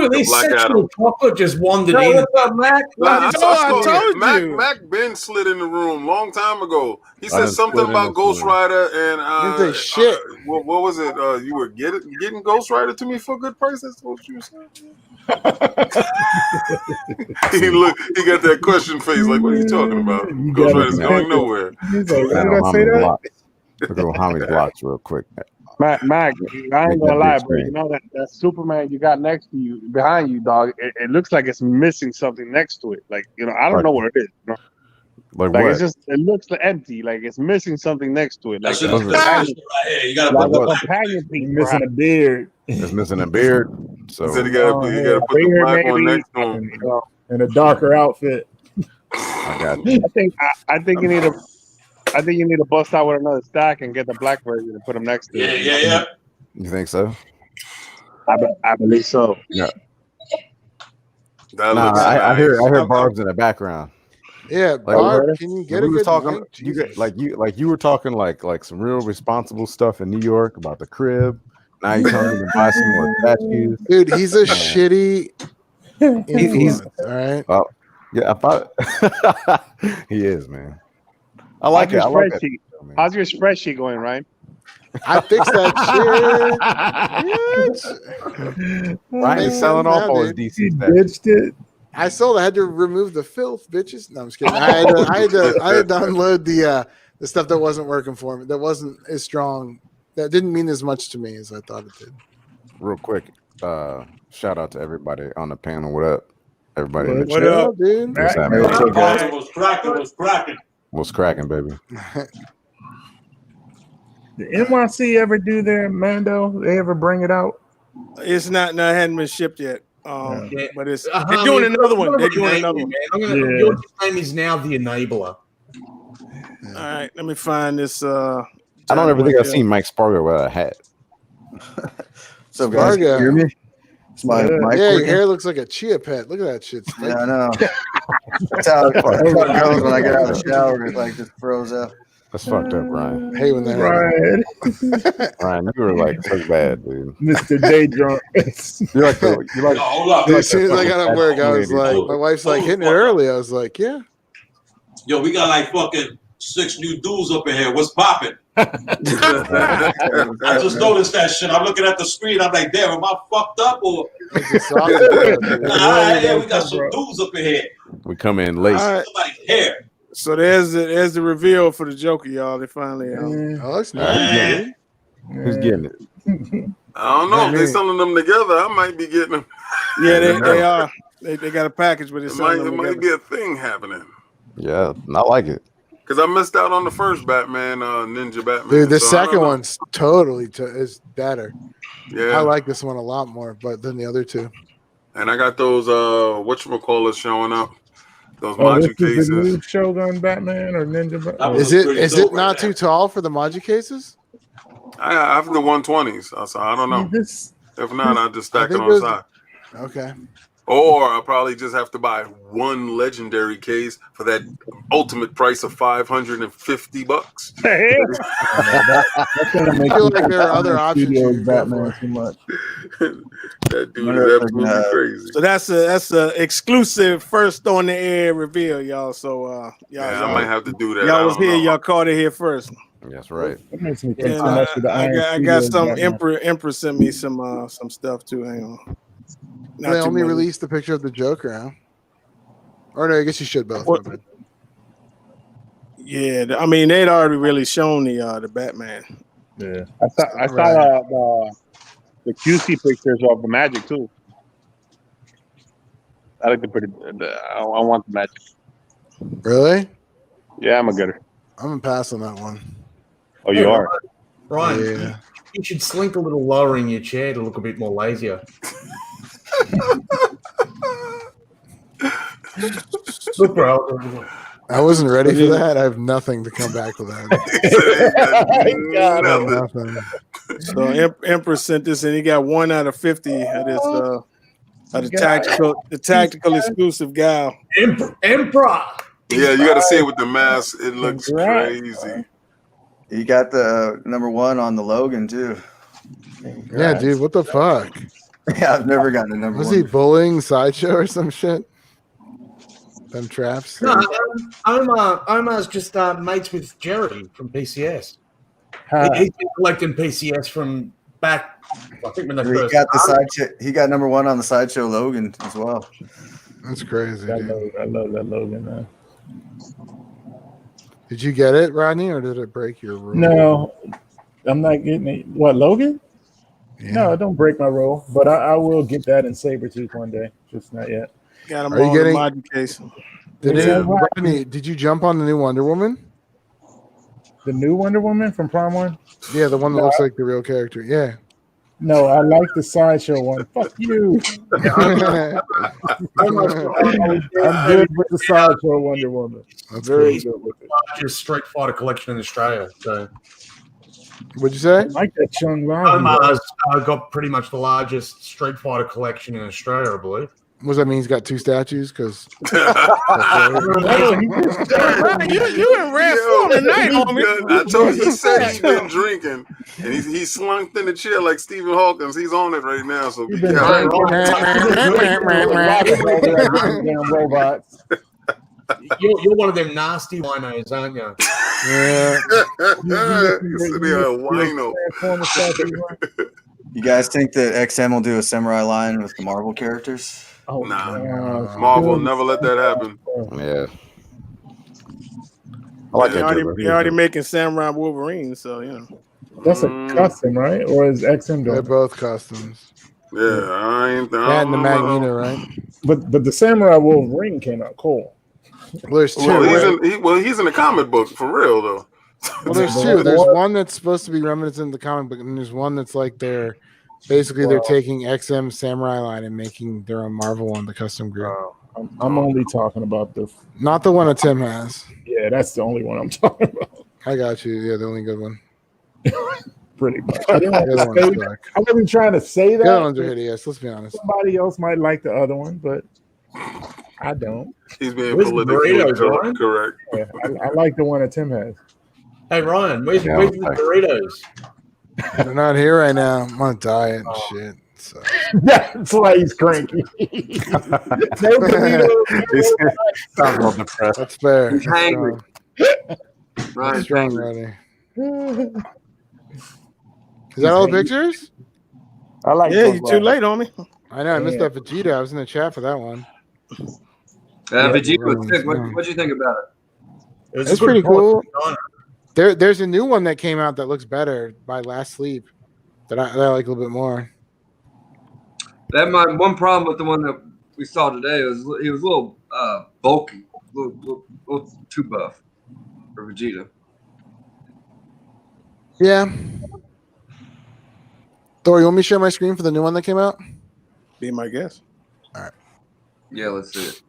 Adam. Chocolate just wandered in. What's up, Mac? I told you. Mac Ben slid in the room long time ago. He said something about Ghost Rider and shit. What was it? You were getting Ghost Rider to me for a good price. That's what you said. He got that question face. Like, what are you talking about? Ghost Rider's going nowhere. He's like, why did I say that? Look at how many blocks real quick. Mac, I ain't gonna lie, bro. You know that Superman you got next to you, behind you, dog. It looks like it's missing something next to it. Like, you know, I don't know what it is. You know? Like what? It's just it looks empty. Like it's missing something next to it. Like That's just right here. You gotta like put a companion piece. Missing a beard. It's missing a beard. So he said you gotta put the black one next to him. In a darker outfit. I got you. I think you need to bust out with another stack and get the black version and put them next to it. Yeah. You think so? I believe so. Yeah. I hear Barb's in the background. Yeah, Like, Barb, can you get a good talking? link? You were talking like some real responsible stuff in New York about the crib. Now you're coming to buy some more statues. Dude, he's a shitty influence, all right? Oh, yeah, I thought he is, man. I like it. I like it. How's your spreadsheet going, Ryan? I fixed that shit. Ryan's selling off all his DC Ditched it. I sold. I had to remove the filth, bitches. No, I'm just kidding. I had to download the stuff that wasn't working for me. That wasn't as strong. That didn't mean as much to me as I thought it did. Real quick, shout out to everybody on the panel. What up, everybody? What up, dude? What's happening? What's cracking, baby? Did NYC ever do their Mando? They ever bring it out? It's not. No, it hadn't been shipped yet. But it's they're doing another one. They're doing another one. Your name is now the Enabler. All right, let me find this. I don't ever think I've seen Mike Spargo with a hat. So guys, can you hear me? It's my mic your working? hair looks like a chia pet. Look at that shit. Yeah, I know. That's how it goes when I get out of the shower. It like just froze up. That's fucked up, Ryan. Hey, when that Ryan, you were like so bad, dude. Mr. Day Drunk. You're like hold up. As soon as I got up work, I was like, my wife's like hitting it early. I was like, yeah. Yo, we got like fucking 6 new dudes up in here. What's popping? I just noticed that shit. I'm looking at the screen. I'm like, damn, am I fucked up or? Yeah, we got some dudes up in here. We come in late. Somebody's hair. So there's the reveal for the Joker, y'all. They finally oh, it's nice. Who's getting it? I don't know. If they're selling them together, I might be getting them. Yeah, they are. They got a package, but it might be a thing happening. Yeah, I like it. Because I missed out on the first Batman, Ninja Batman. Dude, the second one's totally is better. Yeah, I like this one a lot more, but than the other two. And I got those whatchamacallits showing up. Those Maji cases. The new Shogun Batman or Ninja Batman? Is it not too tall for the Maji cases? I have the 120s, so I don't know. If not, I'll just stack it on the side. Okay. Or I'll probably just have to buy one legendary case for that ultimate price of $550. I feel like there are other options. Batman too much. That dude is absolutely crazy. So that's a exclusive first on the air reveal, y'all. So y'all, I might have to do that. Y'all was here, y'all caught it here first. That's right. That makes me think so much of the I got some Empress sent me some stuff too. Hang on. They only released the picture of the Joker, huh? Or no, I guess you should both. Yeah, I mean they'd already really shown the Batman. Yeah, I saw the QC pictures of the Magic too. I like the pretty. I want the Magic. Really? Yeah, I'm a getter. I'm gonna pass on that one. Oh, you are? Right. Yeah. You should slink a little lower in your chair to look a bit more lazier. Look, bro. I wasn't ready for that. I have nothing to come back with that. Nothing. So Empress sent this, and he got 1 out of 50 of this of the tactical exclusive gal. Emperor. Yeah, you got to see it with the mask. It looks crazy. He got the #1 on the Logan too. Yeah, dude, what the fuck? Yeah, I've never gotten a #1. Was he bullying Sideshow or some shit? Them traps? No, Omar's just mates with Jerry from PCS. He's been collecting PCS from back. I think when they first. He got #1 on the Sideshow Logan as well. That's crazy. I love that Logan, man. Did you get it, Rodney, or did it break your rule? No, I'm not getting it. What, Logan? Yeah. No, don't break my rule, but I will get that in Sabretooth one day. Just not yet. Got him Are you on getting- the modern case. Rodney, did you jump on the new Wonder Woman? The new Wonder Woman from Prime 1? Yeah, the one that looks like the real character. Yeah. No, I like the Sideshow one. Fuck you. I'm good with the Sideshow Wonder Woman. That's very cool. good with it. Largest Street Fighter collection in Australia. So What'd you say? I like that Chung Lao. Omar's got pretty much the largest Street Fighter collection in Australia, I believe. What does that mean? He's got 2 statues? Because You in rare form tonight, homie. I told you, he said he's been drinking, and he slunked in the chair like Stephen Hawkins. He's on it right now, so be careful. Robots. You're one of them nasty winos, aren't you? Yeah. Wino. You guys think that XM will do a samurai line with the Marvel characters? Oh, nah. Marvel never let that happen. Yeah. I like that. You're already making Samurai Wolverine, so you know. That's a custom, right? Or is XM doing They're both customs. Yeah, I ain't. That and the Magneto, right? But the Samurai Wolverine came out cool. Well, there's 2. He's in the comic book for real though. Well, there's 2. There's one that's supposed to be reminiscent of the comic book, and there's one that's like they're taking XM Samurai line and making their own Marvel one, the custom group. I'm only talking about not the one that Tim has. Yeah, that's the only one I'm talking about. I got you. Yeah, the only good one. Pretty much. The other one's suck. I wasn't trying to say that. The other ones are hideous. Let's be honest. Somebody else might like the other one, but I don't. He's being politically correct. Yeah, I like the one that Tim has. Hey Ryan, where's the burritos? They're not here right now. I'm on a diet and shit. So. That's why he's cranky. That's fair. He's hangry. Right, strong, ready. Is that all the pictures? I like. Yeah, you're too late on me. I know. I missed that Vegeta. I was in the chat for that one. Vegeta was sick. What'd you think about it? It's pretty cool. There's a new one that came out that looks better by Last Sleep that I like a little bit more. That my one problem with the one that we saw today was he was a little bulky, a little too buff for Vegeta. Yeah. Thor, you want me to share my screen for the new one that came out? Be my guest. All right. Yeah, let's see it.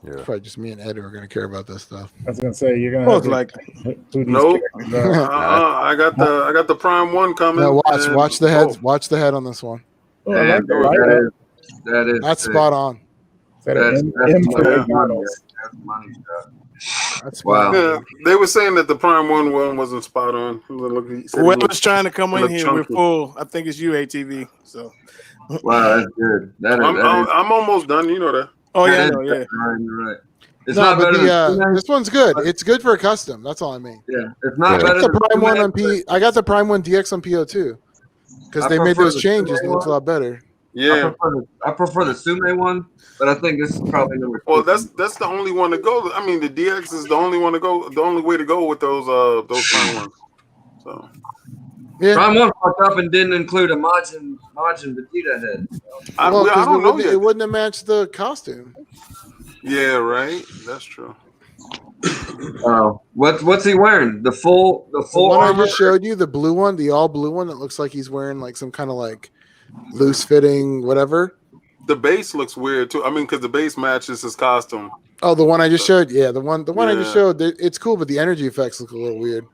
Yeah. It's probably just me and Ed who are going to care about this stuff. I was going to say you're going to like. Nope. I got the Prime 1 coming. No, watch the head. Watch the head on this one. Oh, I like that's spot on. That's wow. Yeah, they were saying that the Prime 1 wasn't spot on. Whoever's trying to come in here, we're full. I think it's you, ATV. So. Wow, that's good. I'm almost done. You know that. Oh yeah, right. It's no, not but better. This one's good. It's good for a custom. That's all I mean. Yeah, it's not better. The Prime 1 on I got the Prime 1 DX on PO2 because they made those changes and it looks a lot better. Yeah, I prefer the Sume one, but I think this is probably number 2. Well, that's the only one to go. I mean, the DX is the only one to go. The only way to go with those Prime ones. So. Yeah. Prime 1 fucked up and didn't include a Majin Vegeta head. I don't know yet. It wouldn't have matched the costume. Yeah, right. That's true. Oh, what's he wearing? The full one I armor? just showed you, the blue one, the all blue one that looks like he's wearing like some kind of like loose fitting whatever. The base looks weird too. I mean, because the base matches his costume. Oh, the one I just showed. Yeah, the one I just showed. It's cool, but the energy effects look a little weird.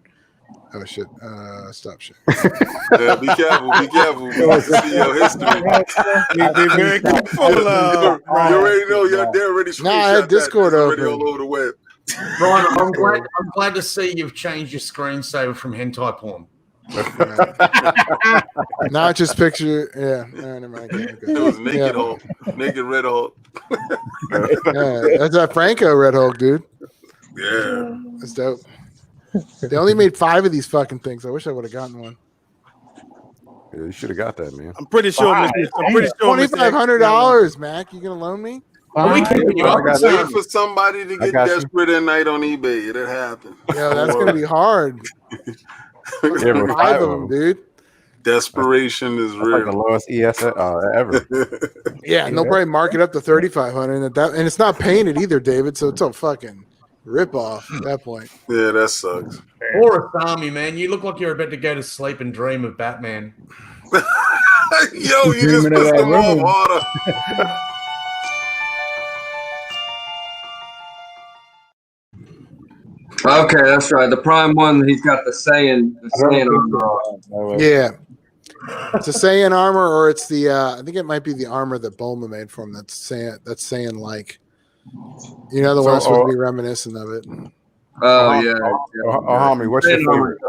Oh shit! Stop shit. Yeah, be careful. Be careful. We want to see your history. Be very careful. You already know. They're already screenshot. I had Discord already open. all over the web. Brian, I'm glad to see you've changed your screensaver from hentai porn. Not just picture. Yeah, no, never mind. Okay. It was naked Hulk, naked Red Hulk. Yeah, that's a Franco Red Hulk, dude. Yeah, that's dope. They only made 5 of these fucking things. I wish I would have gotten one. Yeah, you should have got that, man. I'm pretty sure. $2,500, Mac. You gonna loan me? Wait for somebody to get desperate at night on eBay. It happened. Yeah, that's gonna be hard. 5 of them, dude. Desperation is real. Like the lowest ES ever. Yeah, and they'll probably mark it up to 3,500, and it's not painted either, David. So it's a fucking rip off at that point. Yeah, that sucks. Or a Sami, man. You look like you're about to go to sleep and dream of Batman. Yo, you just pissed them off harder. Okay, that's right. The Prime one, he's got the Saiyan armor. Yeah, it's a Saiyan armor, or it's the I think it might be the armor that Bulma made for him. That's Saiyan like. You know, the one that's supposed to be reminiscent of it. Oh yeah. Homie, what's your favorite?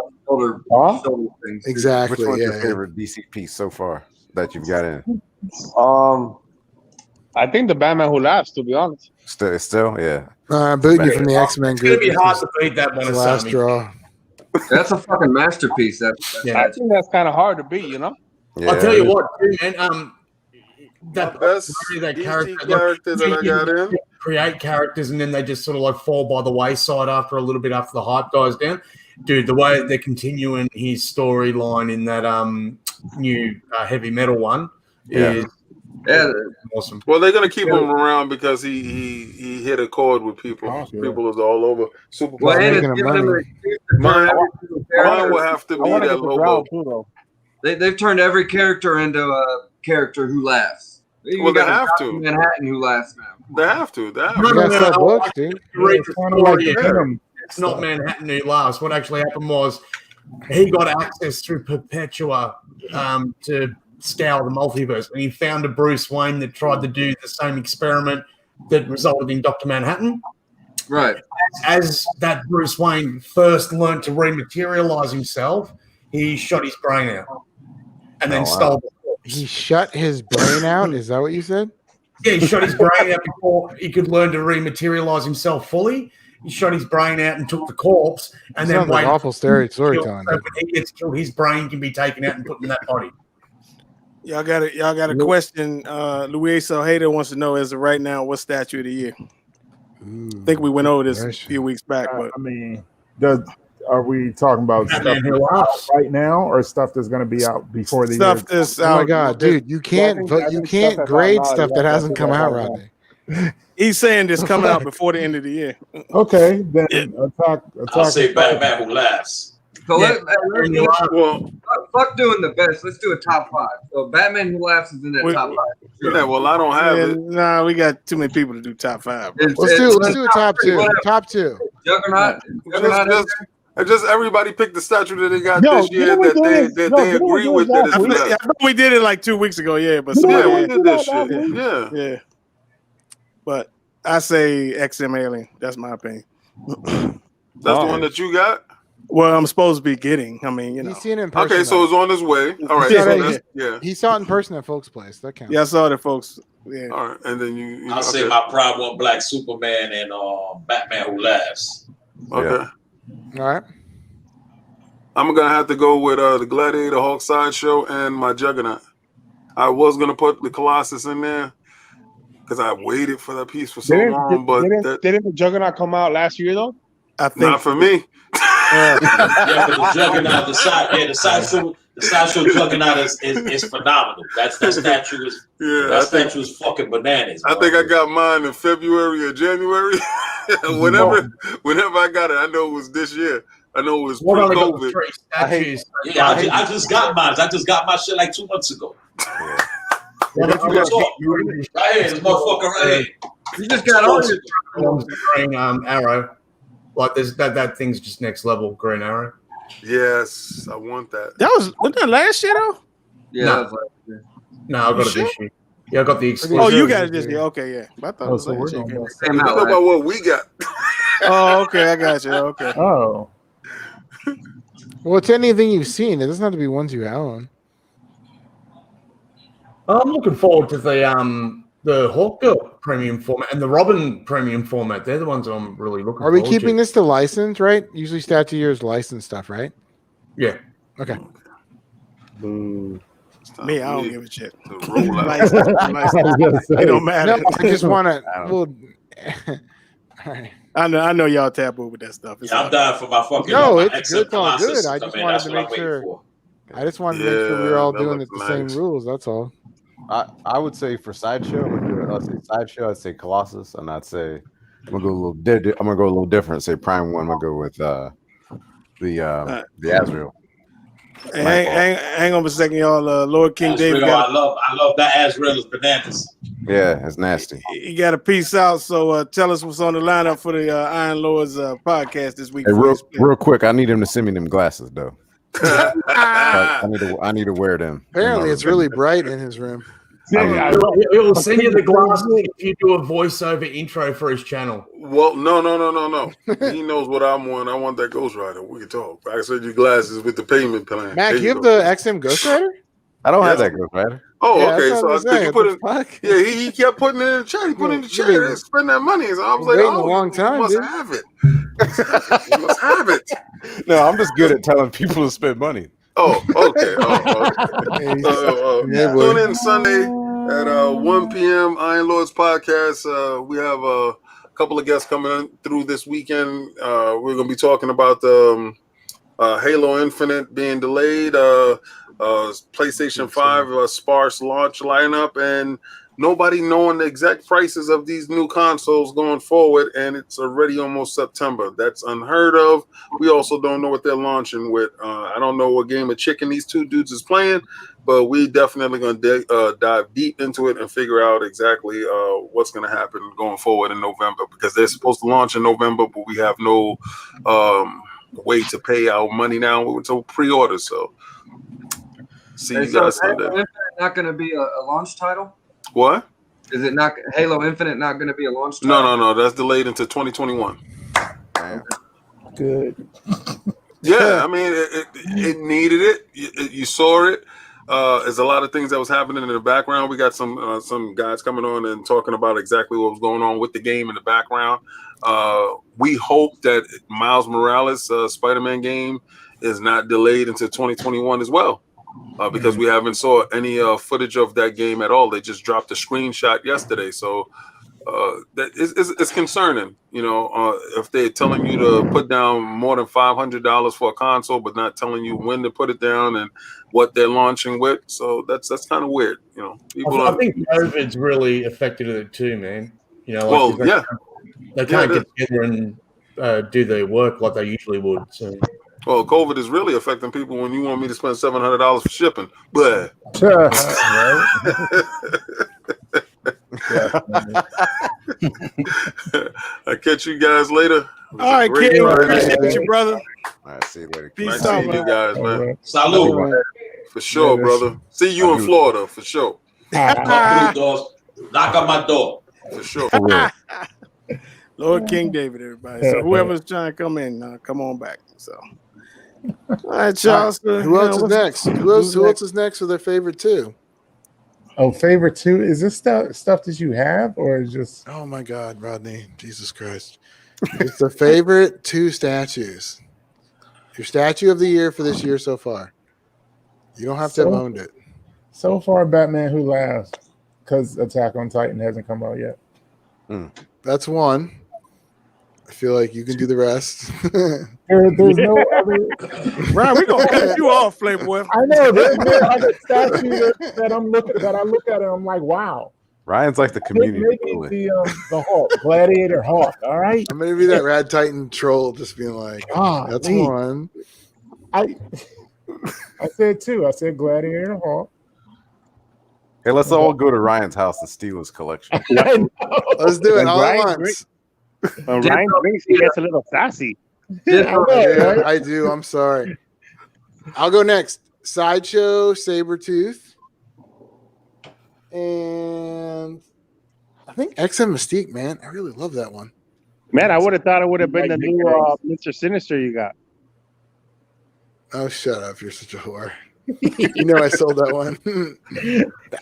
Exactly. Which one's your favorite DC piece so far that you've got in? I think the Batman Who Laughs, to be honest. Still, yeah. Booting you from the X-Men group. It's gonna be hard to beat that one. Last draw. That's a fucking masterpiece. I think that's kind of hard to beat, you know. Yeah. I'll tell you what, too, man. That best that DC character that I got in. Create characters and then they just sort of like fall by the wayside after a little bit after the hype dies down. Dude, the way they're continuing his storyline in that new heavy metal one is awesome. Well, they're gonna keep him around because he hit a chord with people. People is all over. Super. Mine will have to be that logo. They've turned every character into a character who laughs. Well, they have to. Manhattan who laughs now. They have to. It's not Manhattan who laughs. What actually happened was he got access through Perpetua to scour the multiverse, and he found a Bruce Wayne that tried to do the same experiment that resulted in Dr. Manhattan. Right. As that Bruce Wayne first learned to rematerialize himself, he shot his brain out and then stole the corpse. He shut his brain out? Is that what you said? Yeah, he shot his brain out before he could learn to rematerialize himself fully. He shot his brain out and took the corpse, and then like awful storytelling. So when he gets killed, his brain can be taken out and put in that body. Y'all got a question. Luis Ojeda wants to know as of right now, what statue of the year? I think we went over this a few weeks back. But I mean, are we talking about stuff right now or stuff that's going to be out before the stuff year? that's out? Oh my god, dude, you can't grade stuff that hasn't come out, Rodney. He's saying this coming out before the end of the year. Okay, then I'll say Batman Who Laughs. So fuck doing the best. Let's do a top 5. So Batman Who Laughs is in that top 5. Yeah, well, I don't have it. Nah, we got too many people to do top 5. Let's do a top 2. Top 2. Juggernaut. Just everybody picked the statue that they got this year that they agree with. That is I thought we did it like 2 weeks ago. Yeah, but we did this shit. Yeah. But I say XM Alien. That's my opinion. That's the one that you got. Well, I'm supposed to be getting. I mean, you know. He's seen it in person. Okay, so it's on his way. All right. He saw it in person at Folks' Place. That counts. Yeah, I saw it at Folks. Yeah. All right, and then you I'll say my Prime One Black Superman and Batman Who Laughs. Okay. All right. I'm gonna have to go with the Gladiator, Hulk, Sideshow, and my Juggernaut. I was gonna put the Colossus in there because I waited for that piece for so long, but didn't the Juggernaut come out last year though? I think not for me. Yeah, but the Juggernaut, the The Sideshow Juggernaut is phenomenal. That statue is fucking bananas. I think I got mine in February or January. whenever I got it, I know it was this year. I know it was pre-COVID. Yeah, I just got mine. I just got my shit like 2 months ago. Right here, this motherfucker right here. You just got all your green arrow. Like that thing's just next level green arrow. Yes, I want that. Wasn't that last year though? Yeah. No, I got it this year. Yeah, I got the exclusive. Oh, you got it this year. Okay, yeah. I thought it was last year. Talk about what we got. Oh, okay, I got you. Okay. Oh. Well, it's anything you've seen. It doesn't have to be ones you own. I'm looking forward to the Hawkgirl premium format and the Robin premium format. They're the ones that I'm really looking Are forward we to. keeping this to license, right? Usually statue years license stuff, right? Yeah. Okay. Me, I don't give a shit. It It don't matter. No, I just want to. Well, all right. I know y'all taboo with that stuff. Yeah, I'm dying for my fucking. No, my it's good. It's all good. I just wanted to make sure. I just wanted to make sure we were all doing it the same rules. That's all. I would say for Sideshow, I'd say Sideshow, I'd say Colossus, and I'd say I'm gonna go a little different. Say Prime One. I'm gonna go with the Azrael. Hang on a second, y'all. Lord King David. I love that Azrael is bananas. Yeah, it's nasty. You got a peace out. So tell us what's on the lineup for the Iron Lords podcast this week. Hey, real quick, I need him to send me them glasses though. I need to wear them. Apparently, it's really bright in his room. It will send you the glasses if you do a voiceover intro for his channel. Well, no. He knows what I'm on. I want that Ghost Rider. We can talk. I said you glasses with the payment plan. Mac, you have the XM Ghost Rider? I don't have that Ghost Rider. Oh, Yeah, okay. that's So what I'm did you saying. put it? What the fuck? Yeah, he kept putting it in the chat. He put it in the chat and spend that money. So I was like, waiting oh, a long time, you must dude. have it. You must have it. No, I'm just good at telling people to spend money. Oh, okay. Tune in Sunday at 1 p.m. Iron Lords podcast. We have a couple of guests coming through this weekend. We're going to be talking about Halo Infinite being delayed, PlayStation 5 sparse launch lineup, and nobody knowing the exact prices of these new consoles going forward, and it's already almost September. That's unheard of. We also don't know what they're launching with. I don't know what game of chicken these two dudes is playing, but we definitely going to dive deep into it and figure out exactly what's going to happen going forward in November, because they're supposed to launch in November, but we have no way to pay our money now until pre-order. So see you guys Sunday. Halo Infinite not going to be a launch title? What? Is it not Halo Infinite not going to be a launch title? No. That's delayed into 2021. Good. Yeah, I mean, it needed it. You saw it. There's a lot of things that was happening in the background. We got some guys coming on and talking about exactly what was going on with the game in the background. We hope that Miles Morales Spider-Man game is not delayed into 2021 as well. Because we haven't saw any footage of that game at all. They just dropped a screenshot yesterday, so that is concerning. You know, if they're telling you to put down more than $500 for a console, but not telling you when to put it down and what they're launching with, so that's kind of weird. You know, I think COVID's really affected it too, man. You know, like they can't get together and do their work like they usually would. So. Well, COVID is really affecting people when you want me to spend $700 for shipping. But I'll catch you guys later. All right, kid. Appreciate you, brother. All right, see you later. Peace nice out, seeing you guys, man. Salud. For sure, brother. See you in Florida, for sure. Knock on my door. For sure. Lord King David, everybody. So whoever's trying to come in, come on back. So, all right, y'all. Who else is next? Who else is next for their favorite two? Oh, favorite two? Is this stuff that you have, or is just? Oh my God, Rodney! Jesus Christ! It's the favorite two statues. Your statue of the year for this year so far. You don't have to have owned it. So far, Batman Who Laughs, because Attack on Titan hasn't come out yet. That's one. I feel like you can do the rest. There's no other. Ryan, we're gonna cut you off, Playboy. I know there's no other statue that I'm looking that I look at and I'm like, wow. Ryan's like the community. Maybe the Hawk, Gladiator Hawk. All right. I'm gonna be that Rad Titan troll, just being like, that's one. I said two. I said Gladiator Hawk. Hey, let's all go to Ryan's house and steal his collection. Let's do it all at once. Ryan thinks he gets a little sassy. Yeah, I do. I'm sorry. I'll go next. Sideshow, Sabretooth. And I think XM Mystique, man. I really love that one. Man, I would have thought it would have been the new Mr. Sinister you got. Oh, shut up. You're such a whore. You know I sold that one.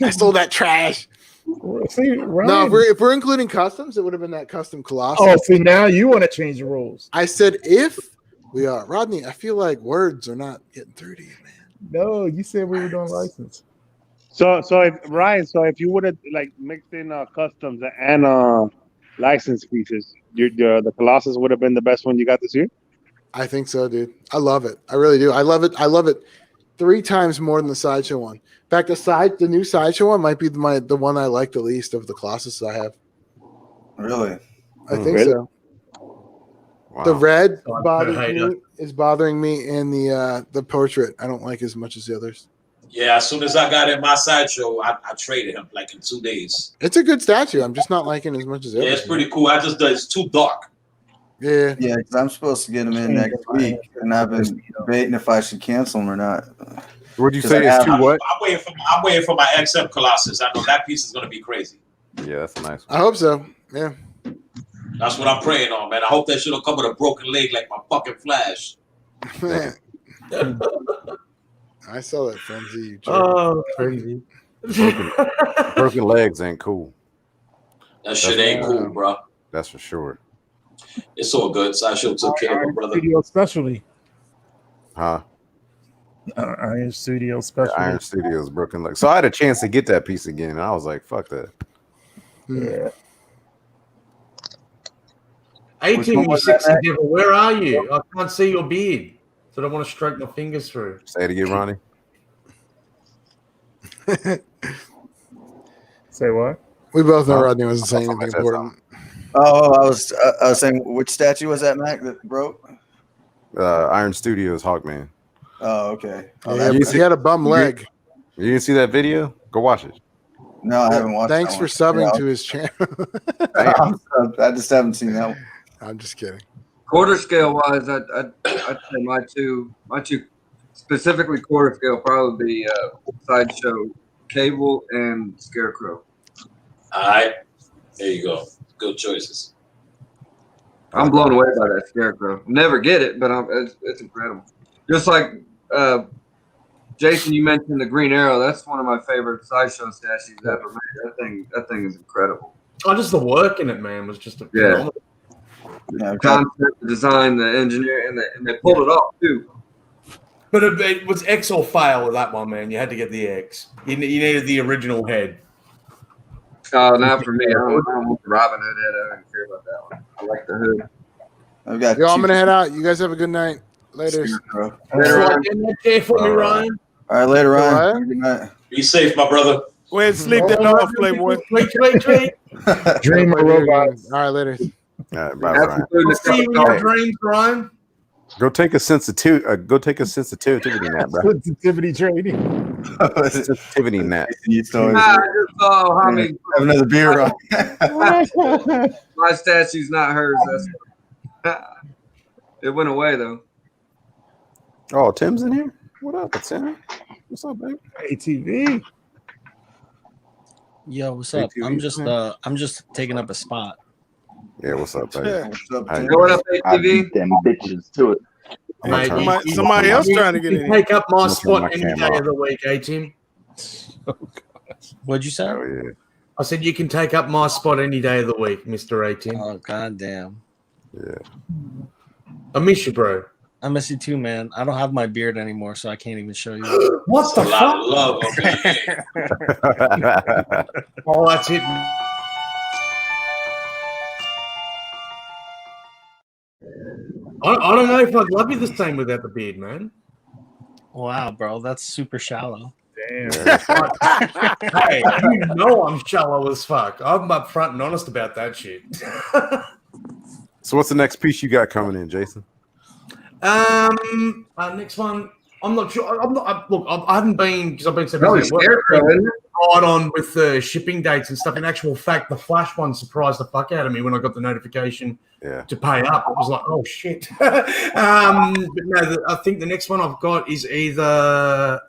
I sold that trash. See, Ryan. No, if we're including customs, it would have been that custom Colossus. Oh, see, now you want to change the rules. I said if we are. Rodney, I feel like words are not getting through to you, man. No, you said we were doing license. So if you would have like mixed in customs and license pieces, the Colossus would have been the best one you got this year. I think so, dude. I love it. I really do. I love it. I love it 3 times more than the Sideshow one. In fact, the new Sideshow one might be the one I like the least of the Colossus I have. Really? I think so. Wow. The red is bothering me, and the portrait I don't like as much as the others. Yeah, as soon as I got in my Sideshow, I traded him like in 2 days. It's a good statue. I'm just not liking it as much as the Yeah, others. it's pretty cool. It's too dark. Yeah, because I'm supposed to get them in next week, and I've been debating if I should cancel them or not. What'd you say? It's too what? I'm waiting for my XM Colossus. I know that piece is gonna be crazy. Yeah, that's a nice one. I hope so. Yeah. That's what I'm praying on, man. I hope that shit will come with a broken leg like my fucking Flash. I saw that frenzy. You Oh, crazy. Broken legs ain't cool. That shit ain't cool, bro. That's for sure. It's all good. Sideshow took care of my brother. Studio specialty. Huh? Iron Studio specialty. Iron Studios broken legs. So I had a chance to get that piece again, and I was like, "Fuck that." Yeah. 18, you sexy devil. Where are you? I can't see your beard, so I don't want to stroke my fingers through. Say it again, Ronnie. Say what? We both know Rodney wasn't saying anything important. Oh, I was saying, which statue was that, Mac, that broke? Iron Studios Hawkman. Oh, okay. He had a bum leg. You didn't see that video? Go watch it. No, I haven't watched. Thanks for subbing to his channel. I just haven't seen that one. I'm just kidding. Quarter scale wise, I'd say my two specifically quarter scale probably be Sideshow, Cable, and Scarecrow. All right, there you go. Good choices. I'm blown away by that Scarecrow. Never get it, but it's incredible. Just like Jason, you mentioned the Green Arrow. That's one of my favorite Sideshow statues ever made. That thing is incredible. Oh, just the work in it, man, was just a phenomenal. The concept, the design, the engineer, and they pulled it off too. But it was X or fail with that one, man. You had to get the X. You needed the original head. Oh, not for me. I don't want the Robin Hood head. I don't care about that one. I like the hood. I've got. Yo, I'm gonna head out. You guys have a good night. Later. Care for me, Ryan. All right, later, Ryan. Good night. Be safe, my brother. Go ahead and sleep that off, Playboy. Dream of robots. All right, later. All right, bye, Ryan. I'll see you in your dreams, Ryan. Go take a sensitivity nap, bro. Sensitivity training. Sensitivity nap. I just saw how many. Have another beer on. My statue's not hers. That's it went away though. Oh, Tim's in here. What up, Tim? What's up, baby? ATV. Yo, what's up? I'm just taking up a spot. Yeah, what's up, baby? What's up, How you Going up doing? ATV. Them bitches to it. Somebody else trying to get in. Take up my I'm gonna turn spot my any camera day off. of the week, Tim. What'd you say? Oh yeah. I said you can take up my spot any day of the week, Mr. 18. Oh goddamn! Yeah. I miss you, bro. I miss you too, man. I don't have my beard anymore, so I can't even show you. What the A lot of fuck? love, man. Oh, that's it. I don't know if I'd love you the same without the beard, man. Wow, bro, that's super shallow. Damn. Hey, you know I'm shallow as fuck. I'm upfront and honest about that shit. So what's the next piece you got coming in, Jason? Next one. I'm not sure. Look, I haven't been because I've been so No, busy. he's Scarecrow, isn't it? Right on with the shipping dates and stuff. In actual fact, the Flash one surprised the fuck out of me when I got the notification to pay up. It was like, oh shit. But no, I think the next one I've got is either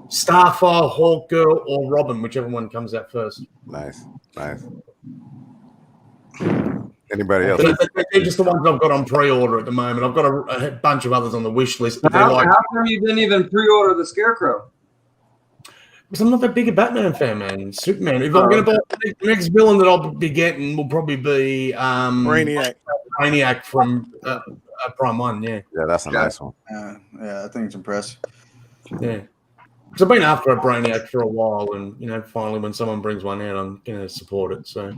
Starfire, Hawk Girl, or Robin, whichever one comes out first. Nice. Anybody else? They're just the ones I've got on pre-order at the moment. I've got a bunch of others on the wish list. But How come you didn't even pre-order the Scarecrow? Because I'm not that big a Batman fan, man. Superman. If I'm going to buy the next villain that I'll be getting, will probably be Brainiac from Prime 1. Yeah, that's a nice one. Yeah, I think it's impressive. Yeah. Because I've been after a Brainiac for a while, and finally, when someone brings one out, I'm going to support it. So,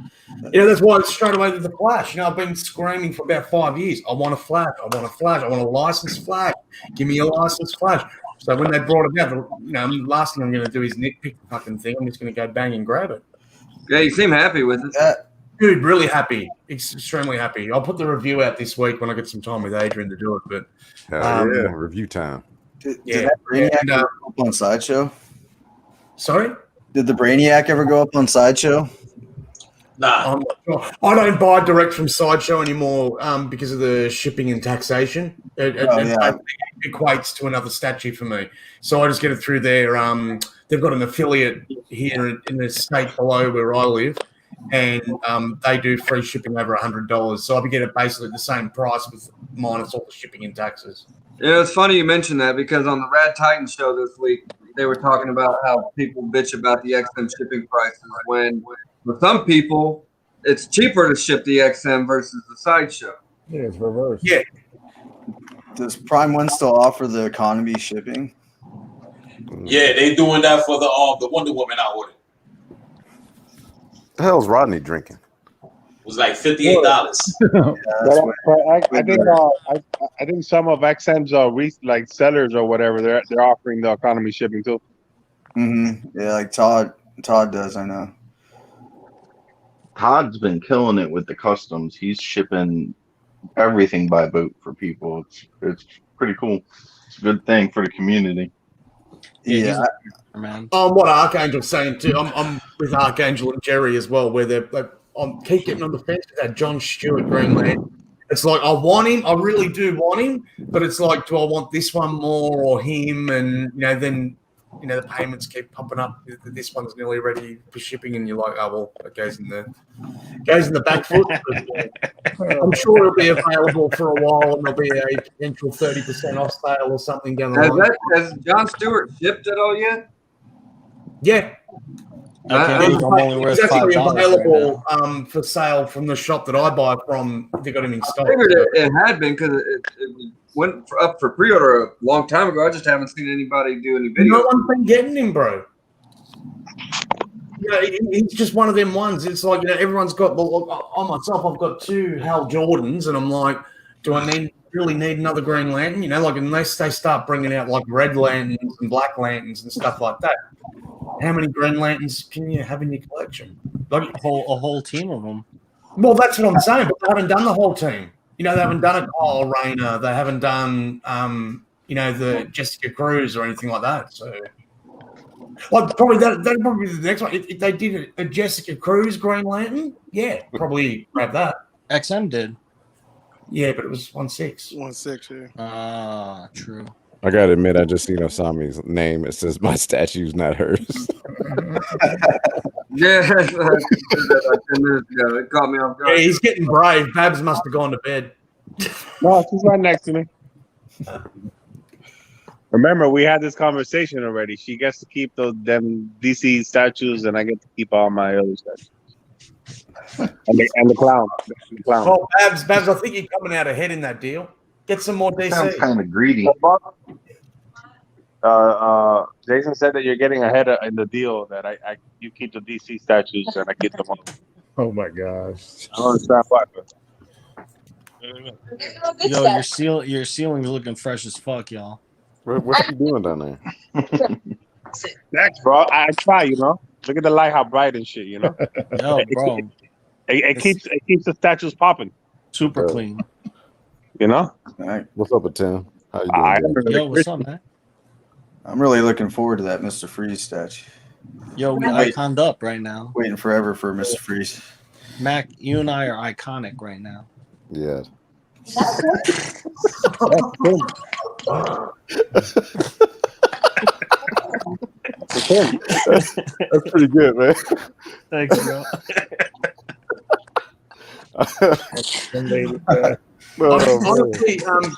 that's why it's straight away to the Flash. I've been screaming for about 5 years. I want a Flash. I want a Flash. I want a licensed Flash. Give me a licensed Flash. So when they brought it out, the last thing I'm going to do is nitpick the fucking thing. I'm just going to go bang and grab it. Yeah, you seem happy with it. Dude, really happy. Extremely happy. I'll put the review out this week when I get some time with Adrian to do it. But review time. Did that Brainiac ever go up on Sideshow? Sorry? Did the Brainiac ever go up on Sideshow? Nah. I'm not sure. I don't buy direct from Sideshow anymore because of the shipping and taxation. It equates to another statue for me. So I just get it through their they've got an affiliate here in the state below where I live, and they do free shipping over $100. So I get it basically the same price with minus all the shipping and taxes. Yeah, it's funny you mentioned that because on the Rad Titan show this week, they were talking about how people bitch about the XM shipping prices when for some people it's cheaper to ship the XM versus the Sideshow. Yeah, it's reversed. Yeah. Does Prime 1 still offer the economy shipping? Yeah, they doing that for the Wonder Woman I ordered. The hell's Rodney drinking? It was like $58. I think some of XM's sellers or whatever they're offering the economy shipping too. Mm-hmm. Yeah, like Todd does. I know. Todd's been killing it with the customs. He's shipping everything by boat for people. It's pretty cool. It's a good thing for the community. Yeah, man. What Archangel's saying too. I'm with Archangel and Jerry as well, where they're like, I keep getting on the fence with that John Stewart Green Lantern. It's like I want him, I really do want him, but it's like, do I want this one more or him? And then the payments keep popping up. This one's nearly ready for shipping, and you're like, oh well, it goes in the back foot. But, I'm sure it'll be available for a while, and there'll be a potential 30% off sale or something down the line. Has John Stewart shipped it all yet? Yeah. It's actually available for sale from the shop that I buy from. They got him in stock. I figured it had been because it went up for pre-order a long time ago. I just haven't seen anybody do any videos. No one's been getting him, bro. He's just one of them ones. It's like everyone's got. On myself, I've got 2 Hal Jordans, and I'm like, do I really need another Green Lantern? Unless they start bringing out like red lanterns and black lanterns and stuff like that. How many Green Lanterns can you have in your collection? Like a whole team of them. Well, that's what I'm saying, but they haven't done the whole team. They haven't done a Kyle Rayner. They haven't done, the Jessica Cruz or anything like that. So, probably that'd probably be the next one. If they did a Jessica Cruz Green Lantern, yeah, probably grab that. XM did. Yeah, but it was 1/6. 1/6, yeah. Ah, true. I gotta admit, I just seen Osami's name. It says my statue's not hers. Yeah, 10 minutes ago. It caught me off guard. Yeah, he's getting brave. Babs must have gone to bed. No, she's right next to me. Remember, we had this conversation already. She gets to keep them DC statues, and I get to keep all my other statues. and the clown. Well, Babs, I think you're coming out ahead in that deal. Get some more DC. Sounds kind of greedy. Jason said that you're getting ahead in the deal. That you keep the DC statues and I keep them all. Oh my gosh! I don't understand why. Yo, your ceiling's looking fresh as fuck, y'all. What you doing down there? Thanks, bro. I try, you know. Look at the light, how bright and shit, you know. Yo, bro. It keeps the statues popping. Super clean. You know. What's up with Tim? How you doing? Yo, what's up, man? I'm really looking forward to that Mr. Freeze statue. Yo, we iconed up right now. Waiting forever for Mr. Freeze. Mac, you and I are iconic right now. Yeah. That's pretty good, man. Thanks, bro. Honestly,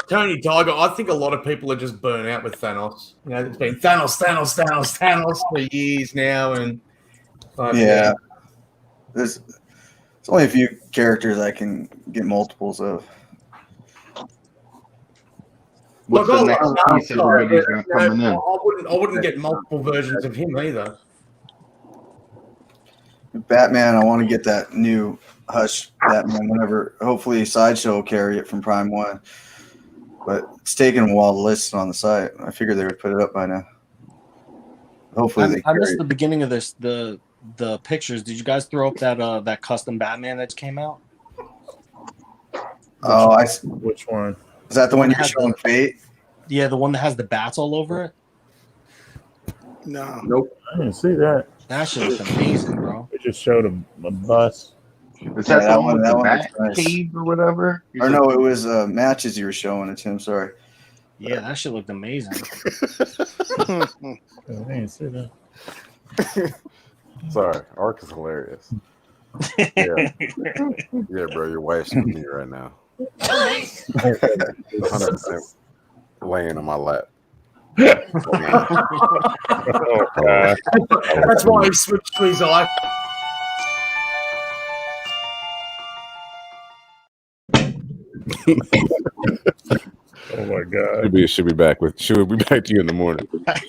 Tony Tiger, I think a lot of people are just burnt out with Thanos. You know, it's been Thanos for years now, and yeah, there's only a few characters I can get multiples of. What's the next piece everybody's got coming in? I wouldn't get multiple versions of him either. Batman, I want to get that new Hush Batman whenever. Hopefully, Sideshow will carry it from Prime 1. But it's taken a while to list on the site. I figured they would put it up by now. Hopefully, I missed the beginning of this. The pictures. Did you guys throw up that custom Batman that came out? Oh, which one? Is that the one you're showing Fate? Yeah, the one that has the bats all over it. No. Nope. I didn't see that. That shit looks amazing, bro. It just showed a bus. Is that the one with the was bat nice. cave or whatever? Or no, it was matches you were showing it, Tim. Sorry. Yeah, that shit looked amazing. I didn't see that. Sorry, Ark is hilarious. Yeah, bro, your wife's with me right now. 100% laying on my lap. Oh, God. That's why he switched to his eye. Oh my God! She'll be back to you in the morning. You got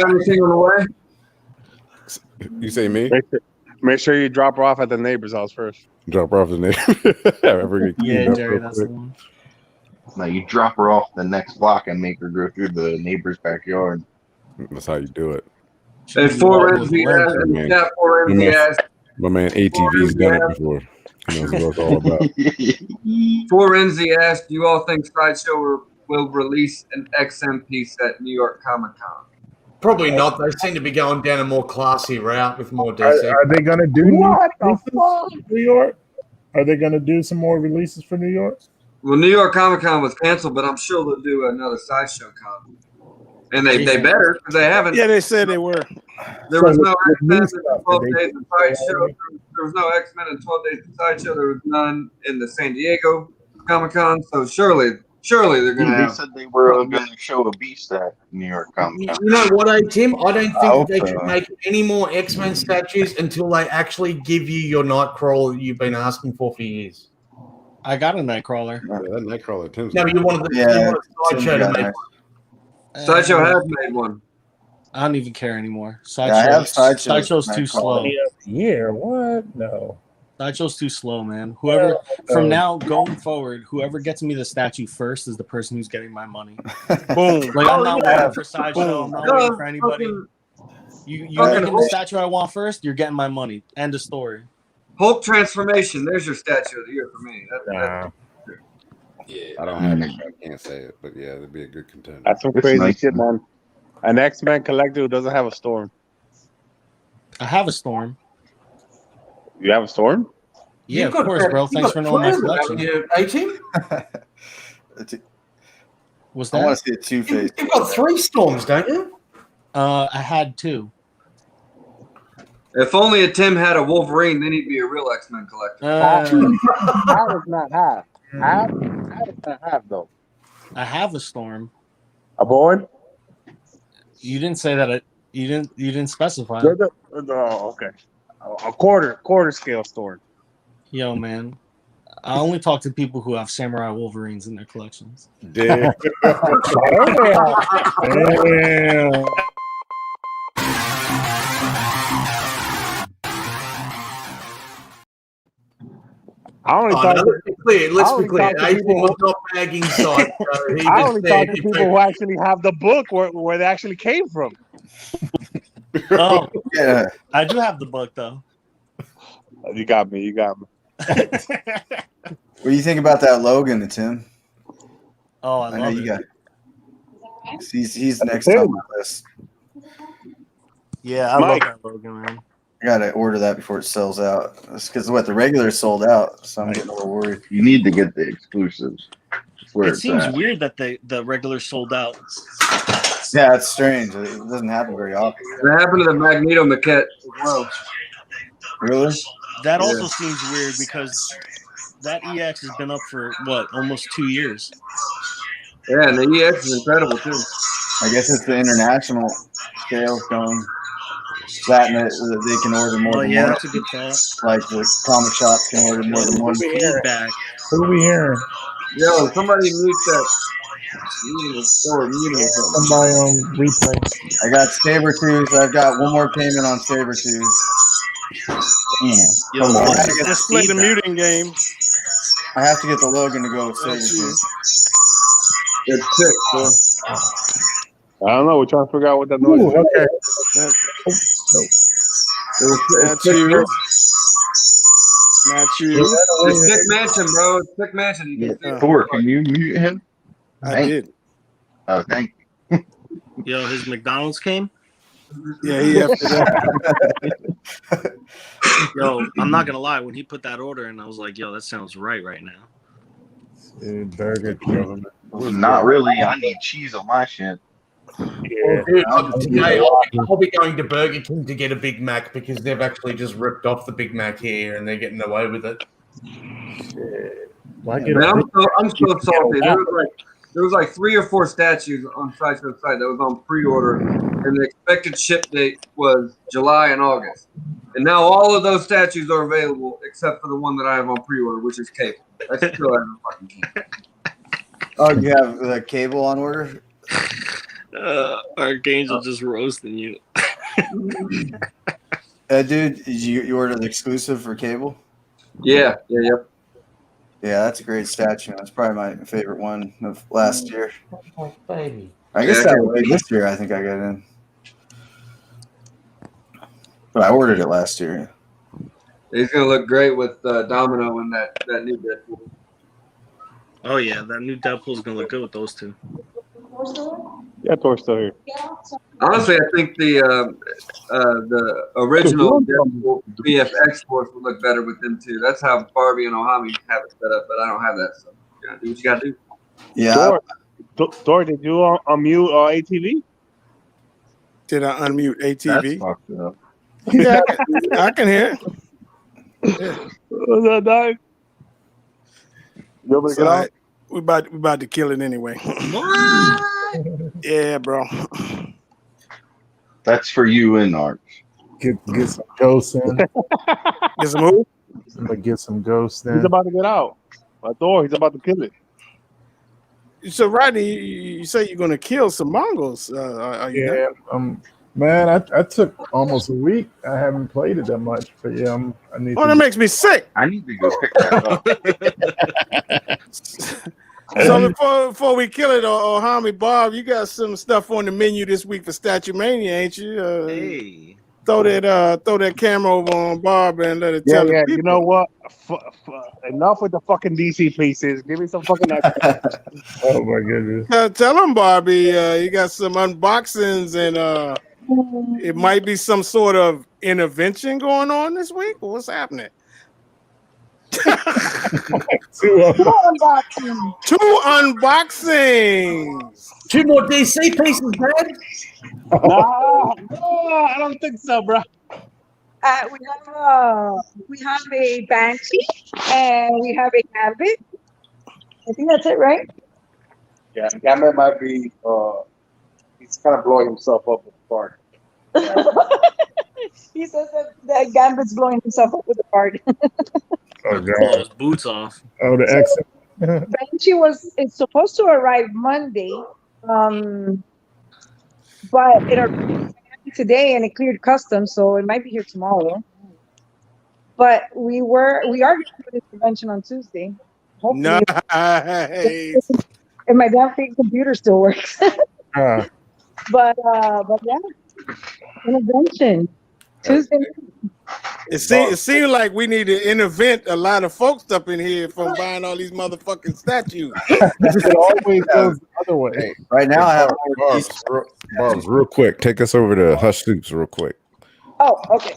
anything on the way? You say me? Make sure you drop her off at the neighbor's house first. Drop her off the neighbor. Yeah, Jerry, that's the one. Now you drop her off the next block and make her go through the neighbor's backyard. That's how you do it. And four ends the ass. Four ends the ass. My man ATV's done it before. He knows what it's all about. Four ends the ass. Do you all think Sideshow will release an XM piece at New York Comic Con? Probably not. They seem to be going down a more classy route with more DC. Are they going to do What New York? Are they going to do some more releases for New York? Well, New York Comic Con was canceled, but I'm sure they'll do another Sideshow con. And they better because they haven't. Yeah, they said they were. There was no X-Men in 12 days of Sideshow. There was no X-Men in 12 days of Sideshow. There was none in the San Diego Comic Con. So surely they're going to have. They said they were going to show a Beast at New York Comic Con. You know what, Tim? I don't think they should make any more X-Men statues until they actually give you your Nightcrawler that you've been asking for years. I got a Nightcrawler. Yeah, that Nightcrawler Tim's. No, you wanted the Sideshow to make one. Sideshow has made one. I don't even care anymore. Sideshow's too slow. Yeah, what? No. Sideshow's too slow, man. Whoever from now going forward, whoever gets me the statue first is the person who's getting my money. Boom. Like I'm not waiting for Sideshow. I'm not waiting for anybody. You making the statue I want first, you're getting my money. End of story. Hulk transformation. There's your statue of the year for me. I don't have it. I can't say it, but yeah, it'd be a good contender. That's some crazy shit, man. An X-Men collector who doesn't have a Storm. I have a Storm. You have a Storm? Yeah, of course, bro. Thanks for knowing my collection. What's that? I want to see a Two-Face. You've got 3 Storms, don't you? I had 2. If only a Tim had a Wolverine, then he'd be a real X-Men collector. I does not have. I does not have though. I have a Storm. A board? You didn't say that. You didn't specify. Oh, okay. A quarter scale Storm. Yo, man. I only talk to people who have Samurai Wolverines in their collections. Damn. Damn. I only talk. Let's be clear. Let's be clear. I was not bagging side. I only talk to people who actually have the book where they actually came from. Oh, Yeah. I do have the book though. You got me. What do you think about that Logan, Tim? Oh, I know love you it. got. He's next on my list. Yeah, I love that Logan, man. I gotta order that before it sells out. That's because the regular sold out, so I'm getting a little worried. You need to get the exclusives. That's where It it's seems at. weird that the regular sold out. Yeah, it's strange. It doesn't happen very often. It happened to the Magneto maquette as well. Really? That also seems weird because that EX has been up for almost 2 years. Yeah, and the EX is incredible too. I guess it's the international sales going. That and they can order more than one. That's a good thought. Like the comic shops can order more than one. He's back. Who are we hearing? Yo, somebody mute that. Mute or something. Somebody on replay. I got Sabretooth. I've got one more payment on Sabretooth. Come on. Let's play the muting game. I have to get the Logan to go with Sabretooth. It's sick, bro. I don't know. We're trying to figure out what that noise is. Okay. That's you. Not you. It's Sick Mansion, bro. It's Sick Mansion. You can see. Thor, can you mute him? I did. Oh, thank you. Yo, his McDonald's came? Yeah, he after that. Yo, I'm not gonna lie. When he put that order in, I was like, "Yo, that sounds right now." Burger King. Not really. I need cheese on my shit. Yeah. Today I'll be going to Burger King to get a Big Mac because they've actually just ripped off the Big Mac here and they're getting away with it. Man, I'm so salty. There was like 3 or 4 statues on Sideshow site that was on pre-order, and the expected ship date was July and August. And now all of those statues are available except for the one that I have on pre-order, which is Cable. I still haven't fucking Cable. Oh, you have the Cable on order? Archangel just roasting you. Dude, you ordered the exclusive for Cable? Yeah. Yeah, that's a great statue. That's probably my favorite one of last year. Oh, baby. I guess that would be this year. I think I got in. But I ordered it last year. He's gonna look great with Domino and that new Deadpool. Oh yeah, that new Deadpool's gonna look good with those two. Yeah, Thor's still here. Honestly, I think the original Deadpool VFX Force would look better with them too. That's how Barbie and Ohami have it set up, but I don't have that. So you gotta do what you gotta do. Yeah. Thor, did you unmute ATV? Did I unmute ATV? That's fucked up. Yeah, I can hear. Was that dog? You able to get out? We about to kill it anyway. Yeah, bro. That's for you and Art. Get some ghosts in. Get some who? Somebody get some ghosts in. He's about to get out. Thor, he's about to kill it. So, Rodney, you say you're going to kill some Mongols. Are you done? Man, I took almost a week. I haven't played it that much, but yeah, I need. Oh, that makes me sick. I need to go pick that up. So before we kill it, Ohami, Bob, you got some stuff on the menu this week for Statue Mania, ain't you? Hey. Throw that camera over on Bob and let it tell the people. You know what? Enough with the fucking DC pieces. Give me some fucking. Oh my goodness! Tell them, Barbie. You got some unboxings and it might be some sort of intervention going on this week. What's happening? Two unboxings. 2 more DC pieces, man. No, I don't think so, bro. We have a Banshee and we have a Gambit. I think that's it, right? Yeah, Gambit might be. He's kind of blowing himself up with the fart. He says that Gambit's blowing himself up with the fart. Oh Pull god! his boots off. Oh, the exit. Banshee it's supposed to arrive Monday, but it arrived today and it cleared customs, so it might be here tomorrow. But we are going to do this convention on Tuesday. Hopefully, nice. if my damn fake computer still works. But yeah, intervention Tuesday. It seems like we need to intervent a lot of folks up in here from buying all these motherfucking statues. It always goes the other way. Hey, right now, I have Barbs, real quick. Take us over to Hush Soups real quick. Oh, okay.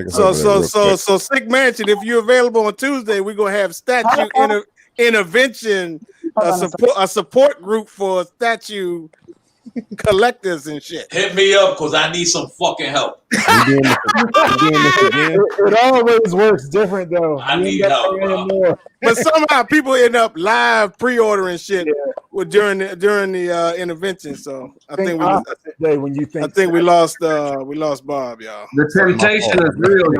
So Sick Mansion, if you're available on Tuesday, we're gonna have statue intervention, a support group for statue collectors and shit. Hit me up because I need some fucking help. It always works different though. I need help, bro. But somehow people end up live pre-ordering shit during the intervention. So I think we lost Bob, y'all. The temptation is real.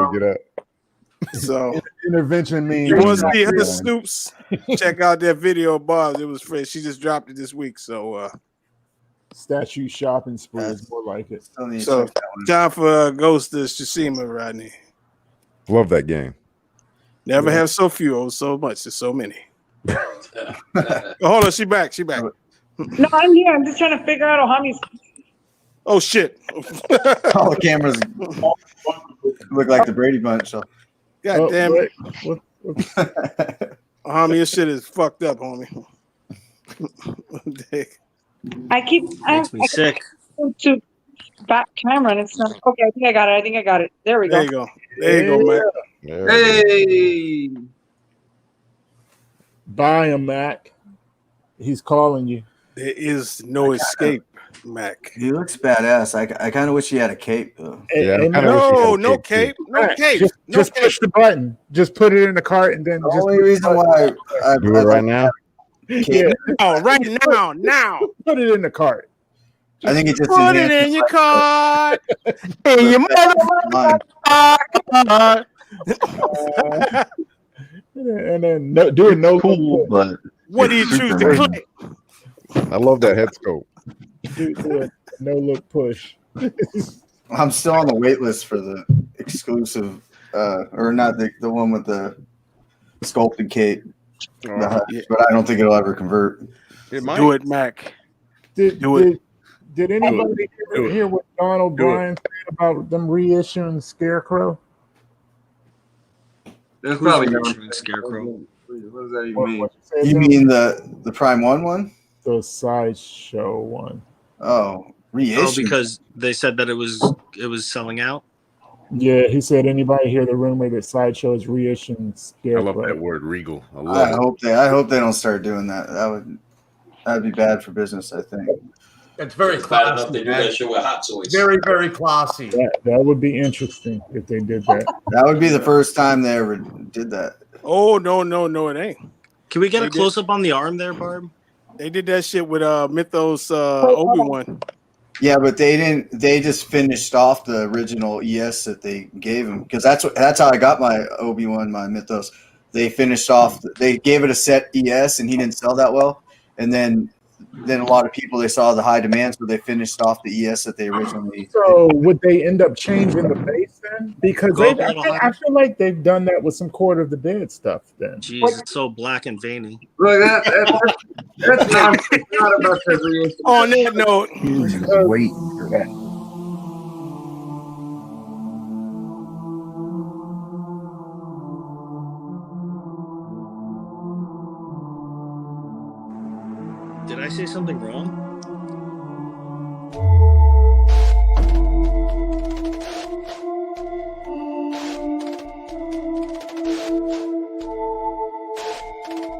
So intervention means you want to see her Snoops? Check out that video of Bob's. It was fresh. She just dropped it this week. So statue shopping spree is more like it. So time for Ghost of Tsushima, Rodney. Love that game. Never have so few or so much. There's so many. Hold on, she back. No, I'm here. I'm just trying to figure out Ohami's. Oh shit! All the cameras look like the Brady Bunch. So. God damn it! Homie, your shit is fucked up, homie. Makes me sick. To back camera and it's not okay. I think I got it. There we go. There you go, Mac. Hey, buy him, Mac. He's calling you. There is no escape, Mac. He looks badass. I kind of wish he had a cape though. No cape. Just push the button. Just put it in the cart and then. The only reason why I do it right now. Yeah. Oh, right now. Put it in the cart. I think it just put it in your cart. In your motherfucker. And then do it no cool, but what do you choose to click? I love that head scope. Do it no look push. I'm still on the wait list for the exclusive, or not the one with the sculpted cape. But I don't think it'll ever convert. Do it, Mac. Did anybody hear what Don O'Brien said about them reissuing Scarecrow? There's probably reissuing Scarecrow. What does that even mean? You mean the Prime one? The Sideshow one. Oh, reissue. Oh, because they said that it was selling out. Yeah, he said, anybody hear the rumor that Sideshow is reissuing Scarecrow? I love that word, regal. I hope they don't start doing that. That'd be bad for business, I think. It's very Bad enough classy. they do that shit with Hot Toys. Very, very classy. That would be interesting if they did that. That would be the first time they ever did that. Oh no, it ain't. Can we get a close up on the arm there, Barb? They did that shit with Mythos Obi-Wan. Yeah, but they didn't. They just finished off the original ES that they gave him, because that's how I got my Obi-Wan, my Mythos. They finished off. They gave it a set ES, and he didn't sell that well. And then a lot of people, they saw the high demand, so they finished off the ES that they originally. So would they end up changing the base then? Because I feel like they've done that with some Court of the Dead stuff. Then. Jeez, it's so black and veiny. Look, that's not about the reissue. On that note, wait for that. Did I say something wrong?